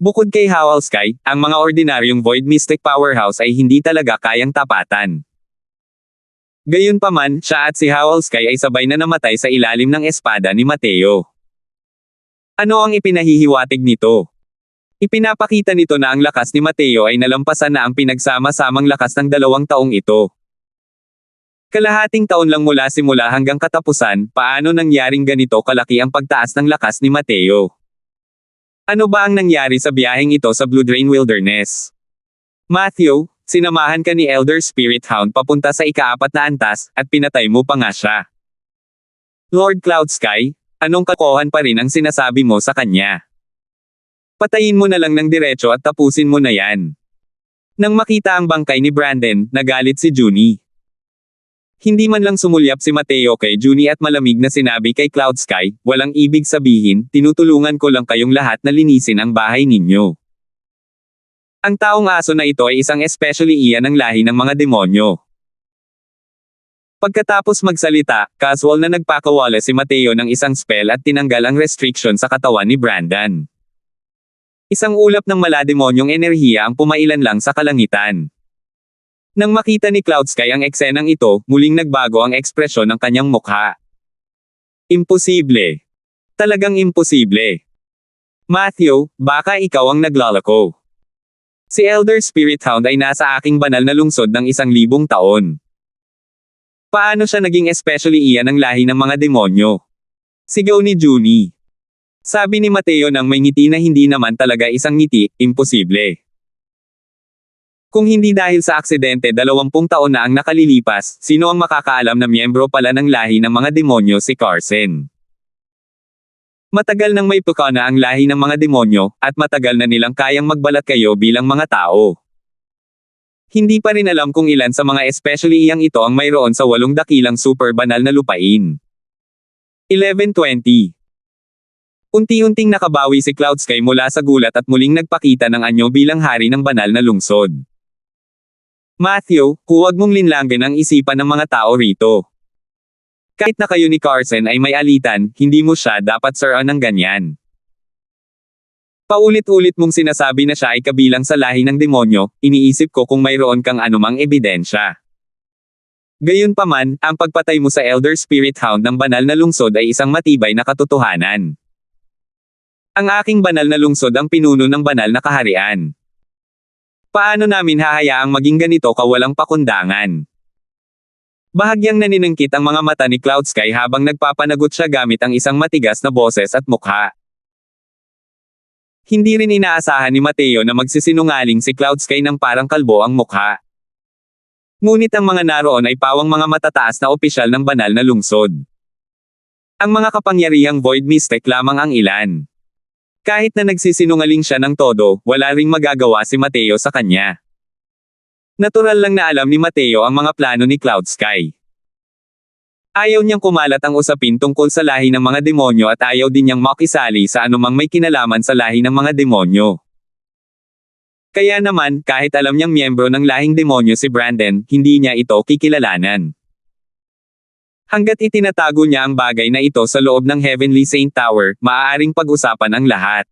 Bukod kay Howell Sky, ang mga ordinaryong Void Mystic Powerhouse ay hindi talaga kayang tapatan. Gayunpaman, siya at si Howell Sky ay sabay na namatay sa ilalim ng espada ni Mateo. Ano ang ipinahihiwatig nito? Ipinapakita nito na ang lakas ni Mateo ay nalampasan na ang pinagsama-samang lakas ng 2 taong ito. Kalahating taon lang mula simula hanggang katapusan, paano nangyaring ganito kalaki ang pagtaas ng lakas ni Mateo? Ano ba ang nangyari sa biyaheng ito sa Blue Drain Wilderness? Matthew, sinamahan ka ni Elder Spirit Hound papunta sa ika-4 na antas, at pinatay mo pa nga siya. Lord Cloud Sky, anong kakohan pa rin ang sinasabi mo sa kanya? Patayin mo na lang ng diretso at tapusin mo na yan. Nang makita ang bangkay ni Brandon, nagalit si Junie. Hindi man lang sumulyap si Mateo kay Junie at malamig na sinabi kay Cloud Sky, walang ibig sabihin, tinutulungan ko lang kayong lahat na linisin ang bahay ninyo. Ang taong aso na ito ay isang especially iyan ng lahi ng mga demonyo. Pagkatapos magsalita, casual na nagpakawala si Mateo ng isang spell at tinanggal ang restriction sa katawan ni Brandon. Isang ulap ng malademonyong enerhiya ang pumailan lang sa kalangitan. Nang makita ni Cloud Sky ang eksenang ito, muling nagbago ang ekspresyon ng kanyang mukha. Imposible. Talagang imposible. Matthew, baka ikaw ang naglalako. Si Elder Spirit Hound ay nasa aking banal na lungsod ng 1,000 taon. Paano siya naging especially iyan ng lahi ng mga demonyo? Sigaw ni Junie. Sabi ni Mateo nang may ngiti na hindi naman talaga isang ngiti, imposible. Kung hindi dahil sa aksidente 20 taon na ang nakalilipas, sino ang makakaalam na miyembro pala ng lahi ng mga demonyo si Carson? Matagal nang may puka na ang lahi ng mga demonyo, at matagal na nilang kayang magbalat kayo bilang mga tao. Hindi pa rin alam kung ilan sa mga especially iyang ito ang mayroon sa 8 dakilang super banal na lupain. 11:20. Unti-unting nakabawi si Cloud Sky mula sa gulat at muling nagpakita ng anyo bilang hari ng banal na lungsod. Matthew, huwag mong linlangin ang isipan ng mga tao rito. Kahit na kayo ni Carson ay may alitan, hindi mo siya dapat siraan ng ganyan. Paulit-ulit mong sinasabi na siya ay kabilang sa lahi ng demonyo, iniisip ko kung mayroon kang anumang ebidensya. Gayunpaman, ang pagpatay mo sa Elder Spirit Hound ng banal na lungsod ay isang matibay na katotohanan. Ang aking banal na lungsod ang pinuno ng banal na kaharian. Paano namin hahayaang maging ganito kawalang pakundangan? Bahagyang naniningkit ang mga mata ni Cloud Sky habang nagpapanagot siya gamit ang isang matigas na boses at mukha. Hindi rin inaasahan ni Mateo na magsisinungaling si Cloud Sky ng parang kalbo ang mukha. Ngunit ang mga naroon ay pawang mga matataas na opisyal ng banal na lungsod. Ang mga kapangyarihang void mystic lamang ang ilan. Kahit na nagsisinungaling siya ng todo, wala ring magagawa si Mateo sa kanya. Natural lang na alam ni Mateo ang mga plano ni Cloud Sky. Ayaw niyang kumalat ang usapin tungkol sa lahi ng mga demonyo at ayaw din niyang makisali sa anumang may kinalaman sa lahi ng mga demonyo. Kaya naman, kahit alam niyang miyembro ng lahing demonyo si Brandon, hindi niya ito kikilalanan. Hanggat itinatago niya ang bagay na ito sa loob ng Heavenly Saint Tower, maaaring pag-usapan ang lahat.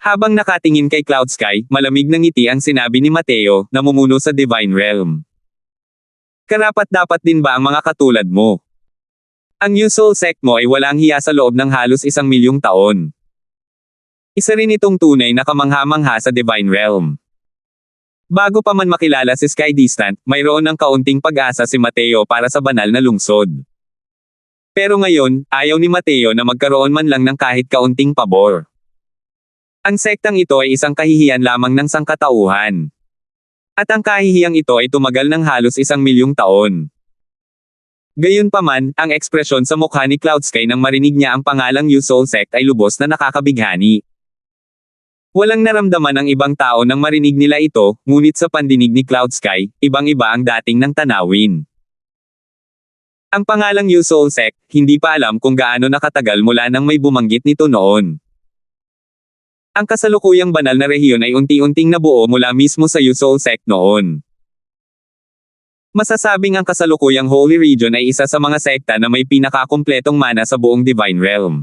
Habang nakatingin kay Cloud Sky, malamig na ngiti ang sinabi ni Mateo, namumuno sa Divine Realm. Karapat-dapat din ba ang mga katulad mo? Ang usual sect mo ay walang hiya sa loob ng halos 1,000,000 taon. Isa rin itong tunay na kamangha-mangha sa Divine Realm. Bago pa man makilala si Sky Distant, mayroon ng kaunting pag-asa si Mateo para sa banal na lungsod. Pero ngayon, ayaw ni Mateo na magkaroon man lang ng kahit kaunting pabor. Ang sektang ito ay isang kahihiyan lamang ng sangkatauhan. At ang kahihiyang ito ay tumagal ng halos 1,000,000 taon. Gayunpaman, ang ekspresyon sa mukha ni Cloud Sky nang marinig niya ang pangalang Usoul Sect ay lubos na nakakabighani. Walang naramdaman ang ibang tao nang marinig nila ito, ngunit sa pandinig ni Cloud Sky, ibang-iba ang dating ng tanawin. Ang pangalang Usoul Sect, hindi pa alam kung gaano nakatagal mula nang may bumanggit nito noon. Ang kasalukuyang banal na rehiyon ay unti-unting nabuo mula mismo sa Usoul Sect noon. Masasabing ang kasalukuyang Holy Region ay isa sa mga sekta na may pinakakumpletong mana sa buong Divine Realm.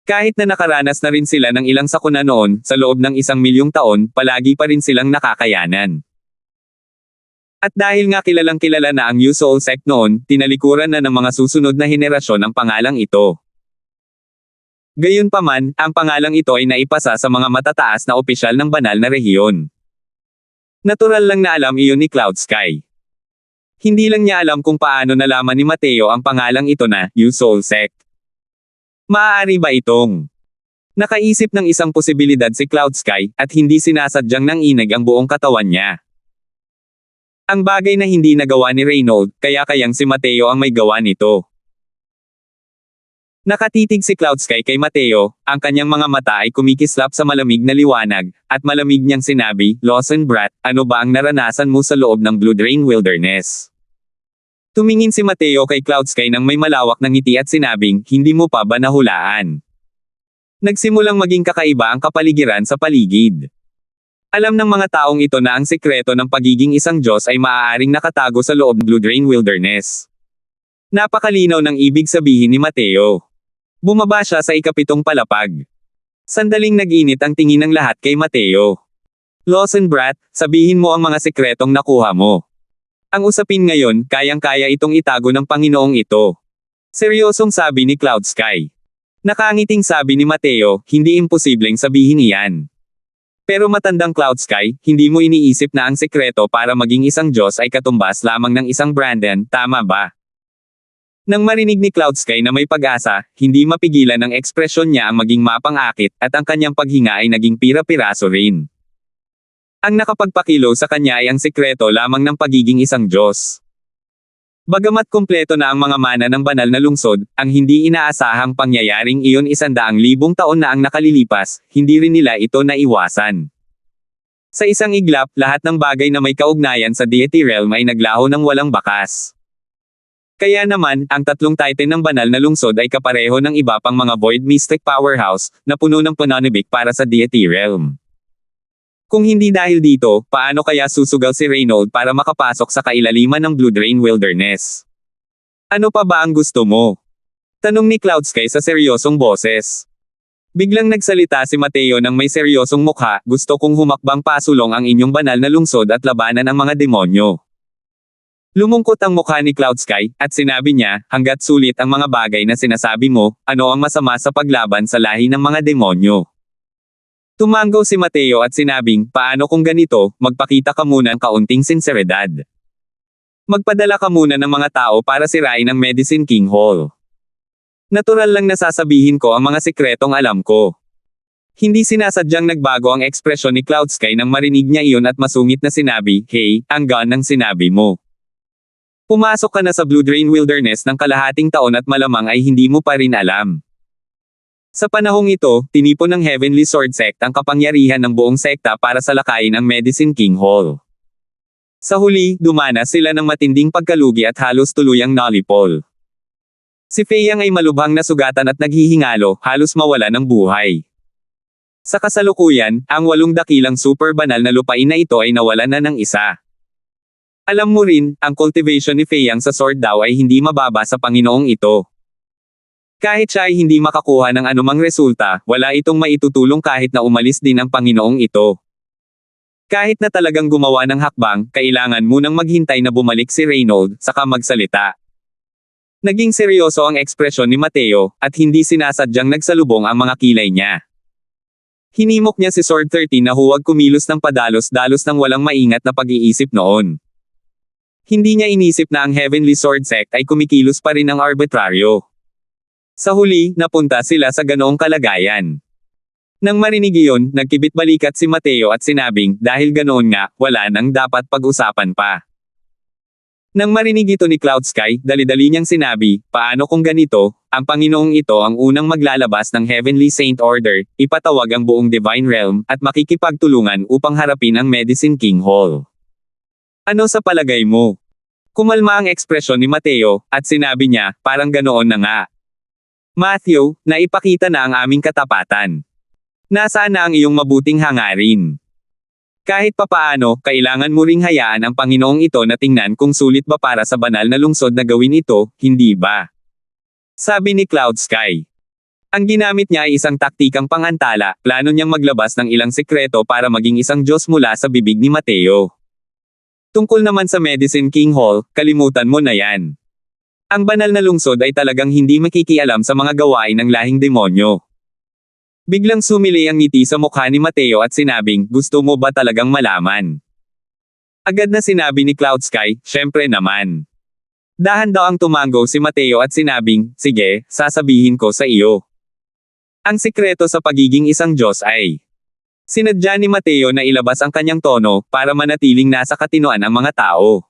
Kahit na nakaranas na rin sila ng ilang sakuna noon, sa loob ng 1,000,000 taon, palagi pa rin silang nakakayanan. At dahil nga kilalang kilala na ang Usoul Sect noon, tinalikuran na ng mga susunod na henerasyon ang pangalang ito. Gayunpaman, ang pangalang ito ay naipasa sa mga matataas na opisyal ng banal na rehiyon. Natural lang na alam iyon ni Cloud Sky. Hindi lang niya alam kung paano nalaman ni Mateo ang pangalang ito na, Usoul Sect. Maaari ba itong nakaisip ng isang posibilidad si Cloud Sky, at hindi sinasadyang nanginig ang buong katawan niya? Ang bagay na hindi nagawa ni Reynold, kaya kayang si Mateo ang may gawa nito. Nakatitig si Cloud Sky kay Mateo, ang kanyang mga mata ay kumikislap sa malamig na liwanag, at malamig niyang sinabi, Lawson Brat, ano ba ang naranasan mo sa loob ng Blue Drain Wilderness? Tumingin si Mateo kay Cloud Sky nang may malawak na ngiti at sinabing, hindi mo pa ba nahulaan? Nagsimulang maging kakaiba ang kapaligiran sa paligid. Alam ng mga taong ito na ang sekreto ng pagiging isang Diyos ay maaaring nakatago sa loob ng Blue Drain Wilderness. Napakalinaw ng ibig sabihin ni Mateo. Bumaba siya sa ikapitong palapag. Sandaling nag-init ang tingin ng lahat kay Mateo. Lawson brat, sabihin mo ang mga sekretong nakuha mo. Ang usapin ngayon, kayang-kaya itong itago ng Panginoong ito. Seryosong sabi ni Cloud Sky. Nakangiting sabi ni Mateo, hindi imposibleng sabihin iyan. Pero matandang Cloud Sky, hindi mo iniisip na ang sekreto para maging isang Diyos ay katumbas lamang ng isang Brandon, tama ba? Nang marinig ni Cloud Sky na may pag-asa, hindi mapigilan ang ekspresyon niya ang maging mapang-akit at ang kanyang paghinga ay naging pira-piraso rin. Ang nakapagpakilo sa kanya ay ang sekreto lamang ng pagiging isang Diyos. Bagamat kumpleto na ang mga mana ng banal na lungsod, ang hindi inaasahang pangyayaring iyon 100,000 taon na ang nakalilipas, hindi rin nila ito naiwasan. Sa isang iglap, lahat ng bagay na may kaugnayan sa deity realm ay naglaho ng walang bakas. Kaya naman, ang tatlong titan ng banal na lungsod ay kapareho ng iba pang mga void mystic powerhouse, na puno ng pananabik para sa deity realm. Kung hindi dahil dito, paano kaya susugal si Reynold para makapasok sa kailaliman ng Blue Drain Wilderness? Ano pa ba ang gusto mo? Tanong ni Cloud Sky sa seryosong boses. Biglang nagsalita si Mateo ng may seryosong mukha, gusto kong humakbang pasulong ang inyong banal na lungsod at labanan ang mga demonyo. Lumungkot ang mukha ni Cloud Sky, at sinabi niya, hanggat sulit ang mga bagay na sinasabi mo, ano ang masama sa paglaban sa lahi ng mga demonyo? Tumango si Mateo at sinabing, paano kung ganito, magpakita ka muna ng kaunting sinseridad. Magpadala ka muna ng mga tao para sirain ang Medicine King Hall. Natural lang na sasabihin ko ang mga sekretong alam ko. Hindi sinasadyang nagbago ang ekspresyon ni Cloud Sky nang marinig niya iyon at masungit na sinabi, hey, ang gaan ng sinabi mo. Pumasok ka na sa Blue Drain Wilderness ng kalahating taon at malamang ay hindi mo pa rin alam. Sa panahong ito, tinipon ng Heavenly Sword Sect ang kapangyarihan ng buong sekta para salakayin ang Medicine King Hall. Sa huli, dumanas sila ng matinding pagkalugi at halos tuluyang nalipol. Si Feyang ay malubhang nasugatan at naghihingalo, halos mawala ng buhay. Sa kasalukuyan, ang 8 dakilang super banal na lupain na ito ay nawalan na ng isa. Alam mo rin, ang cultivation ni Feyang sa sword daw ay hindi mababa sa Panginoong ito. Kahit siya ay hindi makakuha ng anumang resulta, wala itong maitutulong kahit na umalis din ang Panginoong ito. Kahit na talagang gumawa ng hakbang, kailangan munang maghintay na bumalik si Reynold, saka magsalita. Naging seryoso ang ekspresyon ni Mateo, at hindi sinasadyang nagsalubong ang mga kilay niya. Hinimok niya si Sword 13 na huwag kumilos ng padalos-dalos ng walang maingat na pag-iisip noon. Hindi niya inisip na ang Heavenly Sword Sect ay kumikilos pa rin ng arbitraryo. Sa huli, napunta sila sa ganoong kalagayan. Nang marinig iyon, nagkibit-balikat si Mateo at sinabing, dahil ganoon nga, wala nang dapat pag-usapan pa. Nang marinig ito ni Cloud Sky, dali-dali niyang sinabi, paano kung ganito, ang Panginoong ito ang unang maglalabas ng Heavenly Saint Order, ipatawag ang buong Divine Realm, at makikipagtulungan upang harapin ang Medicine King Hall. Ano sa palagay mo? Kumalma ang ekspresyon ni Mateo, at sinabi niya, parang ganoon na nga. Matthew, naipakita na ang aming katapatan. Nasaan na ang iyong mabuting hangarin? Kahit papaano, kailangan mo ring hayaan ang Panginoong ito na tingnan kung sulit ba para sa banal na lungsod na gawin ito, hindi ba? Sabi ni Cloud Sky. Ang ginamit niya ay isang taktikang pangantala, plano niyang maglabas ng ilang sekreto para maging isang Diyos mula sa bibig ni Mateo. Tungkol naman sa Medicine King Hall, kalimutan mo na yan. Ang banal na lungsod ay talagang hindi makikialam sa mga gawain ng lahing demonyo. Biglang sumili ang ngiti sa mukha ni Mateo at sinabing, gusto mo ba talagang malaman? Agad na sinabi ni Cloud Sky, syempre naman. Dahan daw ang tumango si Mateo at sinabing, sige, sasabihin ko sa iyo. Ang sikreto sa pagiging isang Diyos ay, sinadya ni Mateo na ilabas ang kanyang tono para manatiling nasa katinoan ang mga tao.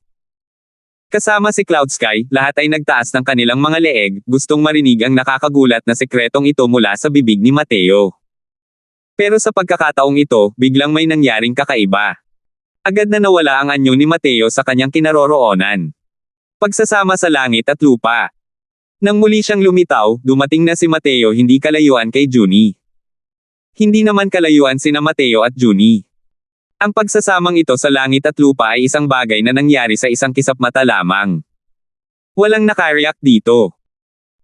Kasama si Cloud Sky, lahat ay nagtaas ng kanilang mga leeg, gustong marinig ang nakakagulat na sekretong ito mula sa bibig ni Mateo. Pero sa pagkakataong ito, biglang may nangyaring kakaiba. Agad na nawala ang anyo ni Mateo sa kanyang kinaroroonan. Pagsasama sa langit at lupa. Nang muli siyang lumitaw, dumating na si Mateo hindi kalayuan kay Junie. Hindi naman kalayuan sina Mateo at Junie. Ang pagsasamang ito sa langit at lupa ay isang bagay na nangyari sa isang kisap mata lamang. Walang nakareact dito.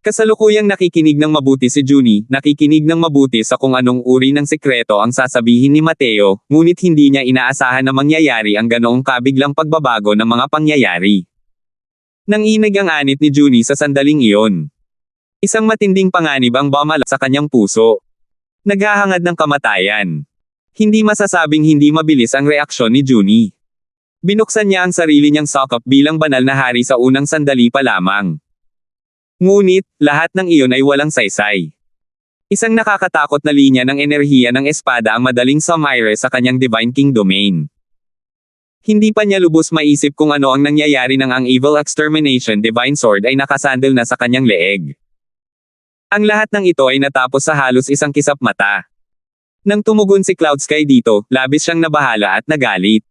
Kasalukuyang nakikinig ng mabuti si Junie, nakikinig ng mabuti sa kung anong uri ng sekreto ang sasabihin ni Mateo, ngunit hindi niya inaasahan na mangyayari ang ganoong kabiglang pagbabago ng mga pangyayari. Nanginig ang anit ni Junie sa sandaling iyon. Isang matinding panganib ang bumalot sa kanyang puso. Naghahangad ng kamatayan. Hindi masasabing hindi mabilis ang reaksyon ni Junie. Binuksan niya ang sarili niyang sakop bilang banal na hari sa unang sandali pa lamang. Ngunit, lahat ng iyon ay walang saysay. Isang nakakatakot na linya ng enerhiya ng espada ang madaling sumire sa kanyang Divine King domain. Hindi pa niya lubos maisip kung ano ang nangyayari nang ang Evil Extermination Divine Sword ay nakasandal na sa kanyang leeg. Ang lahat ng ito ay natapos sa halos isang kisap mata. Nang tumugon si Cloud Sky dito, labis siyang nabahala at nagalit.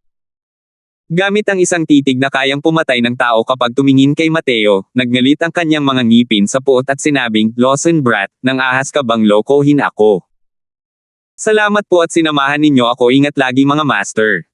Gamit ang isang titig na kayang pumatay ng tao kapag tumingin kay Mateo, nagngalit ang kanyang mga ngipin sa puot at sinabing, "Lawson brat, nang ahas ka bang lokohin ako? Salamat po at sinamahan ninyo ako, ingat lagi mga master."